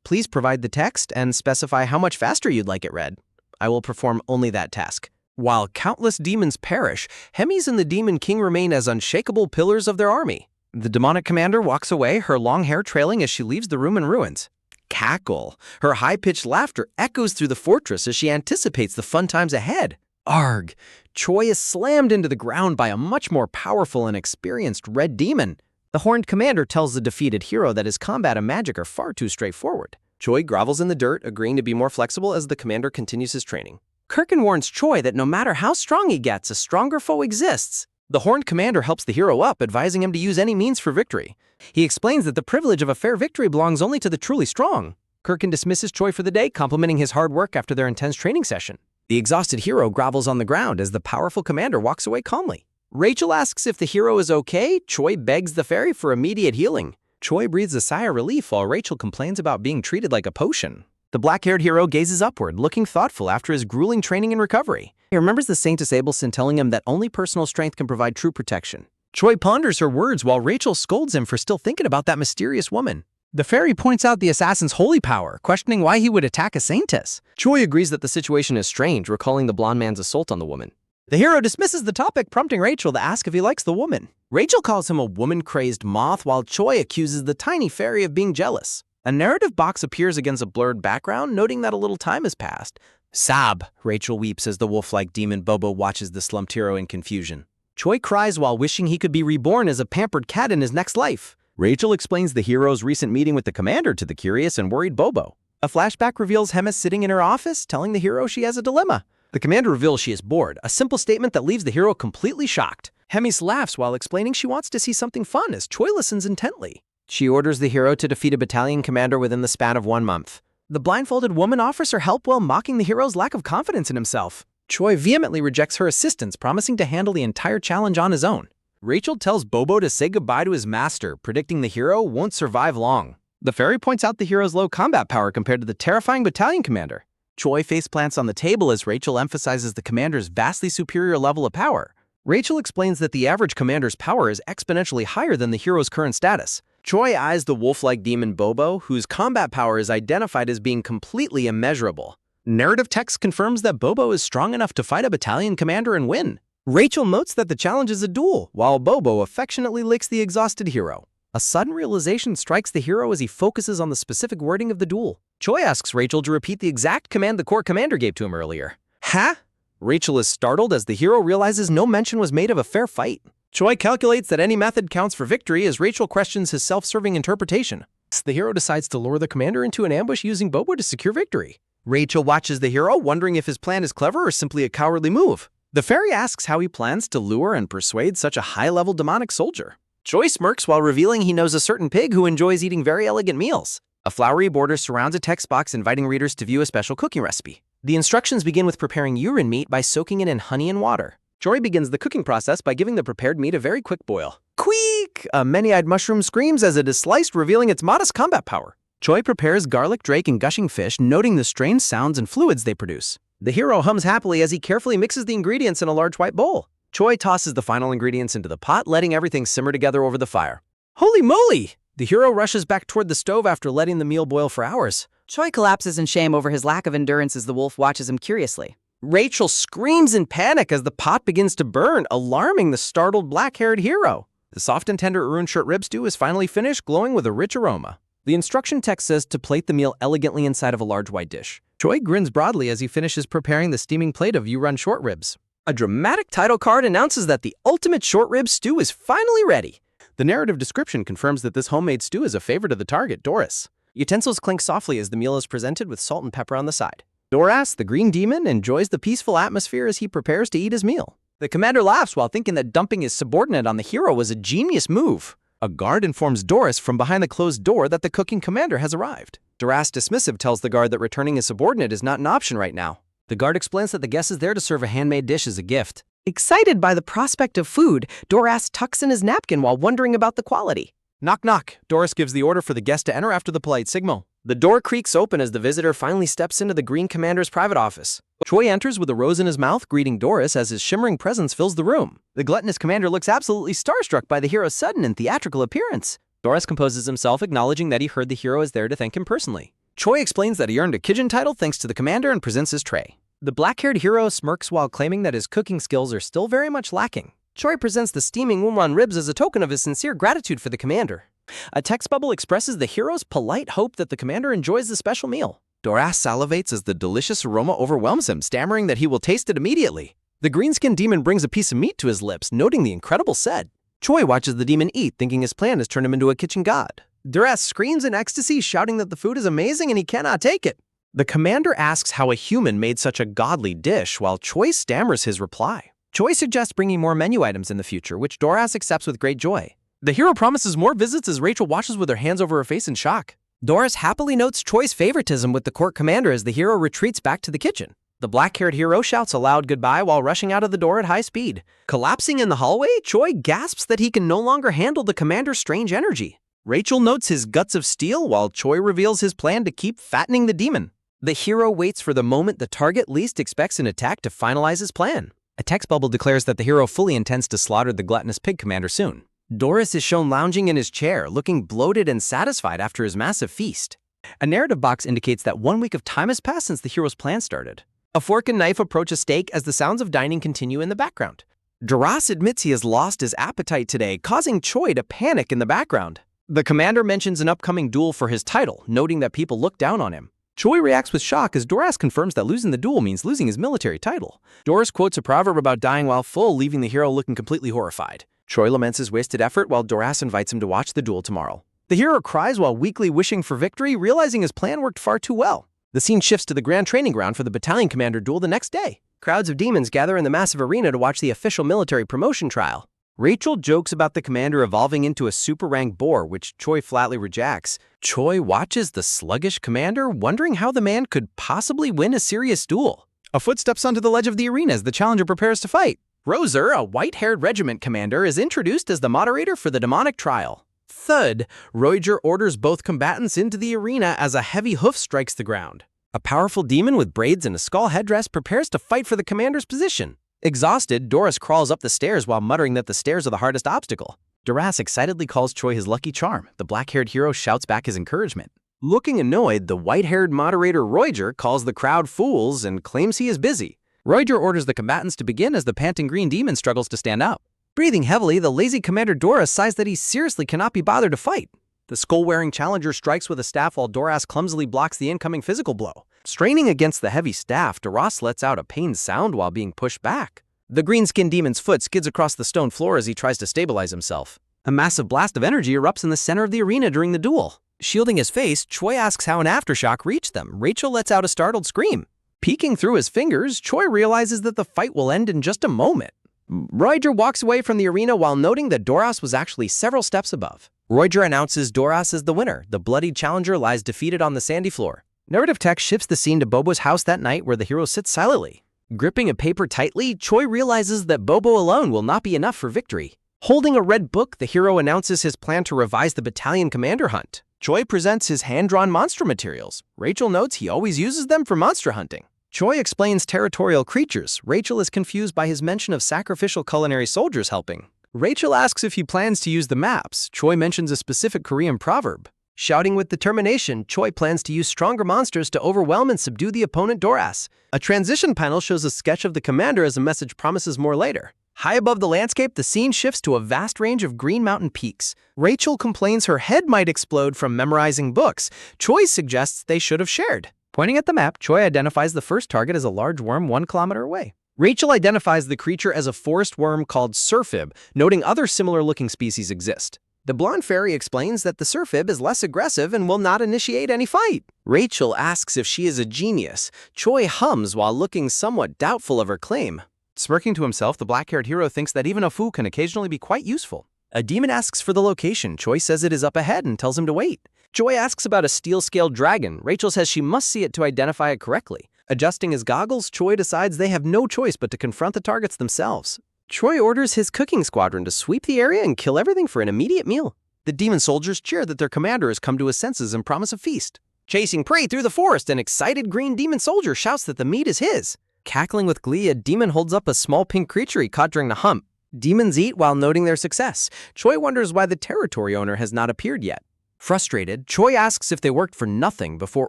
Please provide the text and specify how much faster you'd like it read. I will perform only that task. While countless demons perish, Hemis and the Demon King remain as unshakable pillars of their army. The demonic commander walks away, her long hair trailing as she leaves the room in ruins. Cackle. Her high-pitched laughter echoes through the fortress as she anticipates the fun times ahead. Arg! Choi is slammed into the ground by a much more powerful and experienced red demon. The horned commander tells the defeated hero that his combat and magic are far too straightforward. Choi grovels in the dirt, agreeing to be more flexible as the commander continues his training. Kirkin warns Choi that no matter how strong he gets, a stronger foe exists. The horned commander helps the hero up, advising him to use any means for victory. He explains that the privilege of a fair victory belongs only to the truly strong. Kirkin dismisses Choi for the day, complimenting his hard work after their intense training session. The exhausted hero grovels on the ground as the powerful commander walks away calmly. Rachel asks if the hero is okay. Choi begs the fairy for immediate healing. Choi breathes a sigh of relief while Rachel complains about being treated like a potion. The black-haired hero gazes upward, looking thoughtful after his grueling training and recovery. He remembers the Saintess Abelson telling him that only personal strength can provide true protection. Choi ponders her words while Rachel scolds him for still thinking about that mysterious woman. The fairy points out the assassin's holy power, questioning why he would attack a Saintess. Choi agrees that the situation is strange, recalling the blonde man's assault on the woman. The hero dismisses the topic, prompting Rachel to ask if he likes the woman. Rachel calls him a woman-crazed moth, while Choi accuses the tiny fairy of being jealous. A narrative box appears against a blurred background, noting that a little time has passed. Sob! Rachel weeps as the wolf-like demon Bobo watches the slumped hero in confusion. Choi cries while wishing he could be reborn as a pampered cat in his next life. Rachel explains the hero's recent meeting with the commander to the curious and worried Bobo. A flashback reveals Hemis sitting in her office, telling the hero she has a dilemma. The commander reveals she is bored, a simple statement that leaves the hero completely shocked. Hemis laughs while explaining she wants to see something fun as Choi listens intently. She orders the hero to defeat a battalion commander within the span of 1 month. The blindfolded woman offers her help while mocking the hero's lack of confidence in himself. Choi vehemently rejects her assistance, promising to handle the entire challenge on his own. Rachel tells Bobo to say goodbye to his master, predicting the hero won't survive long. The fairy points out the hero's low combat power compared to the terrifying battalion commander. Choi faceplants on the table as Rachel emphasizes the commander's vastly superior level of power. Rachel explains that the average commander's power is exponentially higher than the hero's current status. Choi eyes the wolf-like demon Bobo, whose combat power is identified as being completely immeasurable. Narrative text confirms that Bobo is strong enough to fight a battalion commander and win. Rachel notes that the challenge is a duel, while Bobo affectionately licks the exhausted hero. A sudden realization strikes the hero as he focuses on the specific wording of the duel. Choi asks Rachel to repeat the exact command the core commander gave to him earlier. Huh? Rachel is startled as the hero realizes no mention was made of a fair fight. Choi calculates that any method counts for victory as Rachel questions his self-serving interpretation. The hero decides to lure the commander into an ambush using Bobo to secure victory. Rachel watches the hero, wondering if his plan is clever or simply a cowardly move. The fairy asks how he plans to lure and persuade such a high-level demonic soldier. Choi smirks while revealing he knows a certain pig who enjoys eating very elegant meals. A flowery border surrounds a text box inviting readers to view a special cooking recipe. The instructions begin with preparing urine meat by soaking it in honey and water. Choi begins the cooking process by giving the prepared meat a very quick boil. Queek! A many-eyed mushroom screams as it is sliced, revealing its modest combat power. Choi prepares garlic drake and gushing fish, noting the strange sounds and fluids they produce. The hero hums happily as he carefully mixes the ingredients in a large white bowl. Choi tosses the final ingredients into the pot, letting everything simmer together over the fire. Holy moly! The hero rushes back toward the stove after letting the meal boil for hours. Choi collapses in shame over his lack of endurance as the wolf watches him curiously. Rachel screams in panic as the pot begins to burn, alarming the startled black-haired hero. The soft and tender Urun short rib stew is finally finished, glowing with a rich aroma. The instruction text says to plate the meal elegantly inside of a large white dish. Choi grins broadly as he finishes preparing the steaming plate of Urun short ribs. A dramatic title card announces that the ultimate short rib stew is finally ready. The narrative description confirms that this homemade stew is a favorite of the target, Doris. Utensils clink softly as the meal is presented with salt and pepper on the side. Doras, the green demon, enjoys the peaceful atmosphere as he prepares to eat his meal. The commander laughs while thinking that dumping his subordinate on the hero was a genius move. A guard informs Doris from behind the closed door that the cooking commander has arrived. Doras, dismissive, tells the guard that returning his subordinate is not an option right now. The guard explains that the guest is there to serve a handmade dish as a gift. Excited by the prospect of food, Doras tucks in his napkin while wondering about the quality. Knock knock. Doris gives the order for the guest to enter after the polite signal. The door creaks open as the visitor finally steps into the Green Commander's private office. Choi enters with a rose in his mouth, greeting Doris as his shimmering presence fills the room. The gluttonous commander looks absolutely starstruck by the hero's sudden and theatrical appearance. Doris composes himself, acknowledging that he heard the hero is there to thank him personally. Choi explains that he earned a Kijin title thanks to the commander and presents his tray. The black-haired hero smirks while claiming that his cooking skills are still very much lacking. Choi presents the steaming Wumran ribs as a token of his sincere gratitude for the commander. A text bubble expresses the hero's polite hope that the commander enjoys the special meal. Doras salivates as the delicious aroma overwhelms him, stammering that he will taste it immediately. The green-skinned demon brings a piece of meat to his lips, noting the incredible scent. Choi watches the demon eat, thinking his plan has turned him into a kitchen god. Doras screams in ecstasy, shouting that the food is amazing and he cannot take it. The commander asks how a human made such a godly dish, while Choi stammers his reply. Choi suggests bringing more menu items in the future, which Doras accepts with great joy. The hero promises more visits as Rachel watches with her hands over her face in shock. Doris happily notes Choi's favoritism with the court commander as the hero retreats back to the kitchen. The black-haired hero shouts a loud goodbye while rushing out of the door at high speed. Collapsing in the hallway, Choi gasps that he can no longer handle the commander's strange energy. Rachel notes his guts of steel while Choi reveals his plan to keep fattening the demon. The hero waits for the moment the target least expects an attack to finalize his plan. A text bubble declares that the hero fully intends to slaughter the gluttonous pig commander soon. Doris is shown lounging in his chair, looking bloated and satisfied after his massive feast. A narrative box indicates that 1 week of time has passed since the hero's plan started. A fork and knife approach a steak as the sounds of dining continue in the background. Doras admits he has lost his appetite today, causing Choi to panic in the background. The commander mentions an upcoming duel for his title, noting that people look down on him. Choi reacts with shock as Doras confirms that losing the duel means losing his military title. Doris quotes a proverb about dying while full, leaving the hero looking completely horrified. Choi laments his wasted effort while Doras invites him to watch the duel tomorrow. The hero cries while weakly wishing for victory, realizing his plan worked far too well. The scene shifts to the grand training ground for the battalion commander duel the next day. Crowds of demons gather in the massive arena to watch the official military promotion trial. Rachel jokes about the commander evolving into a super-rank boar, which Choi flatly rejects. Choi watches the sluggish commander, wondering how the man could possibly win a serious duel. A foot steps onto the ledge of the arena as the challenger prepares to fight. Roser, a white-haired regiment commander, is introduced as the moderator for the demonic trial. Thud, Roger orders both combatants into the arena as a heavy hoof strikes the ground. A powerful demon with braids and a skull headdress prepares to fight for the commander's position. Exhausted, Doris crawls up the stairs while muttering that the stairs are the hardest obstacle. Doras excitedly calls Choi his lucky charm. The black-haired hero shouts back his encouragement. Looking annoyed, the white-haired moderator Roger calls the crowd fools and claims he is busy. Roger orders the combatants to begin as the panting green demon struggles to stand up. Breathing heavily, the lazy Commander Doras sighs that he seriously cannot be bothered to fight. The skull-wearing challenger strikes with a staff while Doras clumsily blocks the incoming physical blow. Straining against the heavy staff, Doras lets out a pained sound while being pushed back. The green-skinned demon's foot skids across the stone floor as he tries to stabilize himself. A massive blast of energy erupts in the center of the arena during the duel. Shielding his face, Choi asks how an aftershock reached them. Rachel lets out a startled scream. Peeking through his fingers, Choi realizes that the fight will end in just a moment. Roger walks away from the arena while noting that Doras was actually several steps above. Roger announces Doras is the winner. The bloodied challenger lies defeated on the sandy floor. Narrative text shifts the scene to Bobo's house that night where the hero sits silently. Gripping a paper tightly, Choi realizes that Bobo alone will not be enough for victory. Holding a red book, the hero announces his plan to revise the battalion commander hunt. Choi presents his hand-drawn monster materials. Rachel notes he always uses them for monster hunting. Choi explains territorial creatures. Rachel is confused by his mention of sacrificial culinary soldiers helping. Rachel asks if he plans to use the maps. Choi mentions a specific Korean proverb. Shouting with determination, Choi plans to use stronger monsters to overwhelm and subdue the opponent Doras. A transition panel shows a sketch of the commander as a message promises more later. High above the landscape, the scene shifts to a vast range of green mountain peaks. Rachel complains her head might explode from memorizing books. Choi suggests they should have shared. Pointing at the map, Choi identifies the first target as a large worm 1 kilometer away. Rachel identifies the creature as a forest worm called surfib, noting other similar-looking species exist. The blonde fairy explains that the surfib is less aggressive and will not initiate any fight. Rachel asks if she is a genius. Choi hums while looking somewhat doubtful of her claim. Smirking to himself, the black-haired hero thinks that even a fool can occasionally be quite useful. A demon asks for the location. Choi says it is up ahead and tells him to wait. Choi asks about a steel-scaled dragon. Rachel says she must see it to identify it correctly. Adjusting his goggles, Choi decides they have no choice but to confront the targets themselves. Choi orders his cooking squadron to sweep the area and kill everything for an immediate meal. The demon soldiers cheer that their commander has come to his senses and promise a feast. Chasing prey through the forest, an excited green demon soldier shouts that the meat is his. Cackling with glee, a demon holds up a small pink creature he caught during the hunt. Demons eat while noting their success. Choi wonders why the territory owner has not appeared yet. Frustrated, Choi asks if they worked for nothing before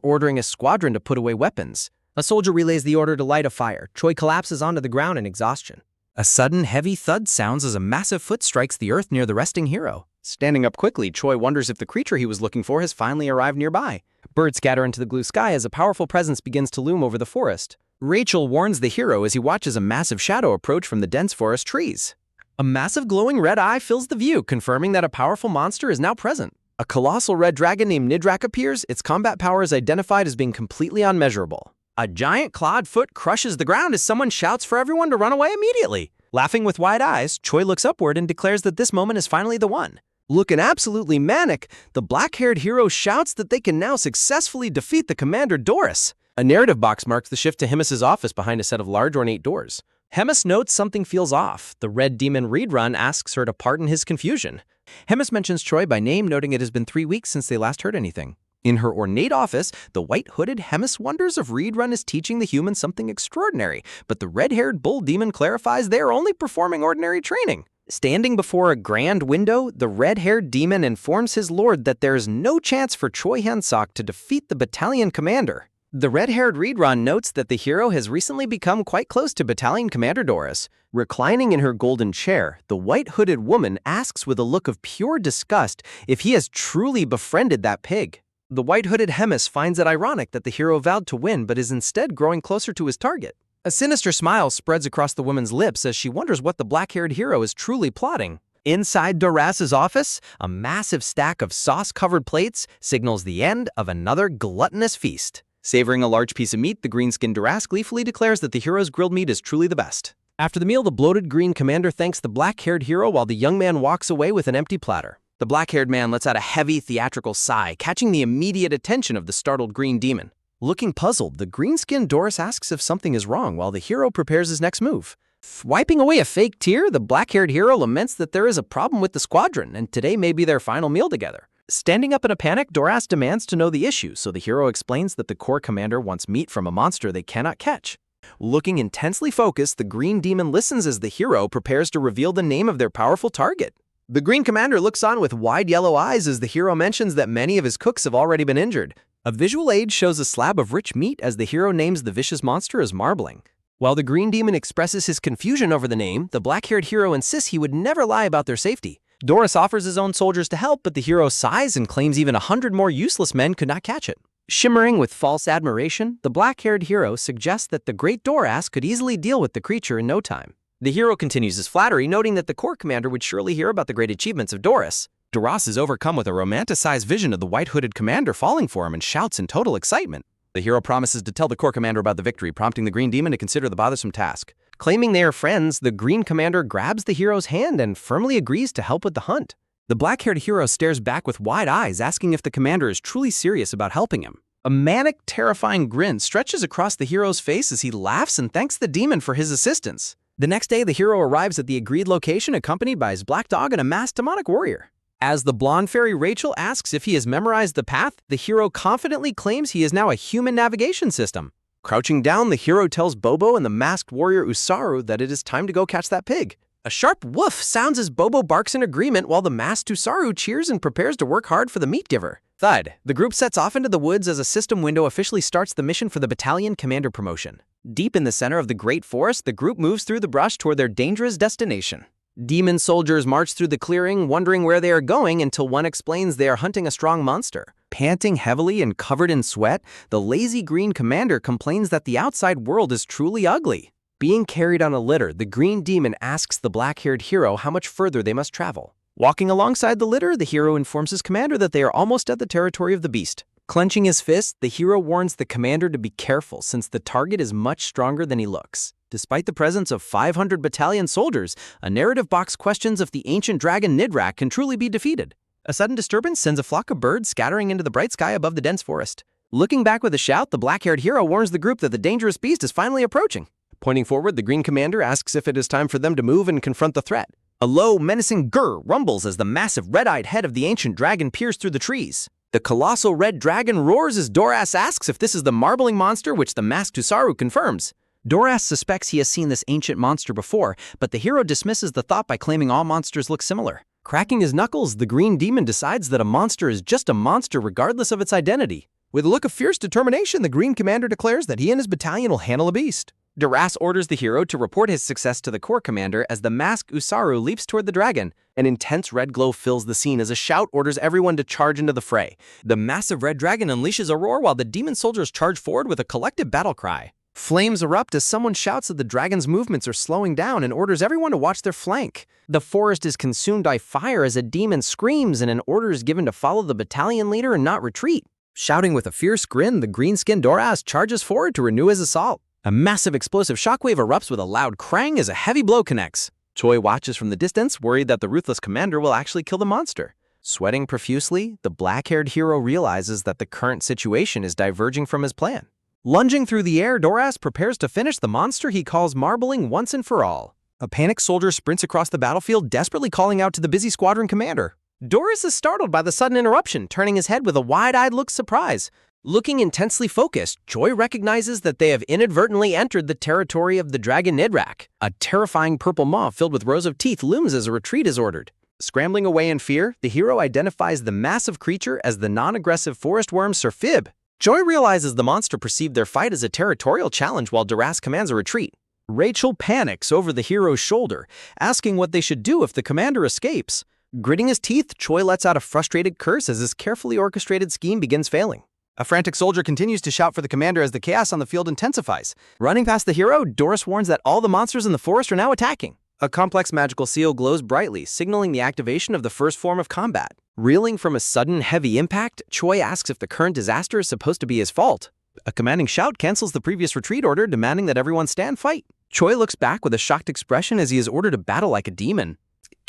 ordering a squadron to put away weapons. A soldier relays the order to light a fire. Choi collapses onto the ground in exhaustion. A sudden, heavy thud sounds as a massive foot strikes the earth near the resting hero. Standing up quickly, Choi wonders if the creature he was looking for has finally arrived nearby. Birds scatter into the blue sky as a powerful presence begins to loom over the forest. Rachel warns the hero as he watches a massive shadow approach from the dense forest trees. A massive glowing red eye fills the view, confirming that a powerful monster is now present. A colossal red dragon named Nidrak appears. Its combat power is identified as being completely unmeasurable. A giant clawed foot crushes the ground as someone shouts for everyone to run away immediately. Laughing with wide eyes, Choi looks upward and declares that this moment is finally the one. Looking absolutely manic, the black-haired hero shouts that they can now successfully defeat the commander Doris. A narrative box marks the shift to Hemis's office behind a set of large ornate doors. Hemis notes something feels off. The red demon Reedrun asks her to pardon his confusion. Hemis mentions Choi by name, noting it has been 3 weeks since they last heard anything. In her ornate office, the white-hooded Hemis wonders if Reedrun is teaching the humans something extraordinary, but the red-haired bull demon clarifies they are only performing ordinary training. Standing before a grand window, the red-haired demon informs his lord that there is no chance for Choi Hyun-sok to defeat the battalion commander. The red-haired Reedrun notes that the hero has recently become quite close to Battalion Commander Doris. Reclining in her golden chair, the white-hooded woman asks with a look of pure disgust if he has truly befriended that pig. The white-hooded Hemis finds it ironic that the hero vowed to win but is instead growing closer to his target. A sinister smile spreads across the woman's lips as she wonders what the black-haired hero is truly plotting. Inside Doras's office, a massive stack of sauce-covered plates signals the end of another gluttonous feast. Savoring a large piece of meat, the green-skinned Doras gleefully declares that the hero's grilled meat is truly the best. After the meal, the bloated green commander thanks the black-haired hero while the young man walks away with an empty platter. The black-haired man lets out a heavy, theatrical sigh, catching the immediate attention of the startled green demon. Looking puzzled, the green-skinned Doris asks if something is wrong while the hero prepares his next move. Wiping away a fake tear, the black-haired hero laments that there is a problem with the squadron and today may be their final meal together. Standing up in a panic, Doras demands to know the issue, so the hero explains that the Corps commander wants meat from a monster they cannot catch. Looking intensely focused, the green demon listens as the hero prepares to reveal the name of their powerful target. The green commander looks on with wide yellow eyes as the hero mentions that many of his cooks have already been injured. A visual aid shows a slab of rich meat as the hero names the vicious monster as marbling. While the green demon expresses his confusion over the name, the black-haired hero insists he would never lie about their safety. Doris offers his own soldiers to help, but the hero sighs and claims even 100 more useless men could not catch it. Shimmering with false admiration, the black-haired hero suggests that the great Doras could easily deal with the creature in no time. The hero continues his flattery, noting that the Corps commander would surely hear about the great achievements of Doris. Doras is overcome with a romanticized vision of the white-hooded commander falling for him and shouts in total excitement. The hero promises to tell the Corps commander about the victory, prompting the green demon to consider the bothersome task. Claiming they are friends, the green commander grabs the hero's hand and firmly agrees to help with the hunt. The black-haired hero stares back with wide eyes, asking if the commander is truly serious about helping him. A manic, terrifying grin stretches across the hero's face as he laughs and thanks the demon for his assistance. The next day, the hero arrives at the agreed location accompanied by his black dog and a masked demonic warrior. As the blonde fairy Rachel asks if he has memorized the path, the hero confidently claims he is now a human navigation system. Crouching down, the hero tells Bobo and the masked warrior Usaru that it is time to go catch that pig. A sharp woof sounds as Bobo barks in agreement while the masked Usaru cheers and prepares to work hard for the meat giver. Thud. The group sets off into the woods as a system window officially starts the mission for the battalion commander promotion. Deep in the center of the great forest, the group moves through the brush toward their dangerous destination. Demon soldiers march through the clearing, wondering where they are going until one explains they are hunting a strong monster. Panting heavily and covered in sweat, the lazy green commander complains that the outside world is truly ugly. Being carried on a litter, the green demon asks the black-haired hero how much further they must travel. Walking alongside the litter, the hero informs his commander that they are almost at the territory of the beast. Clenching his fist, the hero warns the commander to be careful since the target is much stronger than he looks. Despite the presence of 500 battalion soldiers, a narrative box questions if the ancient dragon Nidrak can truly be defeated. A sudden disturbance sends a flock of birds scattering into the bright sky above the dense forest. Looking back with a shout, the black-haired hero warns the group that the dangerous beast is finally approaching. Pointing forward, the green commander asks if it is time for them to move and confront the threat. A low, menacing grr rumbles as the massive red-eyed head of the ancient dragon peers through the trees. The colossal red dragon roars as Doras asks if this is the marbling monster, which the masked Usaru confirms. Doras suspects he has seen this ancient monster before, but the hero dismisses the thought by claiming all monsters look similar. Cracking his knuckles, the green demon decides that a monster is just a monster regardless of its identity. With a look of fierce determination, the green commander declares that he and his battalion will handle a beast. Doras orders the hero to report his success to the Corps commander as the masked Usaru leaps toward the dragon. An intense red glow fills the scene as a shout orders everyone to charge into the fray. The massive red dragon unleashes a roar while the demon soldiers charge forward with a collective battle cry. Flames erupt as someone shouts that the dragon's movements are slowing down and orders everyone to watch their flank. The forest is consumed by fire as a demon screams and an order is given to follow the battalion leader and not retreat. Shouting with a fierce grin, the green-skinned Doras charges forward to renew his assault. A massive explosive shockwave erupts with a loud crang as a heavy blow connects. Choi watches from the distance, worried that the ruthless commander will actually kill the monster. Sweating profusely, the black-haired hero realizes that the current situation is diverging from his plan. Lunging through the air, Doras prepares to finish the monster he calls marbling once and for all. A panicked soldier sprints across the battlefield, desperately calling out to the busy squadron commander. Doris is startled by the sudden interruption, turning his head with a wide-eyed look of surprise. Looking intensely focused, Choi recognizes that they have inadvertently entered the territory of the dragon Nidrak. A terrifying purple maw filled with rows of teeth looms as a retreat is ordered. Scrambling away in fear, the hero identifies the massive creature as the non-aggressive forest worm Sir Fib. Choi realizes the monster perceived their fight as a territorial challenge while Doras commands a retreat. Rachel panics over the hero's shoulder, asking what they should do if the commander escapes. Gritting his teeth, Choi lets out a frustrated curse as his carefully orchestrated scheme begins failing. A frantic soldier continues to shout for the commander as the chaos on the field intensifies. Running past the hero, Doris warns that all the monsters in the forest are now attacking. A complex magical seal glows brightly, signaling the activation of the first form of combat. Reeling from a sudden, heavy impact, Choi asks if the current disaster is supposed to be his fault. A commanding shout cancels the previous retreat order, demanding that everyone stand fight. Choi looks back with a shocked expression as he is ordered to battle like a demon.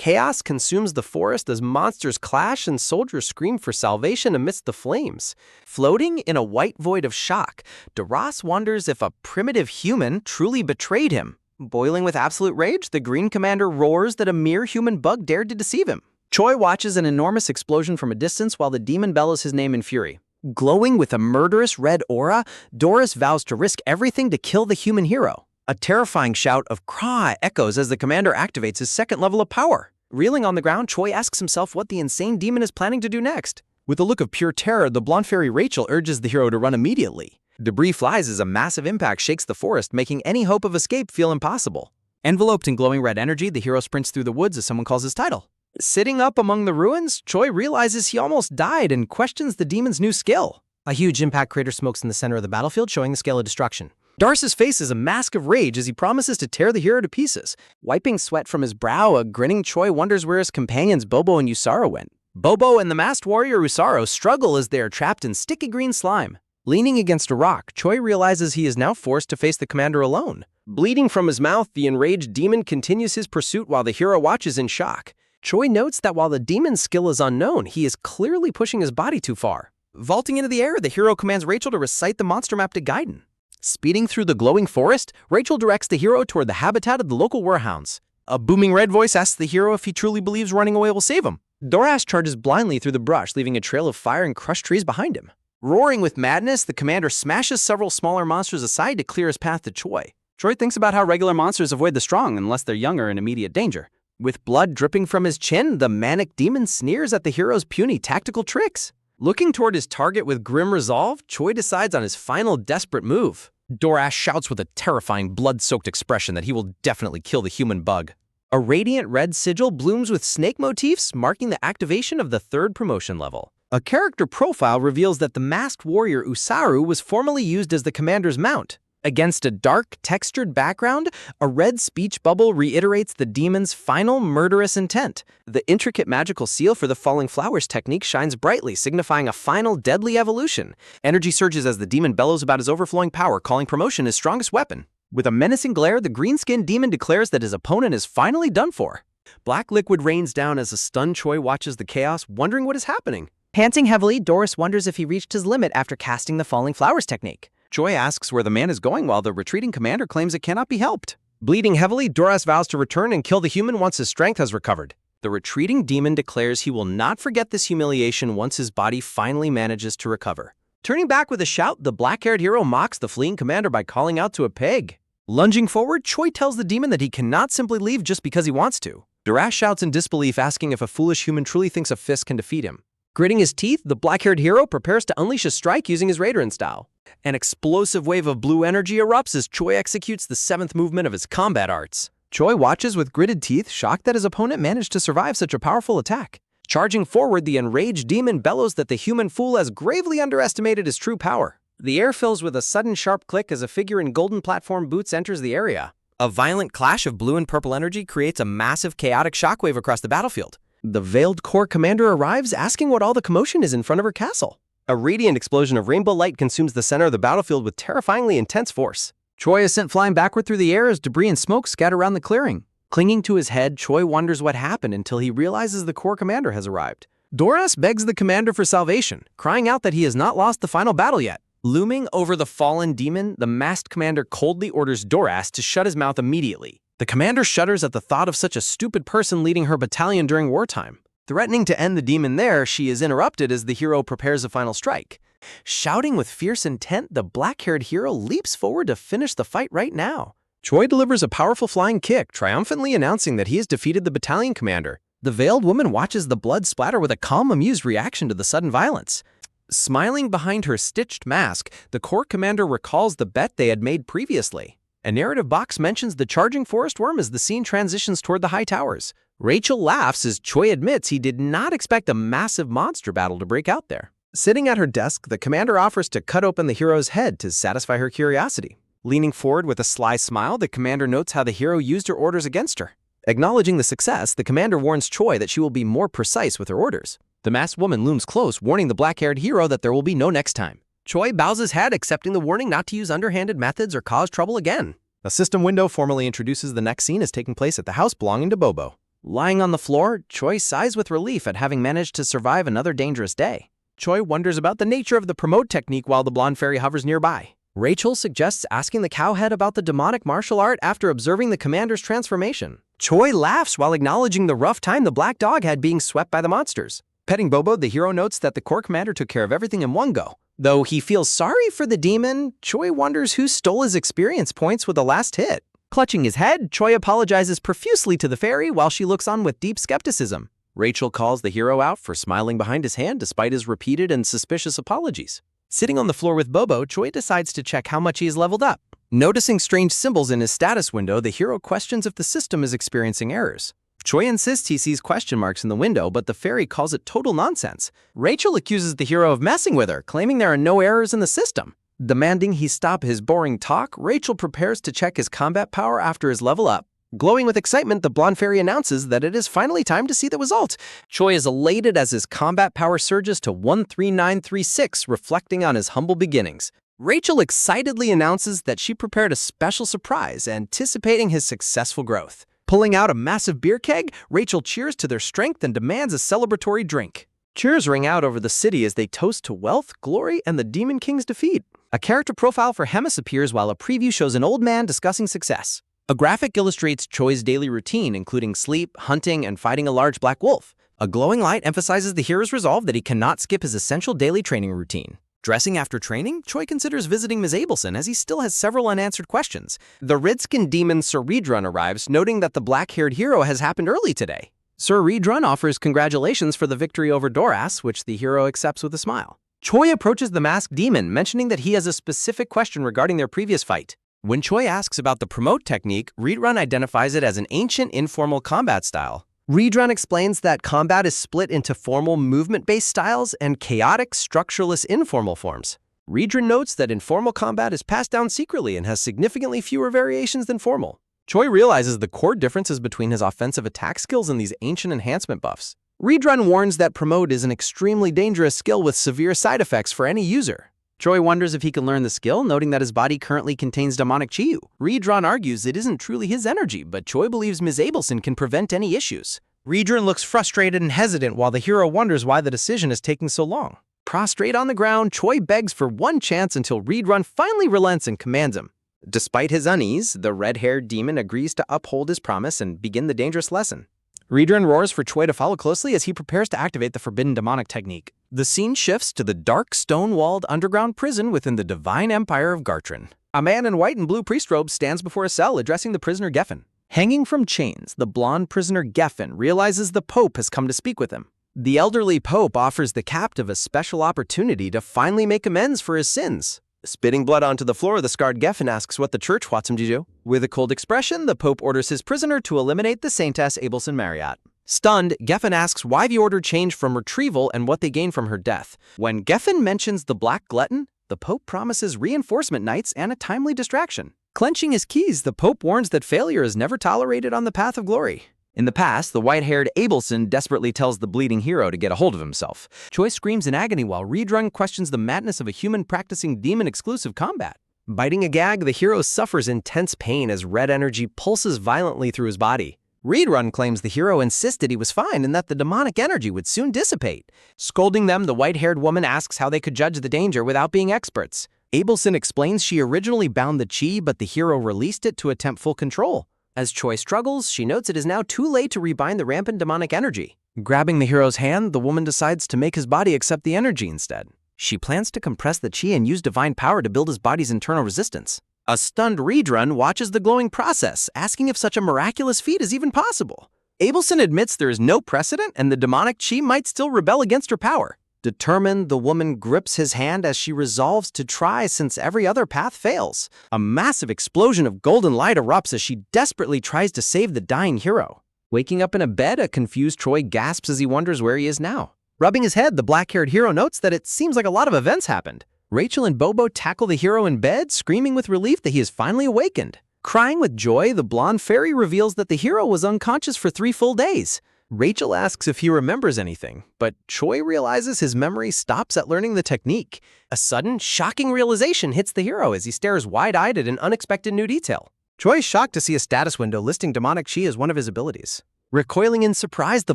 Chaos consumes the forest as monsters clash and soldiers scream for salvation amidst the flames. Floating in a white void of shock, Duras wonders if a primitive human truly betrayed him. Boiling with absolute rage, the Green Commander roars that a mere human bug dared to deceive him. Choi watches an enormous explosion from a distance while the demon bellows his name in fury. Glowing with a murderous red aura, Doris vows to risk everything to kill the human hero. A terrifying shout of "Cry" echoes as the commander activates his second level of power. Reeling on the ground, Choi asks himself what the insane demon is planning to do next. With a look of pure terror, the blonde fairy Rachel urges the hero to run immediately. Debris flies as a massive impact shakes the forest, making any hope of escape feel impossible. Enveloped in glowing red energy, the hero sprints through the woods as someone calls his title. Sitting up among the ruins, Choi realizes he almost died and questions the demon's new skill. A huge impact crater smokes in the center of the battlefield, showing the scale of destruction. Darce's face is a mask of rage as he promises to tear the hero to pieces. Wiping sweat from his brow, a grinning Choi wonders where his companions Bobo and Usaro went. Bobo and the masked warrior Usaro struggle as they are trapped in sticky green slime. Leaning against a rock, Choi realizes he is now forced to face the commander alone. Bleeding from his mouth, the enraged demon continues his pursuit while the hero watches in shock. Choi notes that while the demon's skill is unknown, he is clearly pushing his body too far. Vaulting into the air, the hero commands Rachel to recite the monster map to Gaiden. Speeding through the glowing forest, Rachel directs the hero toward the habitat of the local werhounds. A booming red voice asks the hero if he truly believes running away will save him. Doras charges blindly through the brush, leaving a trail of fire and crushed trees behind him. Roaring with madness, the commander smashes several smaller monsters aside to clear his path to Choi. Choi thinks about how regular monsters avoid the strong unless they're young or in immediate danger. With blood dripping from his chin, the manic demon sneers at the hero's puny tactical tricks. Looking toward his target with grim resolve, Choi decides on his final desperate move. Doras shouts with a terrifying, blood-soaked expression that he will definitely kill the human bug. A radiant red sigil blooms with snake motifs, marking the activation of the third promotion level. A character profile reveals that the masked warrior Usaru was formerly used as the commander's mount. Against a dark, textured background, a red speech bubble reiterates the demon's final murderous intent. The intricate magical seal for the falling flowers technique shines brightly, signifying a final deadly evolution. Energy surges as the demon bellows about his overflowing power, calling promotion his strongest weapon. With a menacing glare, the green-skinned demon declares that his opponent is finally done for. Black liquid rains down as a stunned Choi watches the chaos, wondering what is happening. Panting heavily, Doris wonders if he reached his limit after casting the falling flowers technique. Choi asks where the man is going while the retreating commander claims it cannot be helped. Bleeding heavily, Doras vows to return and kill the human once his strength has recovered. The retreating demon declares he will not forget this humiliation once his body finally manages to recover. Turning back with a shout, the black-haired hero mocks the fleeing commander by calling out to a pig. Lunging forward, Choi tells the demon that he cannot simply leave just because he wants to. Doras shouts in disbelief, asking if a foolish human truly thinks a fist can defeat him. Gritting his teeth, the black-haired hero prepares to unleash a strike using his Raiderin style. An explosive wave of blue energy erupts as Choi executes the 7th movement of his combat arts. Choi watches with gritted teeth, shocked that his opponent managed to survive such a powerful attack. Charging forward, the enraged demon bellows that the human fool has gravely underestimated his true power. The air fills with a sudden sharp click as a figure in golden platform boots enters the area. A violent clash of blue and purple energy creates a massive chaotic shockwave across the battlefield. The veiled corps commander arrives, asking what all the commotion is in front of her castle. A radiant explosion of rainbow light consumes the center of the battlefield with terrifyingly intense force. Choi is sent flying backward through the air as debris and smoke scatter around the clearing. Clinging to his head, Choi wonders what happened until he realizes the corps commander has arrived. Doras begs the commander for salvation, crying out that he has not lost the final battle yet. Looming over the fallen demon, the masked commander coldly orders Doras to shut his mouth immediately. The commander shudders at the thought of such a stupid person leading her battalion during wartime. Threatening to end the demon there, she is interrupted as the hero prepares a final strike. Shouting with fierce intent, the black-haired hero leaps forward to finish the fight right now. Choi delivers a powerful flying kick, triumphantly announcing that he has defeated the battalion commander. The veiled woman watches the blood splatter with a calm, amused reaction to the sudden violence. Smiling behind her stitched mask, the corps commander recalls the bet they had made previously. A narrative box mentions the charging forest worm as the scene transitions toward the high towers. Rachel laughs as Choi admits he did not expect a massive monster battle to break out there. Sitting at her desk, the commander offers to cut open the hero's head to satisfy her curiosity. Leaning forward with a sly smile, the commander notes how the hero used her orders against her. Acknowledging the success, the commander warns Choi that she will be more precise with her orders. The masked woman looms close, warning the black-haired hero that there will be no next time. Choi bows his head, accepting the warning not to use underhanded methods or cause trouble again. A system window formally introduces the next scene as taking place at the house belonging to Bobo. Lying on the floor, Choi sighs with relief at having managed to survive another dangerous day. Choi wonders about the nature of the promote technique while the blonde fairy hovers nearby. Rachel suggests asking the cowhead about the demonic martial art after observing the commander's transformation. Choi laughs while acknowledging the rough time the black dog had being swept by the monsters. Petting Bobo, the hero notes that the Corps commander took care of everything in one go. Though he feels sorry for the demon, Choi wonders who stole his experience points with the last hit. Clutching his head, Choi apologizes profusely to the fairy while she looks on with deep skepticism. Rachel calls the hero out for smiling behind his hand despite his repeated and suspicious apologies. Sitting on the floor with Bobo, Choi decides to check how much he has leveled up. Noticing strange symbols in his status window, the hero questions if the system is experiencing errors. Choi insists he sees question marks in the window, but the fairy calls it total nonsense. Rachel accuses the hero of messing with her, claiming there are no errors in the system. Demanding he stop his boring talk, Rachel prepares to check his combat power after his level up. Glowing with excitement, the blonde fairy announces that it is finally time to see the result. Choi is elated as his combat power surges to 13936, reflecting on his humble beginnings. Rachel excitedly announces that she prepared a special surprise, anticipating his successful growth. Pulling out a massive beer keg, Rachel cheers to their strength and demands a celebratory drink. Cheers ring out over the city as they toast to wealth, glory, and the Demon King's defeat. A character profile for Hemis appears while a preview shows an old man discussing success. A graphic illustrates Choi's daily routine, including sleep, hunting, and fighting a large black wolf. A glowing light emphasizes the hero's resolve that he cannot skip his essential daily training routine. Dressing after training, Choi considers visiting Ms. Abelson as he still has several unanswered questions. The red-skinned demon Sir Redrun arrives, noting that the black-haired hero has happened early today. Sir Redrun offers congratulations for the victory over Doras, which the hero accepts with a smile. Choi approaches the masked demon, mentioning that he has a specific question regarding their previous fight. When Choi asks about the promote technique, Redrun identifies it as an ancient informal combat style. Redrun explains that combat is split into formal movement-based styles and chaotic, structureless informal forms. Redrun notes that informal combat is passed down secretly and has significantly fewer variations than formal. Choi realizes the core differences between his offensive attack skills and these ancient enhancement buffs. Redrun warns that promote is an extremely dangerous skill with severe side effects for any user. Choi wonders if he can learn the skill, noting that his body currently contains demonic chi. Redrun argues it isn't truly his energy, but Choi believes Ms. Abelson can prevent any issues. Redrun looks frustrated and hesitant while the hero wonders why the decision is taking so long. Prostrate on the ground, Choi begs for one chance until Redrun finally relents and commands him. Despite his unease, the red-haired demon agrees to uphold his promise and begin the dangerous lesson. Redrun roars for Choi to follow closely as he prepares to activate the forbidden demonic technique. The scene shifts to the dark, stone-walled underground prison within the divine empire of Gartrin. A man in white and blue priest robes stands before a cell addressing the prisoner Geffen. Hanging from chains, the blonde prisoner Geffen realizes the Pope has come to speak with him. The elderly Pope offers the captive a special opportunity to finally make amends for his sins. Spitting blood onto the floor, the scarred Geffen asks what the church wants him to do. With a cold expression, the Pope orders his prisoner to eliminate the Saintess Abelson Marriott. Stunned, Geffen asks why the order changed from retrieval and what they gain from her death. When Geffen mentions the Black Glutton, the Pope promises reinforcement knights and a timely distraction. Clenching his keys, the Pope warns that failure is never tolerated on the path of glory. In the past, the white-haired Abelson desperately tells the bleeding hero to get a hold of himself. Choi screams in agony while Redrun questions the madness of a human practicing demon-exclusive combat. Biting a gag, the hero suffers intense pain as red energy pulses violently through his body. Redrun claims the hero insisted he was fine and that the demonic energy would soon dissipate. Scolding them, the white-haired woman asks how they could judge the danger without being experts. Abelson explains she originally bound the chi, but the hero released it to attempt full control. As Choi struggles, she notes it is now too late to rebind the rampant demonic energy. Grabbing the hero's hand, the woman decides to make his body accept the energy instead. She plans to compress the chi and use divine power to build his body's internal resistance. A stunned Redrun watches the glowing process, asking if such a miraculous feat is even possible. Abelson admits there is no precedent and the demonic chi might still rebel against her power. Determined, the woman grips his hand as she resolves to try since every other path fails. A massive explosion of golden light erupts as she desperately tries to save the dying hero. Waking up in a bed, a confused Choi gasps as he wonders where he is now. Rubbing his head, the black-haired hero notes that it seems like a lot of events happened. Rachel and Bobo tackle the hero in bed, screaming with relief that he is finally awakened. Crying with joy, the blonde fairy reveals that the hero was unconscious for 3 full days. Rachel asks if he remembers anything, but Choi realizes his memory stops at learning the technique. A sudden, shocking realization hits the hero as he stares wide-eyed at an unexpected new detail. Choi is shocked to see a status window listing demonic chi as one of his abilities. Recoiling in surprise, the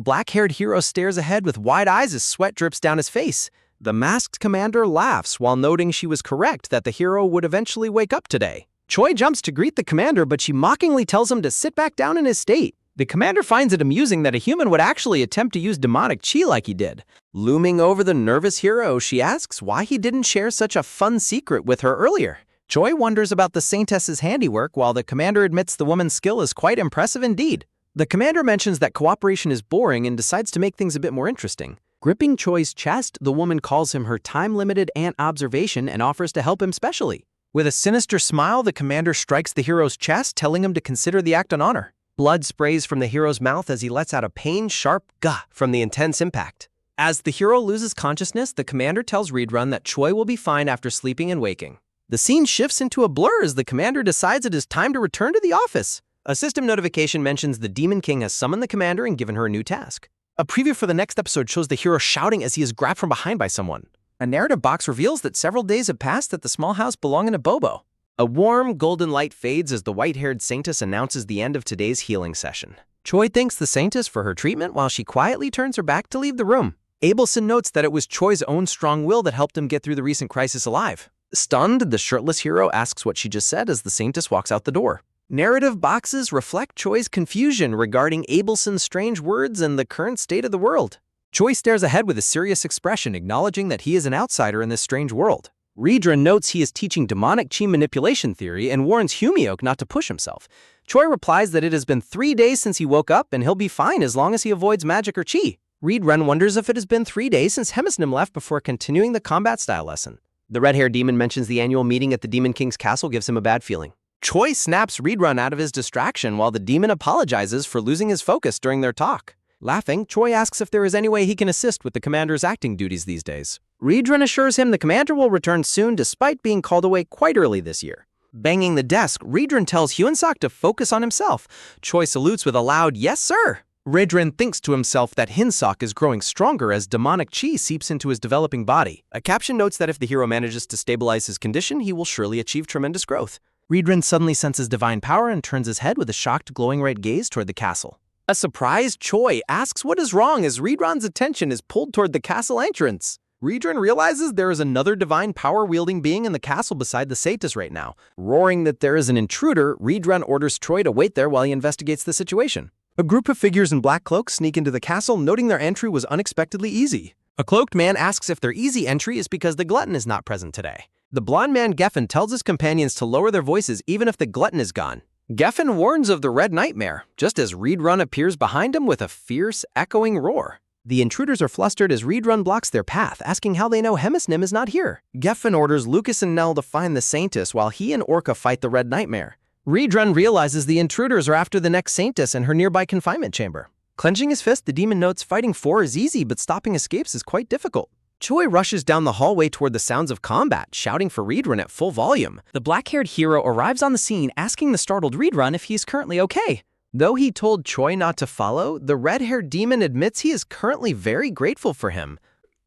black-haired hero stares ahead with wide eyes as sweat drips down his face. The masked commander laughs while noting she was correct that the hero would eventually wake up today. Choi jumps to greet the commander, but she mockingly tells him to sit back down in his state. The commander finds it amusing that a human would actually attempt to use demonic chi like he did. Looming over the nervous hero, she asks why he didn't share such a fun secret with her earlier. Choi wonders about the saintess's handiwork, while the commander admits the woman's skill is quite impressive indeed. The commander mentions that cooperation is boring and decides to make things a bit more interesting. Gripping Choi's chest, the woman calls him her time-limited ant observation and offers to help him specially. With a sinister smile, the commander strikes the hero's chest, telling him to consider the act an honor. Blood sprays from the hero's mouth as he lets out a pain-sharp gah from the intense impact. As the hero loses consciousness, the commander tells Reedrun that Choi will be fine after sleeping and waking. The scene shifts into a blur as the commander decides it is time to return to the office. A system notification mentions the Demon King has summoned the commander and given her a new task. A preview for the next episode shows the hero shouting as he is grabbed from behind by someone. A narrative box reveals that several days have passed at the small house belonging to Bobo. A warm, golden light fades as the white-haired saintess announces the end of today's healing session. Choi thanks the saintess for her treatment while she quietly turns her back to leave the room. Abelson notes that it was Choi's own strong will that helped him get through the recent crisis alive. Stunned, the shirtless hero asks what she just said as the saintess walks out the door. Narrative boxes reflect Choi's confusion regarding Abelson's strange words and the current state of the world. Choi stares ahead with a serious expression, acknowledging that he is an outsider in this strange world. Reedrun notes he is teaching demonic chi manipulation theory and warns Humioke not to push himself. Choi replies that it has been 3 days since he woke up and he'll be fine as long as he avoids magic or chi. Reedrun wonders if it has been 3 days since Hemisnim left before continuing the combat style lesson. The red-haired demon mentions the annual meeting at the Demon King's castle gives him a bad feeling. Choi snaps Reedrun out of his distraction while the demon apologizes for losing his focus during their talk. Laughing, Choi asks if there is any way he can assist with the commander's acting duties these days. Reedrun assures him the commander will return soon despite being called away quite early this year. Banging the desk, Reedrun tells Hyunsuk to focus on himself. Choi salutes with a loud, "Yes, sir!" Reedrun thinks to himself that Hyunsuk is growing stronger as demonic chi seeps into his developing body. A caption notes that if the hero manages to stabilize his condition, he will surely achieve tremendous growth. Reedrun suddenly senses divine power and turns his head with a shocked, glowing red gaze toward the castle. A surprised Choi asks what is wrong as Reedrun's attention is pulled toward the castle entrance. Reedrun realizes there is another divine power-wielding being in the castle beside the saintess right now. Roaring that there is an intruder, Reedrun orders Choi to wait there while he investigates the situation. A group of figures in black cloaks sneak into the castle, noting their entry was unexpectedly easy. A cloaked man asks if their easy entry is because the glutton is not present today. The blonde man Geffen tells his companions to lower their voices even if the glutton is gone. Geffen warns of the Red Nightmare, just as Reedrun appears behind him with a fierce, echoing roar. The intruders are flustered as Reedrun blocks their path, asking how they know Hemisnim is not here. Geffen orders Lucas and Nell to find the saintess while he and Orca fight the Red Nightmare. Reedrun realizes the intruders are after the next saintess in her nearby confinement chamber. Clenching his fist, the demon notes fighting 4 is easy, but stopping escapes is quite difficult. Choi rushes down the hallway toward the sounds of combat, shouting for Reedrun at full volume. The black-haired hero arrives on the scene, asking the startled Reedrun if he is currently okay. Though he told Choi not to follow, the red-haired demon admits he is currently very grateful for him.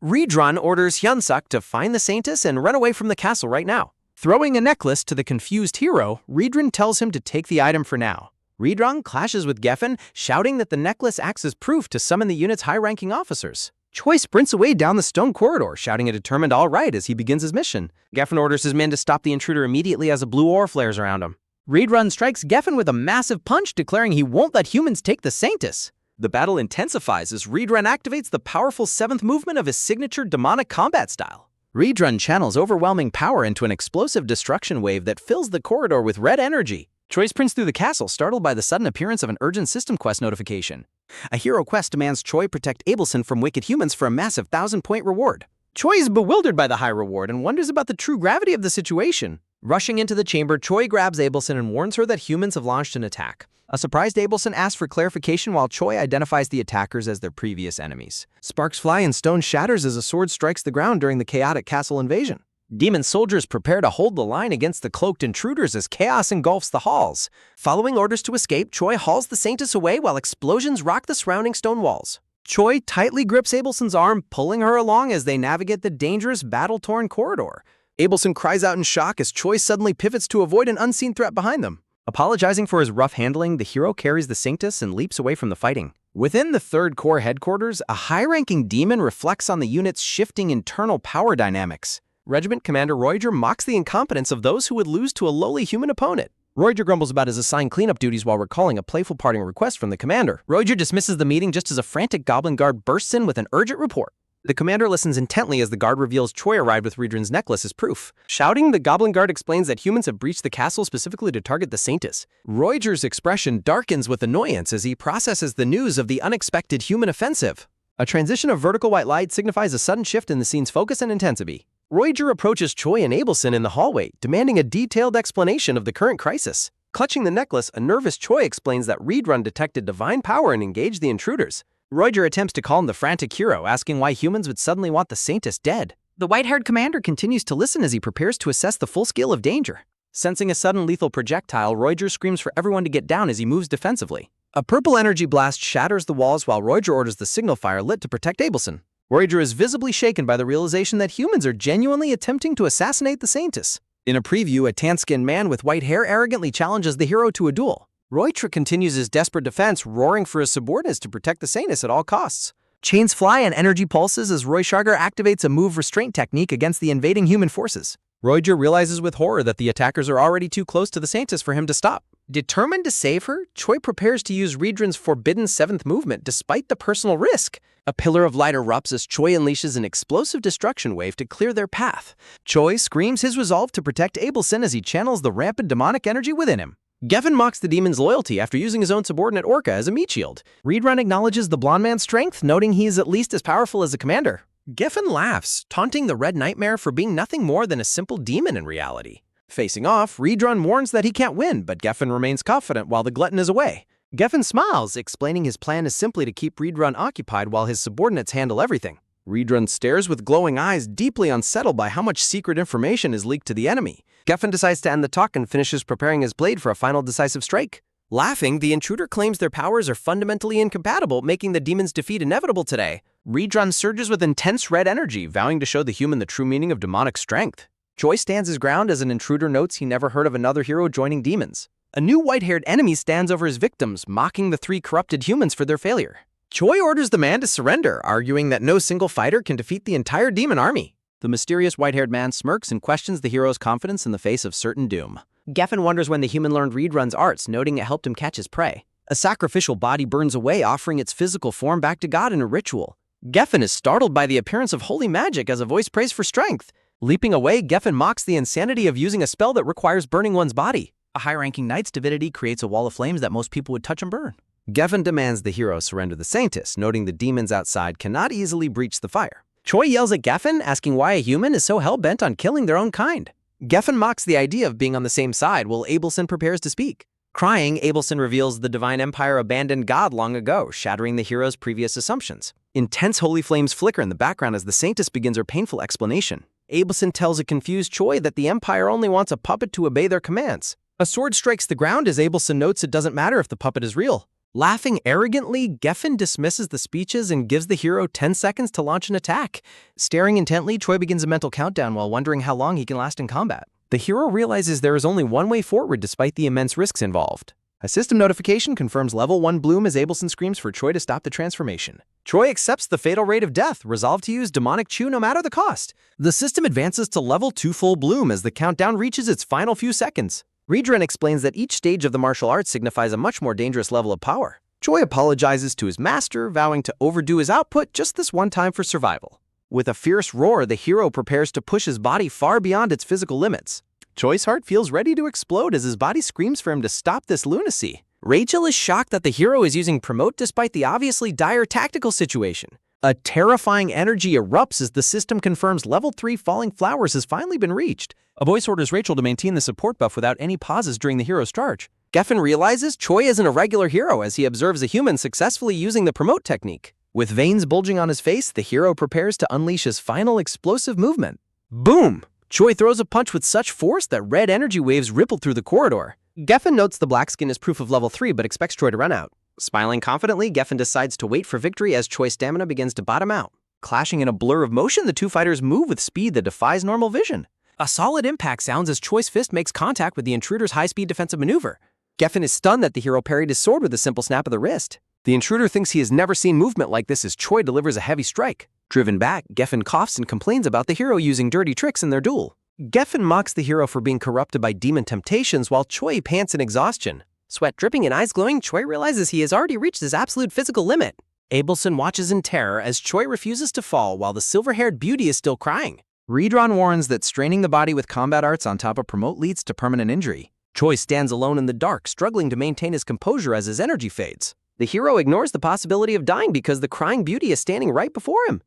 Reedrun orders Hyunsuk to find the saintess and run away from the castle right now. Throwing a necklace to the confused hero, Reedrun tells him to take the item for now. Reedrun clashes with Geffen, shouting that the necklace acts as proof to summon the unit's high-ranking officers. Choi sprints away down the stone corridor, shouting a determined all right as he begins his mission. Geffen orders his men to stop the intruder immediately as a blue aura flares around him. Reedrun strikes Geffen with a massive punch, declaring he won't let humans take the saintess. The battle intensifies as Reedrun activates the powerful 7th movement of his signature demonic combat style. Reedrun channels overwhelming power into an explosive destruction wave that fills the corridor with red energy. Choi sprints through the castle, startled by the sudden appearance of an urgent system quest notification. A hero quest demands Choi protect Abelson from wicked humans for a massive 1,000-point reward. Choi is bewildered by the high reward and wonders about the true gravity of the situation. Rushing into the chamber, Choi grabs Abelson and warns her that humans have launched an attack. A surprised Abelson asks for clarification while Choi identifies the attackers as their previous enemies. Sparks fly and stone shatters as a sword strikes the ground during the chaotic castle invasion. Demon soldiers prepare to hold the line against the cloaked intruders as chaos engulfs the halls. Following orders to escape, Choi hauls the saintess away while explosions rock the surrounding stone walls. Choi tightly grips Abelson's arm, pulling her along as they navigate the dangerous, battle-torn corridor. Abelson cries out in shock as Choi suddenly pivots to avoid an unseen threat behind them. Apologizing for his rough handling, the hero carries the saintess and leaps away from the fighting. Within the Third Corps headquarters, a high-ranking demon reflects on the unit's shifting internal power dynamics. Regiment Commander Roiger mocks the incompetence of those who would lose to a lowly human opponent. Roiger grumbles about his assigned cleanup duties while recalling a playful parting request from the commander. Roiger dismisses the meeting just as a frantic goblin guard bursts in with an urgent report. The commander listens intently as the guard reveals Choi arrived with Riedran's necklace as proof. Shouting, the goblin guard explains that humans have breached the castle specifically to target the Saintess. Roiger's expression darkens with annoyance as he processes the news of the unexpected human offensive. A transition of vertical white light signifies a sudden shift in the scene's focus and intensity. Roiger approaches Choi and Abelson in the hallway, demanding a detailed explanation of the current crisis. Clutching the necklace, a nervous Choi explains that Riedran detected divine power and engaged the intruders. Roiger attempts to calm the frantic hero, asking why humans would suddenly want the Saintess dead. The white-haired commander continues to listen as he prepares to assess the full scale of danger. Sensing a sudden lethal projectile, Roiger screams for everyone to get down as he moves defensively. A purple energy blast shatters the walls while Roiger orders the signal fire lit to protect Abelson. Roiger is visibly shaken by the realization that humans are genuinely attempting to assassinate the Saintess. In a preview, a tan-skinned man with white hair arrogantly challenges the hero to a duel. Roiger continues his desperate defense, roaring for his subordinates to protect the Saintess at all costs. Chains fly and energy pulses as Roiger activates a move restraint technique against the invading human forces. Roiger realizes with horror that the attackers are already too close to the Saintess for him to stop. Determined to save her, Choi prepares to use Riedran's forbidden seventh movement despite the personal risk. A pillar of light erupts as Choi unleashes an explosive destruction wave to clear their path. Choi screams his resolve to protect Abelson as he channels the rampant demonic energy within him. Geffen mocks the demon's loyalty after using his own subordinate Orca as a meat shield. Riedran acknowledges the blonde man's strength, noting he is at least as powerful as the commander. Geffen laughs, taunting the Red Nightmare for being nothing more than a simple demon in reality. Facing off, Riedran warns that he can't win, but Geffen remains confident while the glutton is away. Geffen smiles, explaining his plan is simply to keep Riedran occupied while his subordinates handle everything. Riedran stares with glowing eyes, deeply unsettled by how much secret information is leaked to the enemy. Geffen decides to end the talk and finishes preparing his blade for a final decisive strike. Laughing, the intruder claims their powers are fundamentally incompatible, making the demon's defeat inevitable today. Riedran surges with intense red energy, vowing to show the human the true meaning of demonic strength. Choi stands his ground as an intruder notes he never heard of another hero joining demons. A new white-haired enemy stands over his victims, mocking the three corrupted humans for their failure. Choi orders the man to surrender, arguing that no single fighter can defeat the entire demon army. The mysterious white-haired man smirks and questions the hero's confidence in the face of certain doom. Geffen wonders when the human learned Riedran's arts, noting it helped him catch his prey. A sacrificial body burns away, offering its physical form back to God in a ritual. Geffen is startled by the appearance of holy magic as a voice prays for strength. Leaping away, Geffen mocks the insanity of using a spell that requires burning one's body. A high-ranking knight's divinity creates a wall of flames that most people would touch and burn. Geffen demands the hero surrender the Saintess, noting the demons outside cannot easily breach the fire. Choi yells at Geffen, asking why a human is so hell-bent on killing their own kind. Geffen mocks the idea of being on the same side while Abelson prepares to speak. Crying, Abelson reveals the Divine Empire abandoned God long ago, shattering the hero's previous assumptions. Intense holy flames flicker in the background as the Saintess begins her painful explanation. Abelson tells a confused Choi that the Empire only wants a puppet to obey their commands. A sword strikes the ground as Abelson notes it doesn't matter if the puppet is real. Laughing arrogantly, Geffen dismisses the speeches and gives the hero 10 seconds to launch an attack. Staring intently, Choi begins a mental countdown while wondering how long he can last in combat. The hero realizes there is only one way forward despite the immense risks involved. A system notification confirms level 1 bloom as Abelson screams for Choi to stop the transformation. Choi accepts the fatal rate of death, resolved to use demonic chew no matter the cost. The system advances to level 2 full bloom as the countdown reaches its final few seconds. Riedran explains that each stage of the martial arts signifies a much more dangerous level of power. Choi apologizes to his master, vowing to overdo his output just this one time for survival. With a fierce roar, the hero prepares to push his body far beyond its physical limits. Choi's heart feels ready to explode as his body screams for him to stop this lunacy. Rachel is shocked that the hero is using promote despite the obviously dire tactical situation. A terrifying energy erupts as the system confirms level 3 falling flowers has finally been reached. A voice orders Rachel to maintain the support buff without any pauses during the hero's charge. Geffen realizes Choi isn't a regular hero as he observes a human successfully using the promote technique. With veins bulging on his face, the hero prepares to unleash his final explosive movement. Boom! Choi throws a punch with such force that red energy waves ripple through the corridor. Geffen notes the black skin is proof of level 3 but expects Choi to run out. Smiling confidently, Geffen decides to wait for victory as Choi's stamina begins to bottom out. Clashing in a blur of motion, the two fighters move with speed that defies normal vision. A solid impact sounds as Choi's fist makes contact with the intruder's high-speed defensive maneuver. Geffen is stunned that the hero parried his sword with a simple snap of the wrist. The intruder thinks he has never seen movement like this as Choi delivers a heavy strike. Driven back, Geffen coughs and complains about the hero using dirty tricks in their duel. Geffen mocks the hero for being corrupted by demon temptations while Choi pants in exhaustion. Sweat dripping and eyes glowing, Choi realizes he has already reached his absolute physical limit. Abelson watches in terror as Choi refuses to fall while the silver-haired beauty is still crying. Redrawn warns that straining the body with combat arts on top of promote leads to permanent injury. Choi stands alone in the dark, struggling to maintain his composure as his energy fades. The hero ignores the possibility of dying because the crying beauty is standing right before him.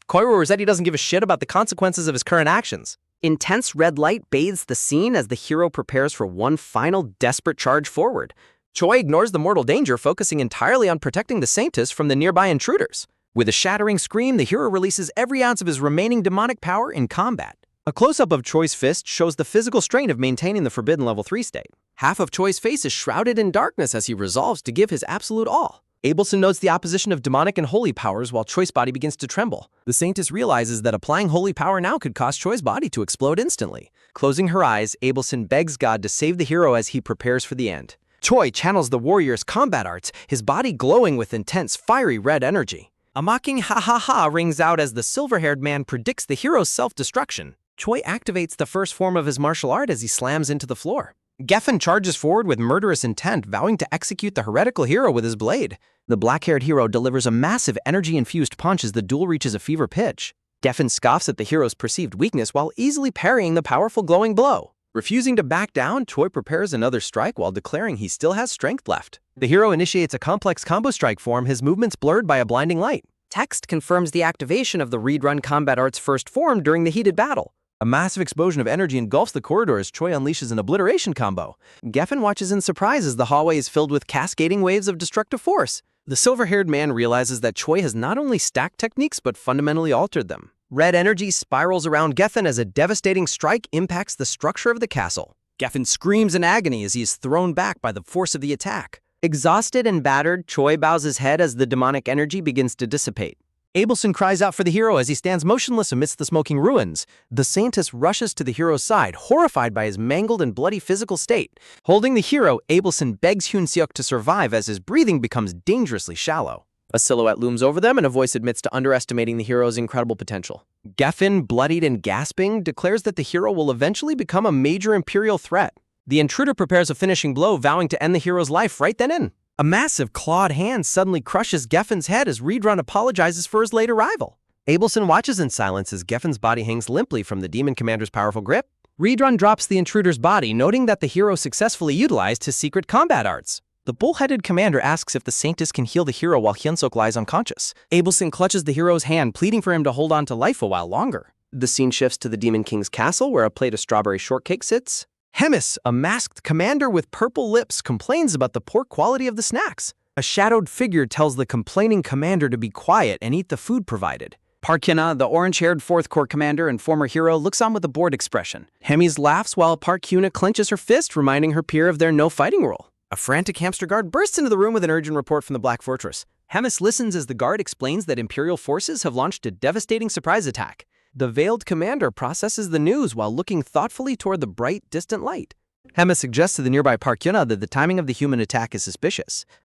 Koiru said he doesn't give a shit about the consequences of his current actions. Intense red light bathes the scene as the hero prepares for one final desperate charge forward. Choi ignores the mortal danger, focusing entirely on protecting the Saintess from the nearby intruders. With a shattering scream, the hero releases every ounce of his remaining demonic power in combat. A close-up of Choi's fist shows the physical strain of maintaining the forbidden level 3 state. Half of Choi's face is shrouded in darkness as he resolves to give his absolute all. Abelson notes the opposition of demonic and holy powers while Choi's body begins to tremble. The Saintess realizes that applying holy power now could cause Choi's body to explode instantly. Closing her eyes, Abelson begs God to save the hero as he prepares for the end. Choi channels the warrior's combat arts, his body glowing with intense, fiery red energy. A mocking ha-ha-ha rings out as the silver-haired man predicts the hero's self-destruction. Choi activates the first form of his martial art as he slams into the floor. Geffen charges forward with murderous intent, vowing to execute the heretical hero with his blade. The black-haired hero delivers a massive energy-infused punch as the duel reaches a fever pitch. Geffen scoffs at the hero's perceived weakness while easily parrying the powerful glowing blow. Refusing to back down, Choi prepares another strike while declaring he still has strength left. The hero initiates a complex combo strike form, his movements blurred by a blinding light. Text confirms the activation of the Read-Run combat art's first form during the heated battle. A massive explosion of energy engulfs the corridor as Choi unleashes an obliteration combo. Geffen watches in surprise as the hallway is filled with cascading waves of destructive force. The silver-haired man realizes that Choi has not only stacked techniques but fundamentally altered them. Red energy spirals around Geffen as a devastating strike impacts the structure of the castle. Geffen screams in agony as he is thrown back by the force of the attack. Exhausted and battered, Choi bows his head as the demonic energy begins to dissipate. Abelson cries out for the hero as he stands motionless amidst the smoking ruins. The Saintess rushes to the hero's side, horrified by his mangled and bloody physical state. Holding the hero, Abelson begs Hyun-seok to survive as his breathing becomes dangerously shallow. A silhouette looms over them and a voice admits to underestimating the hero's incredible potential. Geffen, bloodied and gasping, declares that the hero will eventually become a major imperial threat. The intruder prepares a finishing blow, vowing to end the hero's life right then and. A massive clawed hand suddenly crushes Geffen's head as Read-Run apologizes for his late arrival. Abelson watches in silence as Geffen's body hangs limply from the demon commander's powerful grip. Read-Run drops the intruder's body, noting that the hero successfully utilized his secret combat arts. The bull-headed commander asks if the Saintess can heal the hero while Hyun-seok lies unconscious. Abelson clutches the hero's hand, pleading for him to hold on to life a while longer. The scene shifts to the Demon King's castle, where a plate of strawberry shortcake sits. Hemis, a masked commander with purple lips, complains about the poor quality of the snacks. A shadowed figure tells the complaining commander to be quiet and eat the food provided. Park Hyuna, the orange-haired 4th Corps commander and former hero, looks on with a bored expression. Hemis laughs while Park Hyuna clenches her fist, reminding her peer of their no-fighting rule. A frantic hamster guard bursts into the room with an urgent report from the Black Fortress. Hemis listens as the guard explains that Imperial forces have launched a devastating surprise attack. The veiled commander processes the news while looking thoughtfully toward the bright, distant light. Hemis suggests to the nearby Park Hyuna that the timing of the human attack is suspicious.